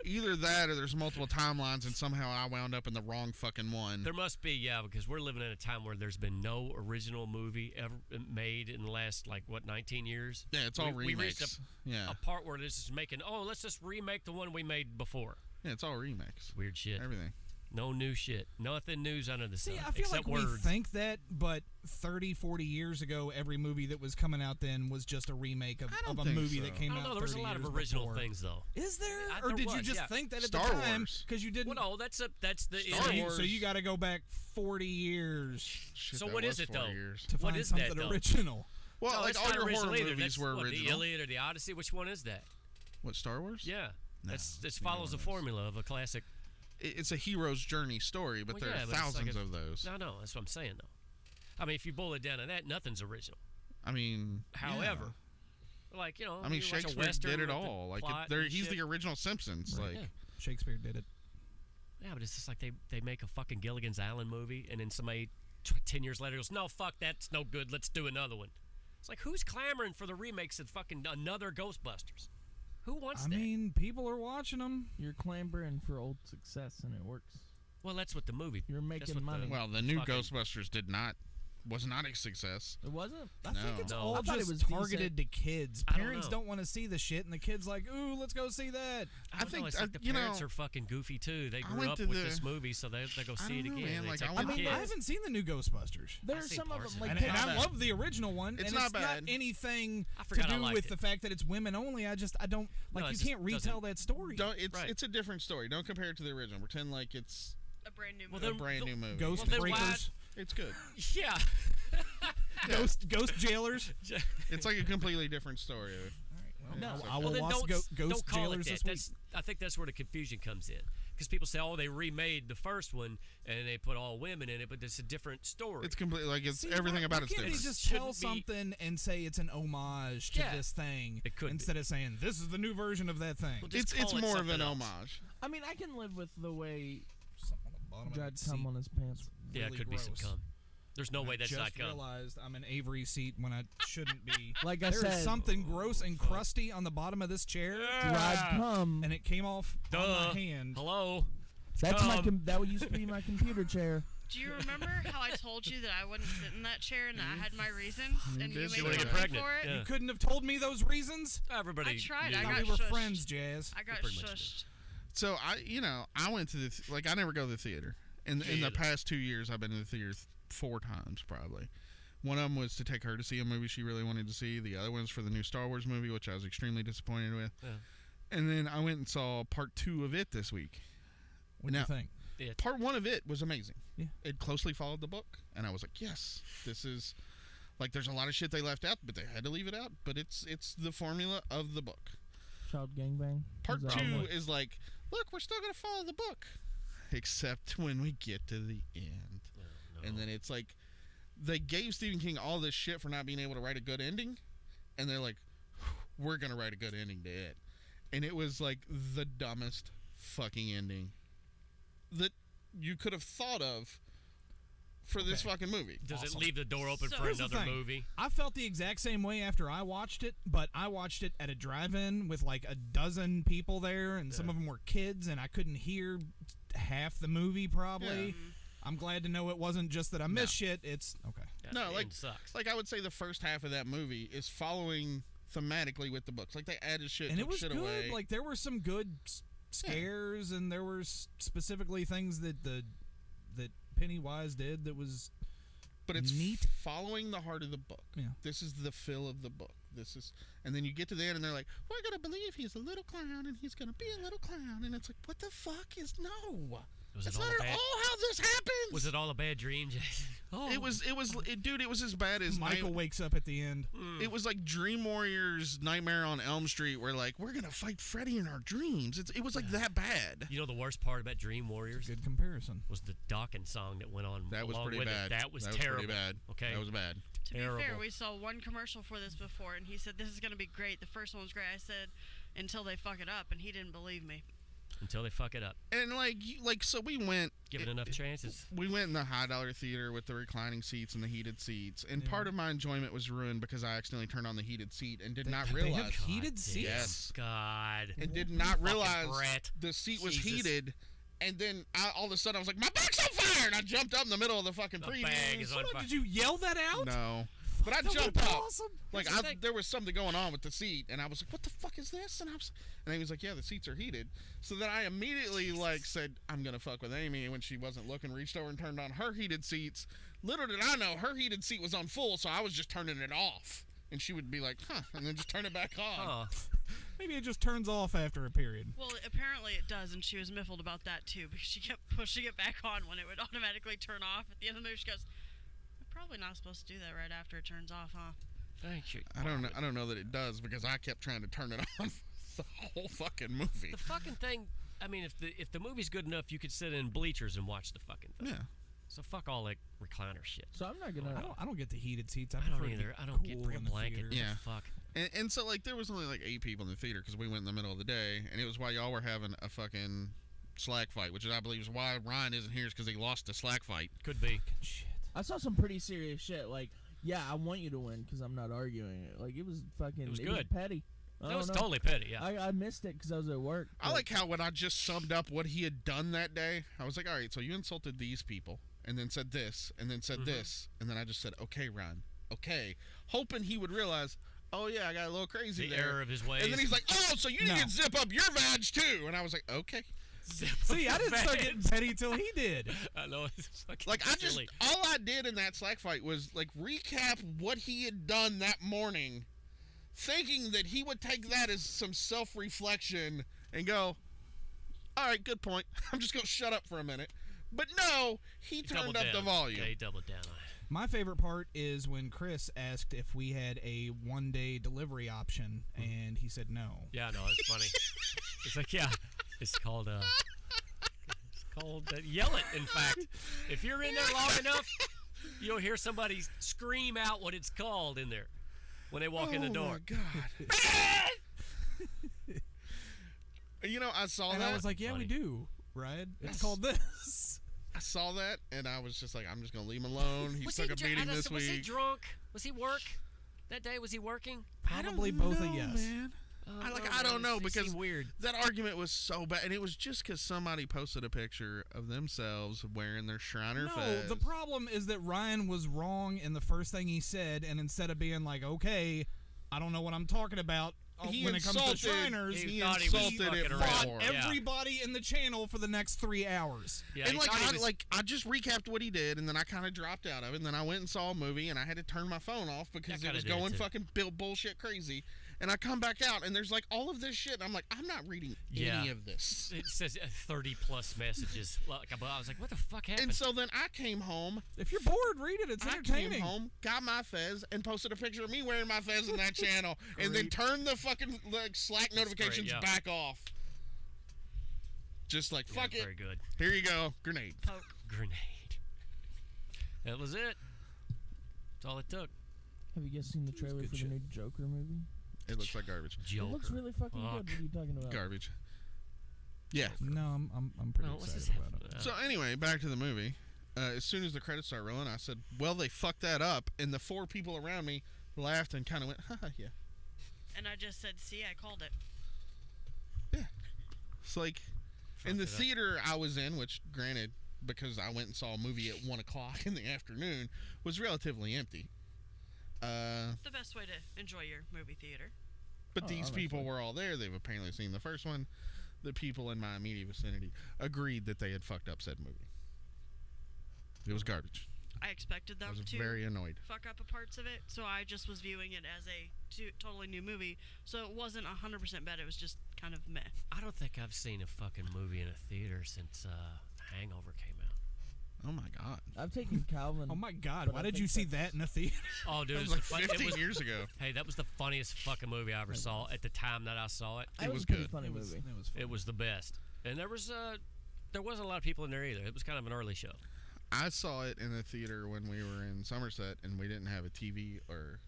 Either that or there's multiple timelines, and somehow I wound up in the wrong fucking one. There must be, yeah, because we're living in a time where there's been no original movie ever made in the last, 19 years? Yeah, it's all we reached remakes. Yeah. a part where this is making, let's just remake the one we made before. Yeah, it's all remakes. Weird shit. Everything. No new shit. Nothing news under the sun. See, I feel except like we words. think that, but 30, 40 years ago, every movie that was coming out then was just a remake of don't a think movie so. that came I don't out know. There was a 30 lot of years original before. things, though. Is there? There Or did you was, just yeah. think that at Star the time? Wars. Because you didn't. Well, no, that's the Star issue. Wars. So you got to go back 40 years Shit, So that what was is it, 40 though? years. to What find is that, something though? original. Well, No, like it's all not your original horror either. movies That's were what, original. The Iliad or the Odyssey? Which one is that? What, Star Wars? Yeah. No, It neither follows the one is. formula of a classic. It's a hero's journey story, but Well, there yeah, are but it's like thousands a- of those. No, that's what I'm saying, though. I mean, if you boil it down to that, nothing's original. I mean, However, yeah. like, I mean, you watch a Shakespeare Western did it with the all. Like, plot he's and the shit. original Simpsons. Right. Like, Yeah. Shakespeare did it. Yeah, but it's just like they make a fucking Gilligan's Island movie, and then somebody 10 years later goes, no, fuck, that's no good. Let's do another one. It's like, who's clamoring for the remakes of fucking another Ghostbusters? Who wants I that? mean, people are watching them. You're clamoring for old success, and it works. Well, that's what the movie. You're that's making what money. well, the new fucking- Ghostbusters was not a success. It wasn't. I think it's No. all I thought it just was targeted to kids. I don't Parents know. don't want to see the shit, and the kids like, ooh, let's go see that. I think, think it's like the you know, parents are fucking goofy too. They I grew went up to with the- this movie, so they go I see it don't know, again. man, They like, take I the went- I mean, kids. I haven't seen the new Ghostbusters. There's seen some of parts them of like it. And that. I love the original one, It's and not it's bad. not anything I to forgot I do liked with it. the fact that it's women only. I don't like. No, You it can't just retell doesn't- that story. Right. It's a different story. Don't compare it to the original. Pretend like it's A brand new Well, movie. a brand new movie. Ghost Well, then why- breakers, It's good. Yeah. ghost jailers. It's like a completely different story. No, so- I Well, will then watch don't ghost don't call jailers it this that. week. I think that's where the confusion comes in, because people say, "Oh, they remade the first one and they put all women in it," but it's a different story. It's completely like it's See, everything why about it's can't different. they just tell Shouldn't be- something and say it's an homage to Yeah. this thing It could be. instead of saying this is the new version of that thing? Well, just It's call it more of an something else. homage. I mean, I can live with the way Something on the bottom of Judd that cum seat. on his pants. Yeah, Really it could be some gross. cum. There's no way that's just not cum. realized I'm an Avery seat when I shouldn't be. Like I There is said, something gross and crusty on the bottom of this chair, dried cum. and it came off on Duh. my hand. Hello. That's my cum. that used to be my computer chair. Do you remember how I told you that I wouldn't sit in that chair and that I had my reasons and you did made say fun that. of Get me pregnant. for it? Yeah. You couldn't have told me those reasons. Everybody. I tried. knew. I Thought got we were shushed. friends, Jazz. I got pretty much shushed. So I went to the I never go to the theater. In the past 2 years, I've been to the theater 4 times probably. One of them was to take her to see a movie she really wanted to see. The other one's for the new Star Wars movie, which I was extremely disappointed with. Yeah. And then I went and saw part 2 of it this week. What do you think? Part 1 of it was amazing. Yeah. It closely followed the book, and I was like, yes, this is there's a lot of shit they left out, but they had to leave it out. But it's the formula of the book. Child gangbang. Part Is that 2 all? is like, look, we're still gonna follow the book, except when we get to the end, and then it's like they gave Stephen King all this shit for not being able to write a good ending, and they're like, we're gonna write a good ending to it, and it was like the dumbest fucking ending that you could have thought of for this fucking movie. Does it leave the door open for Here's the another thing. movie? I felt the exact same way after I watched it, but I watched it at a drive-in with like a dozen people there, and some of them were kids, and I couldn't hear half the movie probably. Yeah. I'm glad to know it wasn't just that I missed shit. It's okay. No, the end sucks. I would say the first half of that movie is following thematically with the books. Like, they added shit, And it took was shit good. away. Like, there were some good scares, and there were specifically things that that Pennywise did that was but it's neat. Following the heart of the book. Yeah. This is the feel of the book. And then you get to the end, and they're like, we're gonna believe he's a little clown, and he's gonna be a little clown, and it's like, what the fuck is no? Was That's it all not at bad? all how this happens. Was it all a bad dream, Jason? Oh. It was, dude. It was as bad as Michael wakes up at the end. It was like Dream Warriors Nightmare on Elm Street, where like we're gonna fight Freddy in our dreams. It was like that bad. You know the worst part about Dream Warriors? Good comparison. Was the Dawkins song that went on. That was along pretty with bad. It. That was that terrible. Was pretty bad. Okay. That was bad. To Terrible. be fair, we saw one commercial for this before, and he said this is going to be great. The first one was great. I said until they fuck it up, and he didn't believe me. Until they fuck it up. And so we went. Give it enough chances. We went in the $high theater with the reclining seats and the heated seats, and part of my enjoyment was ruined because I accidentally turned on the heated seat and did not realize. They have heated seats. Yes. God. And did not Fucking realize brat. the seat was Jesus. heated. And then all of a sudden I was like, my back's on fire! And I jumped up in the middle of the fucking preview. bag is on fire. Did you yell that out? No. But I That jumped would've been up. awesome. Like, Here's the thing. there was something going on with the seat, and I was like, what the fuck is this? And he was like, yeah, the seats are heated. So then I immediately, said, I'm going to fuck with Amy. And when she wasn't looking, reached over and turned on her heated seats. Little did I know, her heated seat was on full, so I was just turning it off. And she would be like, huh, and then just turn it back on. Huh. Maybe it just turns off after a period. Well, apparently it does, and she was miffled about that too because she kept pushing it back on when it would automatically turn off. At the end of the movie, she goes, "We're probably not supposed to do that right after it turns off, huh?" Thank you. I don't know that it does because I kept trying to turn it on the whole fucking movie. The fucking thing. I mean, if the movie's good enough, you could sit in bleachers and watch the fucking thing. Yeah. So fuck all that recliner shit. So I'm not gonna. I don't get the heated seats. I prefer don't to be either. I don't get cool bring a in the blanket. theater. Yeah. Fuck. And so, there was only 8 people in the theater because we went in the middle of the day, and it was while y'all were having a fucking slack fight, which I believe is why Ryan isn't here, is because he lost a slack fight. Could be. Shit. I saw some pretty serious shit. Like, yeah, I want you to win because I'm not arguing it. Like, it was fucking. It was Was good. petty. I That was don't know. totally petty. Yeah. I missed it because I was at work. I like how when I just summed up what he had done that day, I was like, all right, so you insulted these people, and then said this, and then said this, and then I just said, okay, Ryan, okay, hoping he would realize, oh yeah, I got a little crazy The there. error of his ways. And then he's like, oh, so you No. need to zip up your vag too, and I was like, okay. See, I didn't start getting petty till he did. I know. It's fucking Like, silly. all I did in that slack fight was, recap what he had done that morning, thinking that he would take that as some self-reflection and go, all right, good point. I'm just going to shut up for a minute. But no, he turned doubled up the down. volume. Yeah, he doubled down on it. My favorite part is when Chris asked if we had a one-day delivery option, and he said no. Yeah, no, it's funny. It's like, yeah, it's called yell it. In fact, if you're in there long enough, you'll hear somebody scream out what it's called in there when they walk in the door. Oh, my God. I saw And that. I was like, yeah, Funny. we do, right? It's called this. I saw that, and I was just like, I'm just going to leave him alone. He took a beating this Was he week. drunk? Was he work? That day, was he working? Probably both a yes. Man. I don't know, It because seemed weird. that argument was so bad, and it was just because somebody posted a picture of themselves wearing their Shriner No, fez. the problem is that Ryan was wrong in the first thing he said, and instead of being like, okay, I don't know what I'm talking about, He when it comes to insulted- Shriners, he thought he was insulted fucking it around. fought more. Yeah. everybody in the channel for the next 3 hours. Yeah, And he like thought he I, was- like I just recapped what he did, and then I kind of dropped out of it. And then I went and saw a movie, and I had to turn my phone off because it kinda was did it going too. fucking bullshit crazy. And I come back out, and there's like all of this shit. And I'm like, I'm not reading Yeah. any of this. It says 30 plus messages. Like, I was like, what the fuck happened? And so then I came home. If you're bored, read it. It's I entertaining. came home, got my fez, and posted a picture of me wearing my fez in that channel, and then turned the fucking like, Slack notifications yeah. back off. Just like Yeah, fuck it. very good. Here you go, grenade. Poke. Grenade. That was it. That's all it took. Have you guys seen the trailer good for shit. the new Joker movie? It looks like garbage. Joker. It looks really fucking good. What are you talking about? Garbage. Yeah. No, I'm pretty No, what's excited this about it. So anyway, back to the movie. As soon as the credits start rolling, I said, "Well, they fucked that up," and the 4 people around me laughed and kind of went, "Haha, yeah." And I just said, see, I called it. It's like in Fucked the it up. theater I was in, which granted, because I went and saw a movie at 1:00 in the afternoon, was relatively empty. The best way to enjoy your movie theater. But Oh, these honestly. people were all there. They've apparently seen the first one. The people in my immediate vicinity agreed that they had fucked up said movie. It was garbage. I expected I them was to very annoyed. fuck up a parts of it, so I just was viewing it as a totally new movie. So it wasn't 100% bad. It was just kind of meh. I don't think I've seen a fucking movie in a theater since Hangover came out. Oh my god. I've taken Calvin. Oh my god, But why I did think you see that's- that in a theater? Oh, dude, It it was was, like the fun- it 15 was- years ago. Hey, that was the funniest fucking movie I ever saw at the time that I saw it. It was was a pretty good. funny It was, movie. it was fun. It was the best. And there wasn't a lot of people in there either. It was kind of an early show. I saw it in the theater when we were in Somerset, and we didn't have a TV or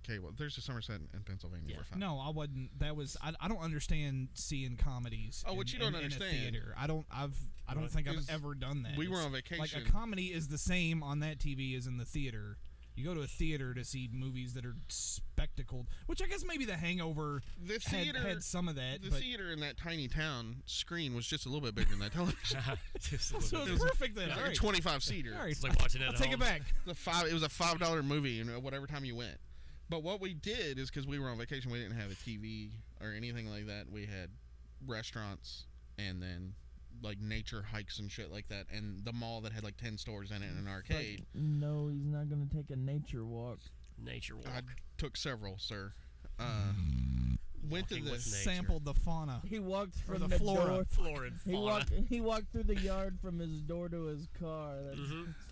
cable. There's a Somerset in Pennsylvania. Yeah. We're fine. No, I wasn't. That was. I don't understand seeing comedies. Oh, what you don't in understand. a theater. I don't Right. think I've Is ever done that. we were It's on Like vacation. a comedy is the same on that TV as in the theater. You go to a theater to see movies that are spectacled, which I guess maybe The Hangover The theater had some of that. The but theater in that tiny town screen was just a little bit bigger than that television. Just a little so bit. it's perfect then. It was All like right. a 25 seater. All right. It's like watching it I'll at take home. it back. It was a $5 movie, whatever time you went. But what we did is because we were on vacation, we didn't have a TV or anything like that. We had restaurants and then like nature hikes and shit like that, and the mall that had like 10 stores in it and an arcade. No, he's not gonna take a nature walk. Nature walk. I took several, sir. Went to Walking the with nature. Sampled the fauna. He walked Or from the flora. door. Flora and He fauna. walked. He walked through the yard from his door to his car. That's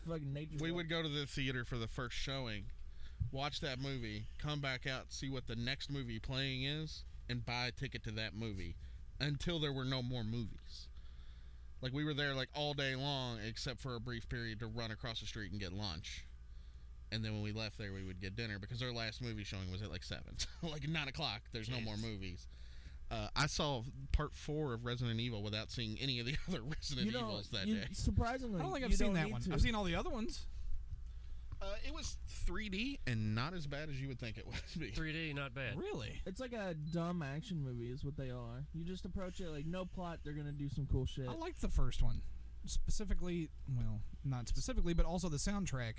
fucking nature. We walk. would go to the theater for the first showing, watch that movie, come back out, see what the next movie playing is, and buy a ticket to that movie until there were no more movies. Like we were there like all day long except for a brief period to run across the street and get lunch. And then when we left there, we would get dinner because our last movie showing was at like 7. Like 9 o'clock, there's no more movies. I saw part 4 of Resident Evil without seeing any of the other Resident You know, Evils that you, day. surprisingly, I don't think you I've seen don't that need one. to. I've seen all the other ones. It was 3D and not as bad as you would think it would be. 3D, not bad. Really? It's like a dumb action movie, is what they are. You just approach it like no plot. They're gonna do some cool shit. I liked the first one. Specifically, well, not specifically, but also the soundtrack.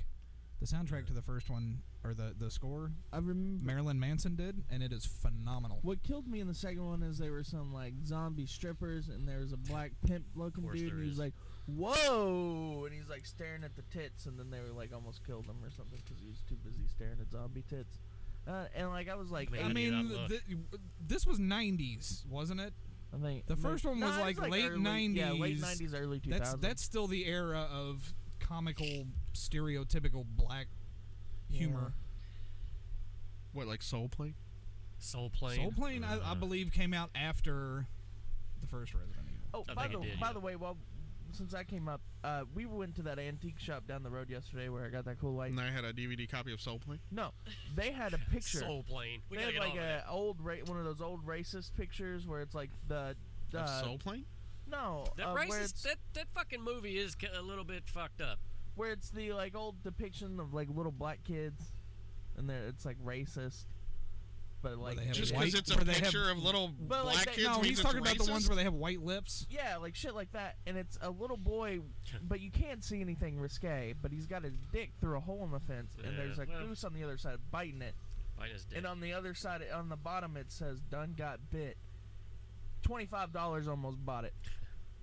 The soundtrack to the first one, or the score, I remember. Marilyn Manson did, and it is phenomenal. What killed me in the second one is there were some like zombie strippers, and there was a black pimp looking course dude, there and he was is. like, "Whoa!" and he's like staring at the tits, and then they were like almost killed him or something because he was too busy staring at zombie tits. And like I was like, Man, I I mean, look. this was 90s, wasn't it? I think The first one was it like late early, 90s. Yeah, late 90s, early 2000s. That's still the era of comical, stereotypical black humor. What, like Soul Plane? Soul Plane. Soul Plane, I believe, came out after the first Resident Evil. Oh, I by think the it did, by yeah. the way, well, since that came up, we went to that antique shop down the road yesterday where I got that cool light. And I had a DVD copy of Soul Plane. No, they had a picture. Soul Plane. We They gotta had get like on that. a old one of those old racist pictures where it's like the Of Soul Plane? no That where racist. it's That fucking movie is a little bit fucked up. where it's the like old depiction of like little black kids, and it's like racist, but like they have Just white- because it's a where they have- picture of little But, like, black they- kids No, means he's it's talking about the ones racist? where they have white lips. yeah, like shit like that, and it's a little boy, but you can't see anything risque, but he's got his dick through a hole in the fence, and Yeah, there's a well. goose on the other side biting it. Biting his dick. And on the other side, on the bottom, it says "Done got bit." $25 almost bought it,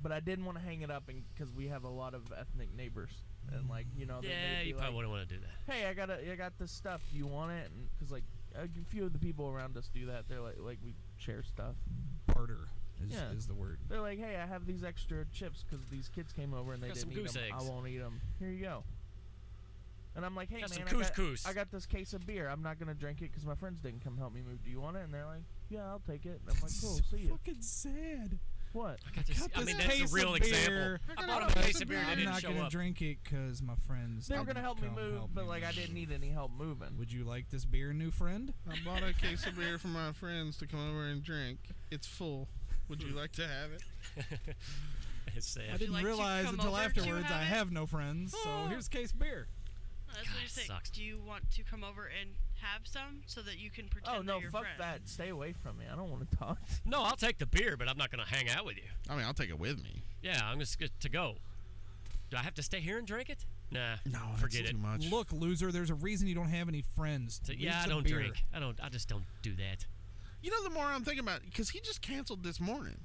but I didn't want to hang it up because we have a lot of ethnic neighbors, and like they yeah, may be you probably like, wouldn't want to do that. "Hey, I got this stuff. Do you want it?" And because like a few of the people around us do that. They're like we share stuff. Barter Yeah. is the word. They're like, "Hey, I have these extra chips because these kids came over and they Got some didn't eat goose them. I eggs. won't eat them. Here you go." And I'm like, "Hey, Got man, some couscous. I got this case of beer. I'm not gonna drink it because my friends didn't come help me move. Do you want it?" And they're like, "Yeah, I'll take it." And I'm like, "Cool, see you." Fucking sad. What? I, got this, I mean, that's case a real of example. beer. I bought him a case of beer and they I'm didn't not show gonna up. drink it because my friends. They were didn't gonna help me come move, help but me like I move. didn't need any help moving. Would you like this beer, new friend? I bought a case of beer for my friends to come over and drink. It's full. Would you like to have it? It's sad. I didn't like to realize come until over to afterwards I have it? have no friends, so here's case beer. That's God, what you're it saying. sucks. Do you want to come over and have some so that you can pretend Oh no, they're your fuck friend? that! Stay away from me. I don't want to talk. No, I'll take the beer, but I'm not going to hang out with you. I mean, I'll take it with me. Yeah, I'm just to go. Do I have to stay here and drink it? Nah. No, forget that's it. too much. Look, loser, there's a reason you don't have any friends. So, Leave yeah, I some don't beer. drink. I just don't do that. You know, the more I'm thinking about it, because he just canceled this morning.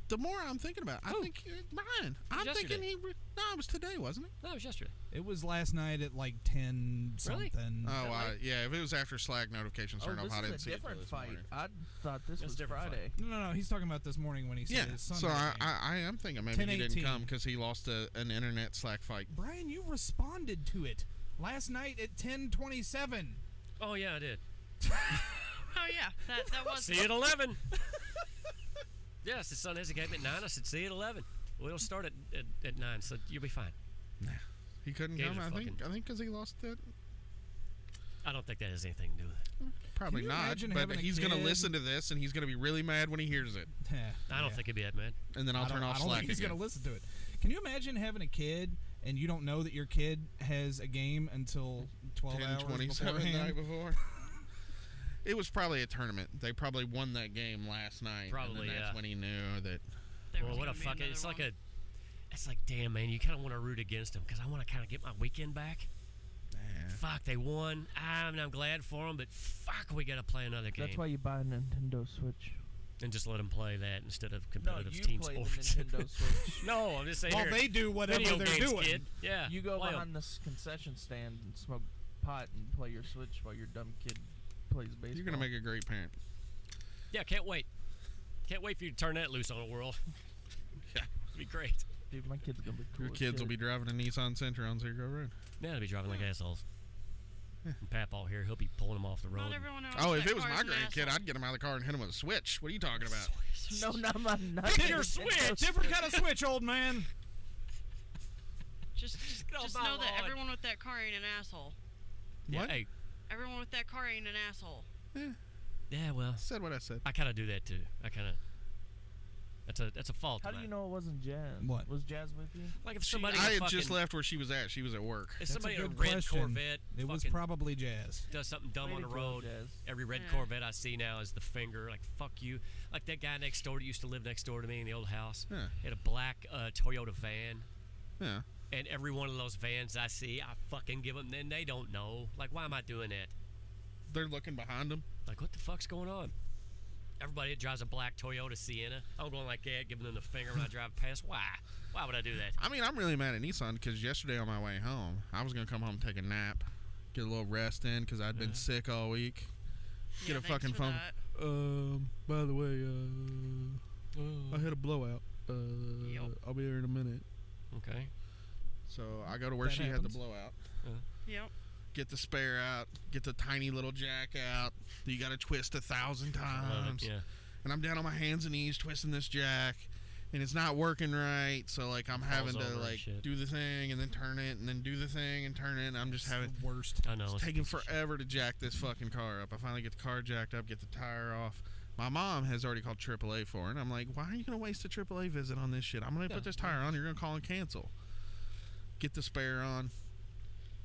The more I'm thinking about it, I think, Brian, I'm yesterday. thinking no, it was today, wasn't it? No, it was yesterday. It was last night at like 10 Really? something. Oh, yeah, if it was after Slack notifications Oh, turned off, this I is didn't a see it till different this fight. morning. I thought this It's a was different fight. Friday. No, he's talking about this morning when he said Yeah, his Sunday so game. I am thinking maybe he didn't 10:18. come because he lost an internet Slack fight. Brian, you responded to it last night at 10:27. Oh, yeah, I did. Oh yeah, that was. See you at 11. Yes, the sun has a game at 9. I said, see you at 11. We'll start at 9, so you'll be fine. He couldn't Games come. are I think because he lost it. I don't think that has anything to do with it. Probably Can you not. imagine But having a he's gonna kid? listen to this and he's gonna be really mad when he hears it. I don't think it'd be that mad. And then I'll turn off I don't Slack think he's again. gonna listen to it. Can you imagine having a kid and you don't know that your kid has a game until 12 hours 10:27 the beforehand? night before. It was probably a tournament. They probably won that game last night. Probably, and then that's yeah. when he knew that. Well, what a fucking. It's like it's like, damn, man, you kind of want to root against them because I want to kind of get my weekend back. Fuck, they won. I'm glad for them, but fuck, we got to play another game. That's why you buy a Nintendo Switch. And just let them play that instead of No, competitive you team play sports. the Nintendo Switch. No, I'm just saying. Well, here, they do whatever video they're games, doing. Kid. Yeah, You go play 'em. behind this concession stand and smoke pot and play your Switch while your dumb kid plays baseball. You're gonna make a great parent. Yeah, can't wait. Can't wait for you to turn that loose on the world. Yeah, it'd be great. Dude, my kid's gonna be cool. Your as kids will shit. be driving a Nissan Sentra on Zero Road. Yeah, they'll be driving like assholes. And Papal here, he'll be pulling them off the road. Not everyone knows Oh, that if it was car's my an grandkid, asshole. I'd get him out of the car and hit him with a switch. What are you talking about? No, not my. Not Pick my your Nintendo Switch! Different kind of switch, old man. Just Get off just my know that lawn. everyone with that car ain't an asshole. Yeah, What? hey, Everyone with that car ain't an asshole. yeah, well, Said what I said. I kind of do that too. I kind of. That's a fault. How of do you mine. know it wasn't Jazz? What? Was Jazz with you? Like if somebody. I in a had just fucking- left where she was at. She was at work. If That's somebody a in a good red question. Corvette. It was fucking probably Jazz. does something dumb Way on to the go, road. Jazz. Every red Yeah. Corvette I see now is the finger. Like fuck you. Like that guy next door that used to live next door to me in the old house. Yeah. He had a black Toyota van. Yeah. And every one of those vans I see, I fucking give them. Then they don't know. Like, why am I doing that? They're looking behind them. Like, what the fuck's going on? Everybody that drives a black Toyota Sienna, I'm going like that, giving them the finger when I drive past. Why? Why would I do that? I mean, I'm really mad at Nissan because yesterday on my way home, I was going to come home and take a nap, get a little rest in because I'd been sick all week. Get Yeah, a thanks fucking for phone. that. By the way, I had a blowout. Yep. I'll be there in a minute. Okay. So I go to where That she had happens. the blowout. Yep. Get the spare out. Get the tiny little jack out that you got to twist 1,000 I love times. it. Yeah. And I'm down on my hands and knees twisting this jack, and it's not working right. So like I'm having Falls to over and like shit. do the thing and then turn it and then do the thing and turn it. And I'm just having the worst. I know. it's it's a taking piece of shit. forever to jack this fucking car up. I finally get the car jacked up, get the tire off. My mom has already called AAA for it, and I'm like, why are you gonna waste a AAA visit on this shit? I'm gonna put this tire on. You're gonna call and cancel. Get the spare on.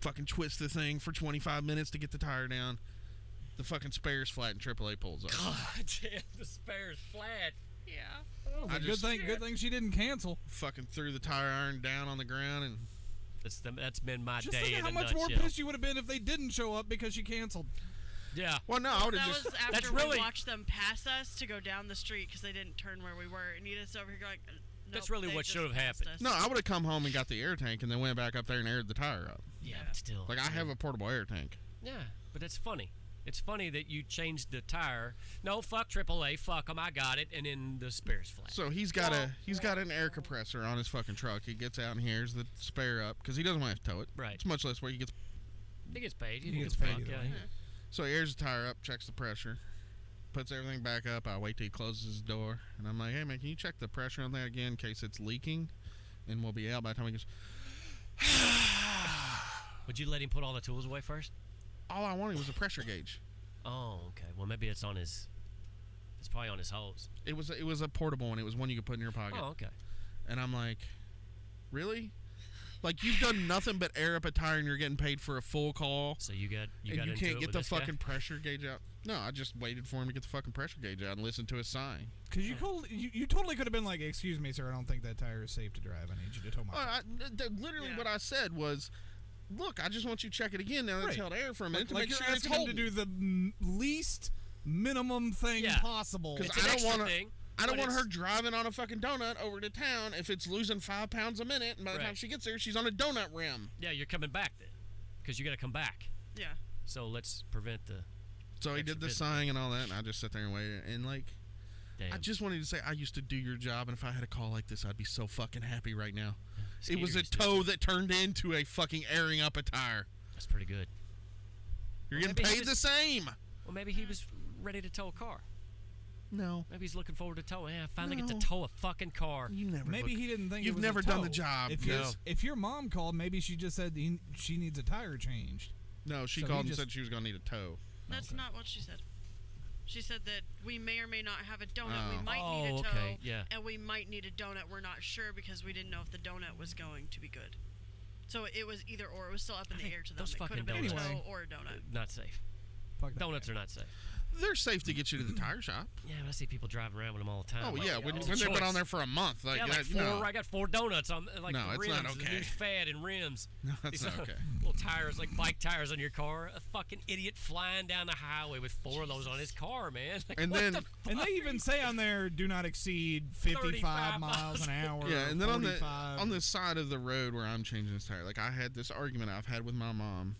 Fucking twist the thing for 25 minutes to get the tire down. The fucking spare's flat and AAA pulls up. God damn, the spare's flat. Yeah. I Good just thing she didn't cancel. fucking threw the tire iron down on the ground and That's been my Just day think in how a much more nutshell. pissed you would have been if they didn't show up because she canceled. Yeah. Well, no, I would That have was just. after That's we really- watched them pass us to go down the street because they didn't turn where we were, and Edith's over here going. That's "Nope, really they what just should have passed happened." us." No, I would have come home and got the air tank and then went back up there and aired the tire up. Yeah, but still. Like, I have a portable air tank. Yeah, but that's funny. It's funny that you changed the tire. No, fuck AAA, fuck them, I got it, and then the spare's flat. So he's got an air compressor on his fucking truck. He gets out and hears the spare up because he doesn't want to have to tow it. Right. It's much less where he gets. He gets paid. He He gets gets paid paid. either Yeah, way. yeah. So he airs the tire up, checks the pressure, puts everything back up. I wait till he closes his door, and I'm like, "Hey man, can you check the pressure on that again in case it's leaking?" And we'll be out by the time he goes. Would you let him put all the tools away first? All I wanted was a pressure gauge. Oh, okay. Well, maybe it's on his. It's probably on his hose. It was a portable one. It was one you could put in your pocket. Oh, okay. And I'm like, really? Like, you've done nothing but air up a tire and you're getting paid for a full call. So you got and into you it can't get with the this guy? fucking pressure gauge out. No, I just waited for him to get the fucking pressure gauge out and listen to his sign. Because you totally could have been like, "Excuse me, sir, I don't think that tire is safe to drive. I need you to tow my car." Literally what I said was, look, I just want you to check it again now that it's held air for a minute to Like make you're sure it's asking him holding. to do the least minimum thing possible. Because It's an I don't extra want thing, I don't but want her it's- driving on a fucking donut over to town if it's losing 5 pounds a minute, and by the time Right. she gets there, she's on a donut rim. Yeah, you're coming back then, because you got to come back. Yeah. So let's prevent the. So he did the sign and all that, and I just sat there and waited. And like, I Damn. just wanted to say I used to do your job, and if I had a call like this, I'd be so fucking happy right now. It Skeeter was a used to- tow that turned into a fucking airing up a tire. That's pretty good. You're Well, getting maybe he paid the was- same. Well, maybe he was ready to tow a car. No. Maybe he's looking forward to towing. Yeah, I finally get No. to tow a fucking car. You never. Maybe he didn't think You've it was never a done the tow. job. If, No. if your mom called, maybe she just said she needs a tire changed. No, she So he called and just- said she was gonna need a tow. That's not what she said. She said that we may or may not have a donut. Oh. We might need a Oh, tow. okay, yeah. And we might need a donut. We're not sure because we didn't know if the donut was going to be good. So it was either or. It was still up in the air to them. those It could fucking have been a donuts- tow or a donut. Not safe. Fuck that Donuts guy. are not safe. They're safe to get you to the tire shop. Yeah, but I see people driving around with them all the time. Oh Like, yeah, when it's they've a been choice. on there for a month, like, Yeah, like that, four. no. I got 4 donuts on like No, it's rims. not and okay. There's fat and rims. No, that's These not are okay. Little tires, like bike tires on your car. A fucking idiot flying down the highway with 4 of those on his car, man. Like, And what then- the And they even say on there, do not exceed 55 miles an hour. Yeah, and then on 45. the side of the road where I'm changing this tire, like I had this argument I've had with my mom,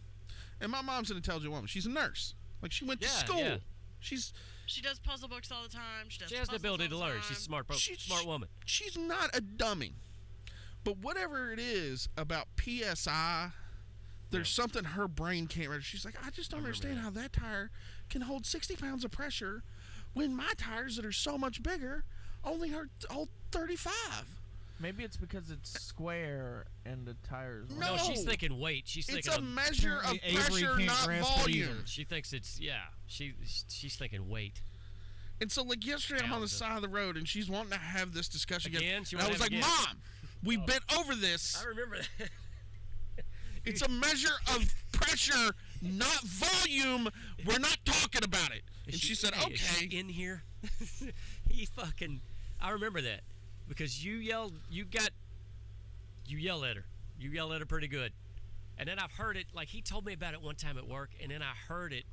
and my mom's an intelligent woman. She's a nurse. Like she went to Yeah, school. yeah. She does puzzle books all the time. She does. She has the puzzles ability all to the learn. time. She's a smart, She- smart woman. She's not a dummy. But whatever it is about PSI, there's something her brain can't register. She's like, I just don't understand how that tire can hold 60 pounds of pressure when my tires that are so much bigger only hold 35. Maybe it's because it's square and the tires. No, she's thinking weight. She's It's thinking a measure of Apparently Avery pressure, can't not grasp it volume. either. She thinks it's she's thinking weight. And so, like, yesterday I'm on the Pounds of- side of the road, and she's wanting to have this discussion Again? She And I wanna was like, have again? Mom, we've been over this. I remember that. It's a measure of pressure, not volume. We're not talking about it. And she said, Hey, is she okay. in here. I remember that because you yelled at her. You yelled at her pretty good. And then I've heard it, like he told me about it one time at work, and then I heard it.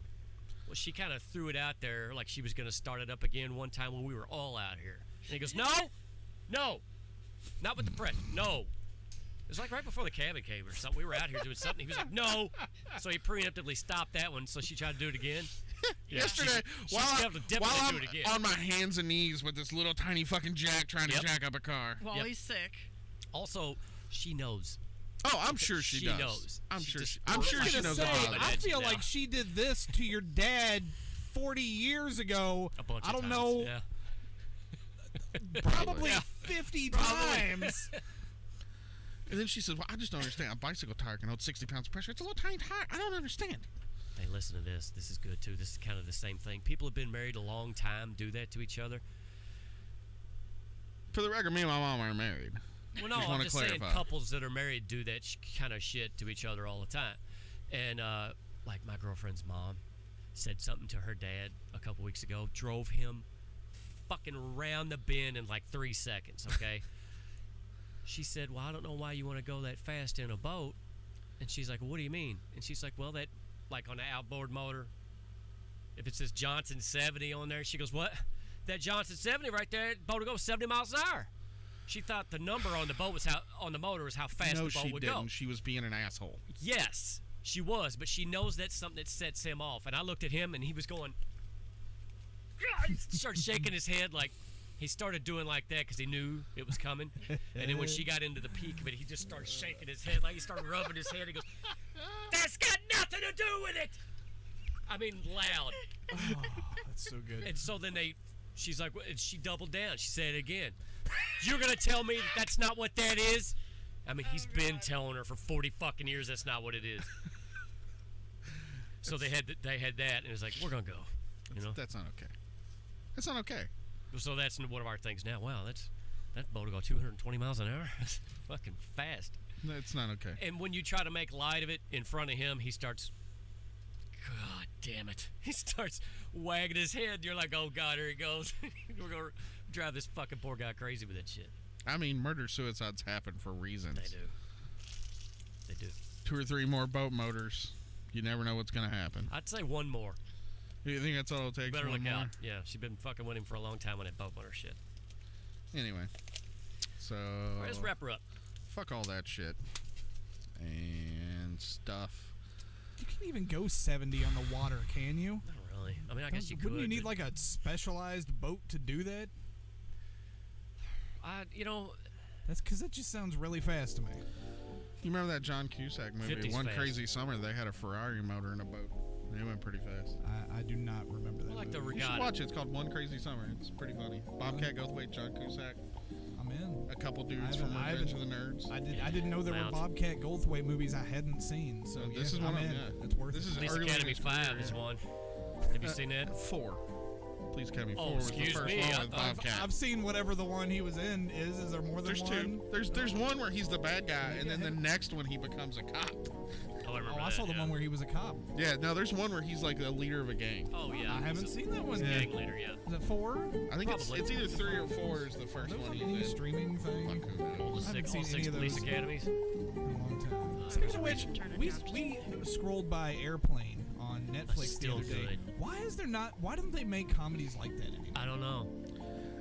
Well, she kind of threw it out there like she was going to start it up again one time when we were all out here. And he goes, no, not with the press, no. It was like right before the cabin came or something. We were out here doing something. He was like, no. So he preemptively stopped that one, so she tried to do it again. Yeah, Yesterday, she should be able to definitely while do I'm it again. on my hands and knees with this little tiny fucking jack trying to Yep. jack up a car. While Yep. he's sick. Also, she knows. Oh, I'm sure she does. knows. I'm She sure just- she. I'm I was sure she gonna knows say, about it. I feel now. like she did this to your dad 40 years ago. A bunch I of don't times, know, Yeah. probably Yeah. 50 times. And then she says, "Well, I just don't understand. A bicycle tire can hold 60 pounds of pressure. It's a little tiny tire. I don't understand." Hey, listen to this. This is good too. This is kind of the same thing. People have been married a long time do that to each other. For the record, me and my mom are married. Well, no, Just I'm wanna just saying clarify. couples that are married do that kind of shit to each other all the time. And like my girlfriend's mom said something to her dad a couple weeks ago, drove him fucking around the bend in like 3 seconds, okay? She said, well, I don't know why you want to go that fast in a boat. And she's like, well, what do you mean? And she's like, well, that, like on the outboard motor, if it says Johnson 70 on there, she goes, what? That Johnson 70 right there, boat will go 70 miles an hour. She thought the number on the boat was on the motor was how fast No, the boat she would didn't. go. She was being an asshole. Yes, she was, but she knows that's something that sets him off. And I looked at him, and he was going, he started shaking his head like he started doing like that because he knew it was coming. And then when she got into the peak of it, he just started shaking his head like he started rubbing his head. He goes, that's got nothing to do with it. I mean, loud. Oh, that's so good. And so then she's like, and she doubled down. She said it again. You're going to tell me that that's not what that is? I mean, he's been telling her for 40 fucking years that's not what it is. So they had that, and it's like, we're going to go. You know? That's not okay. That's not okay. So that's one of our things now. Wow, that boat will go 220 miles an hour. That's fucking fast. That's not okay. And when you try to make light of it in front of him, he starts, God damn it. He starts wagging his head. You're like, oh, God, here he goes. We're going to drive this fucking poor guy crazy with that shit. I mean, murder-suicides happen for reasons. They do. 2 or 3 more boat motors. You never know what's going to happen. I'd say one more. You think that's all it'll take? Better one look more? out. Yeah, she's been fucking with him for a long time on that boat motor shit. Anyway. So... All right, let's wrap her up. Fuck all that shit. And stuff. You can't even go 70 on the water, can you? Not really. I mean, I guess you could. Wouldn't you need like a specialized boat to do that? That's because that just sounds really fast to me. You remember that John Cusack movie, 50's One fast. Crazy Summer? They had a Ferrari motor in a boat. They went pretty fast. I do not remember that. like the movie. You should regatta. watch it. It's called One Crazy Summer. It's pretty funny. Bobcat Goldthwait, John Cusack, I'm in. a couple dudes I from haven't- Revenge of the Nerds. I didn't know there were Lounge. Bobcat Goldthwait movies I hadn't seen. So Well, yeah, this is I'm one of in. them, yeah. It's worth This it. is Police early in Academy his career, 5 is yeah. one. Have you seen that? 4. Please Academy 4 Oh, was the excuse first me, one I with thought- Bobcat. I've seen whatever the one he was in is. Is there more than There's one? 2. There's one where he's the bad guy, and then the next one he becomes a cop. Oh, I remember Oh, I saw that, the yeah. one where he was a cop. Yeah, no, there's one where he's like the leader of a gang. Oh, yeah. I haven't seen that one. He's a yet. gang leader, yeah. Is it 4? I think it's Probably. either 3 or 4 is the first Are those one like he's any in. streaming thing? Fuck, who knows? All I haven't six seen any of police those. academies. In a long time. Oh, Speaking there's of a which, Turn it we down. scrolled by Airplane on Netflix still the other day. good. Why don't they make comedies like that anymore? I don't know.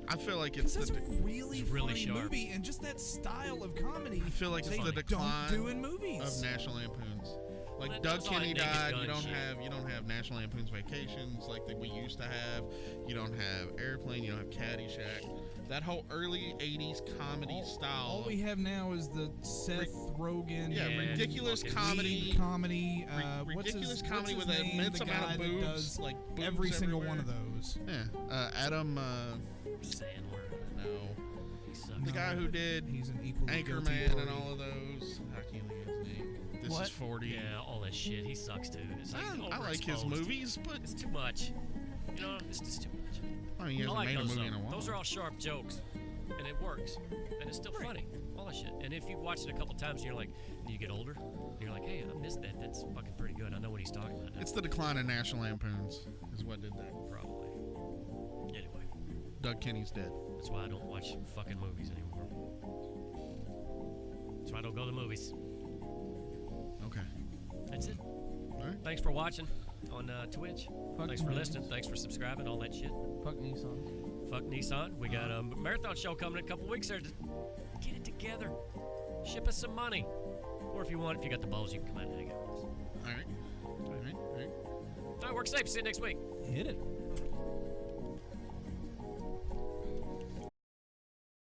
I feel like Because it's that's the. a really, It's really funny sharp. movie, and just that style of comedy. I feel like they it's the decline don't do in movies. of National Lampoons. Like Well, Doug that's all Kenny that Naked died, Gun shit. you don't have National Lampoon's Vacations like that we used to have. You don't have Airplane. You don't have Caddyshack. That whole early '80s comedy style. All we have now is the Seth Rogen. yeah, Yeah, ridiculous fucking comedy. comedy. Ridiculous what's comedy his with an name? immense The amount guy of that boobs, does like boobs every single one everywhere. of those. Yeah, Adam. Sandler. No, He sucks. the guy who did He's an equally guilty Anchorman party. and all of those. I can't think of his name. This What? is 40. Yeah, all that shit. He sucks too. It's like I like his overexposed. movies, but It's too much. You know, it's just too much. I mean, he I hasn't like made a those movie in though. a while. Those are all sharp jokes, and it works, and it's still funny. All that shit. And if you watch it a couple times, and you're like, and you get older, and you're like, hey, I missed that. That's fucking pretty good. I know what he's talking about now. It's the decline of National Lampoons is what did that. Probably. Anyway, Doug Kenny's dead. that's why I don't watch fucking movies anymore. That's why I don't go to the movies. Okay. That's it. All right. Thanks for watching on Twitch. Fuck Thanks for movies. listening. Thanks for subscribing. All that shit. Fuck Nissan. Fuck Nissan. We got a marathon show coming in a couple weeks there. Get it together. Ship us some money. Or if you want, if you got the balls, you can come out and hang out with us. All right. All right. All right. All right, work safe. See you next week. Hit it.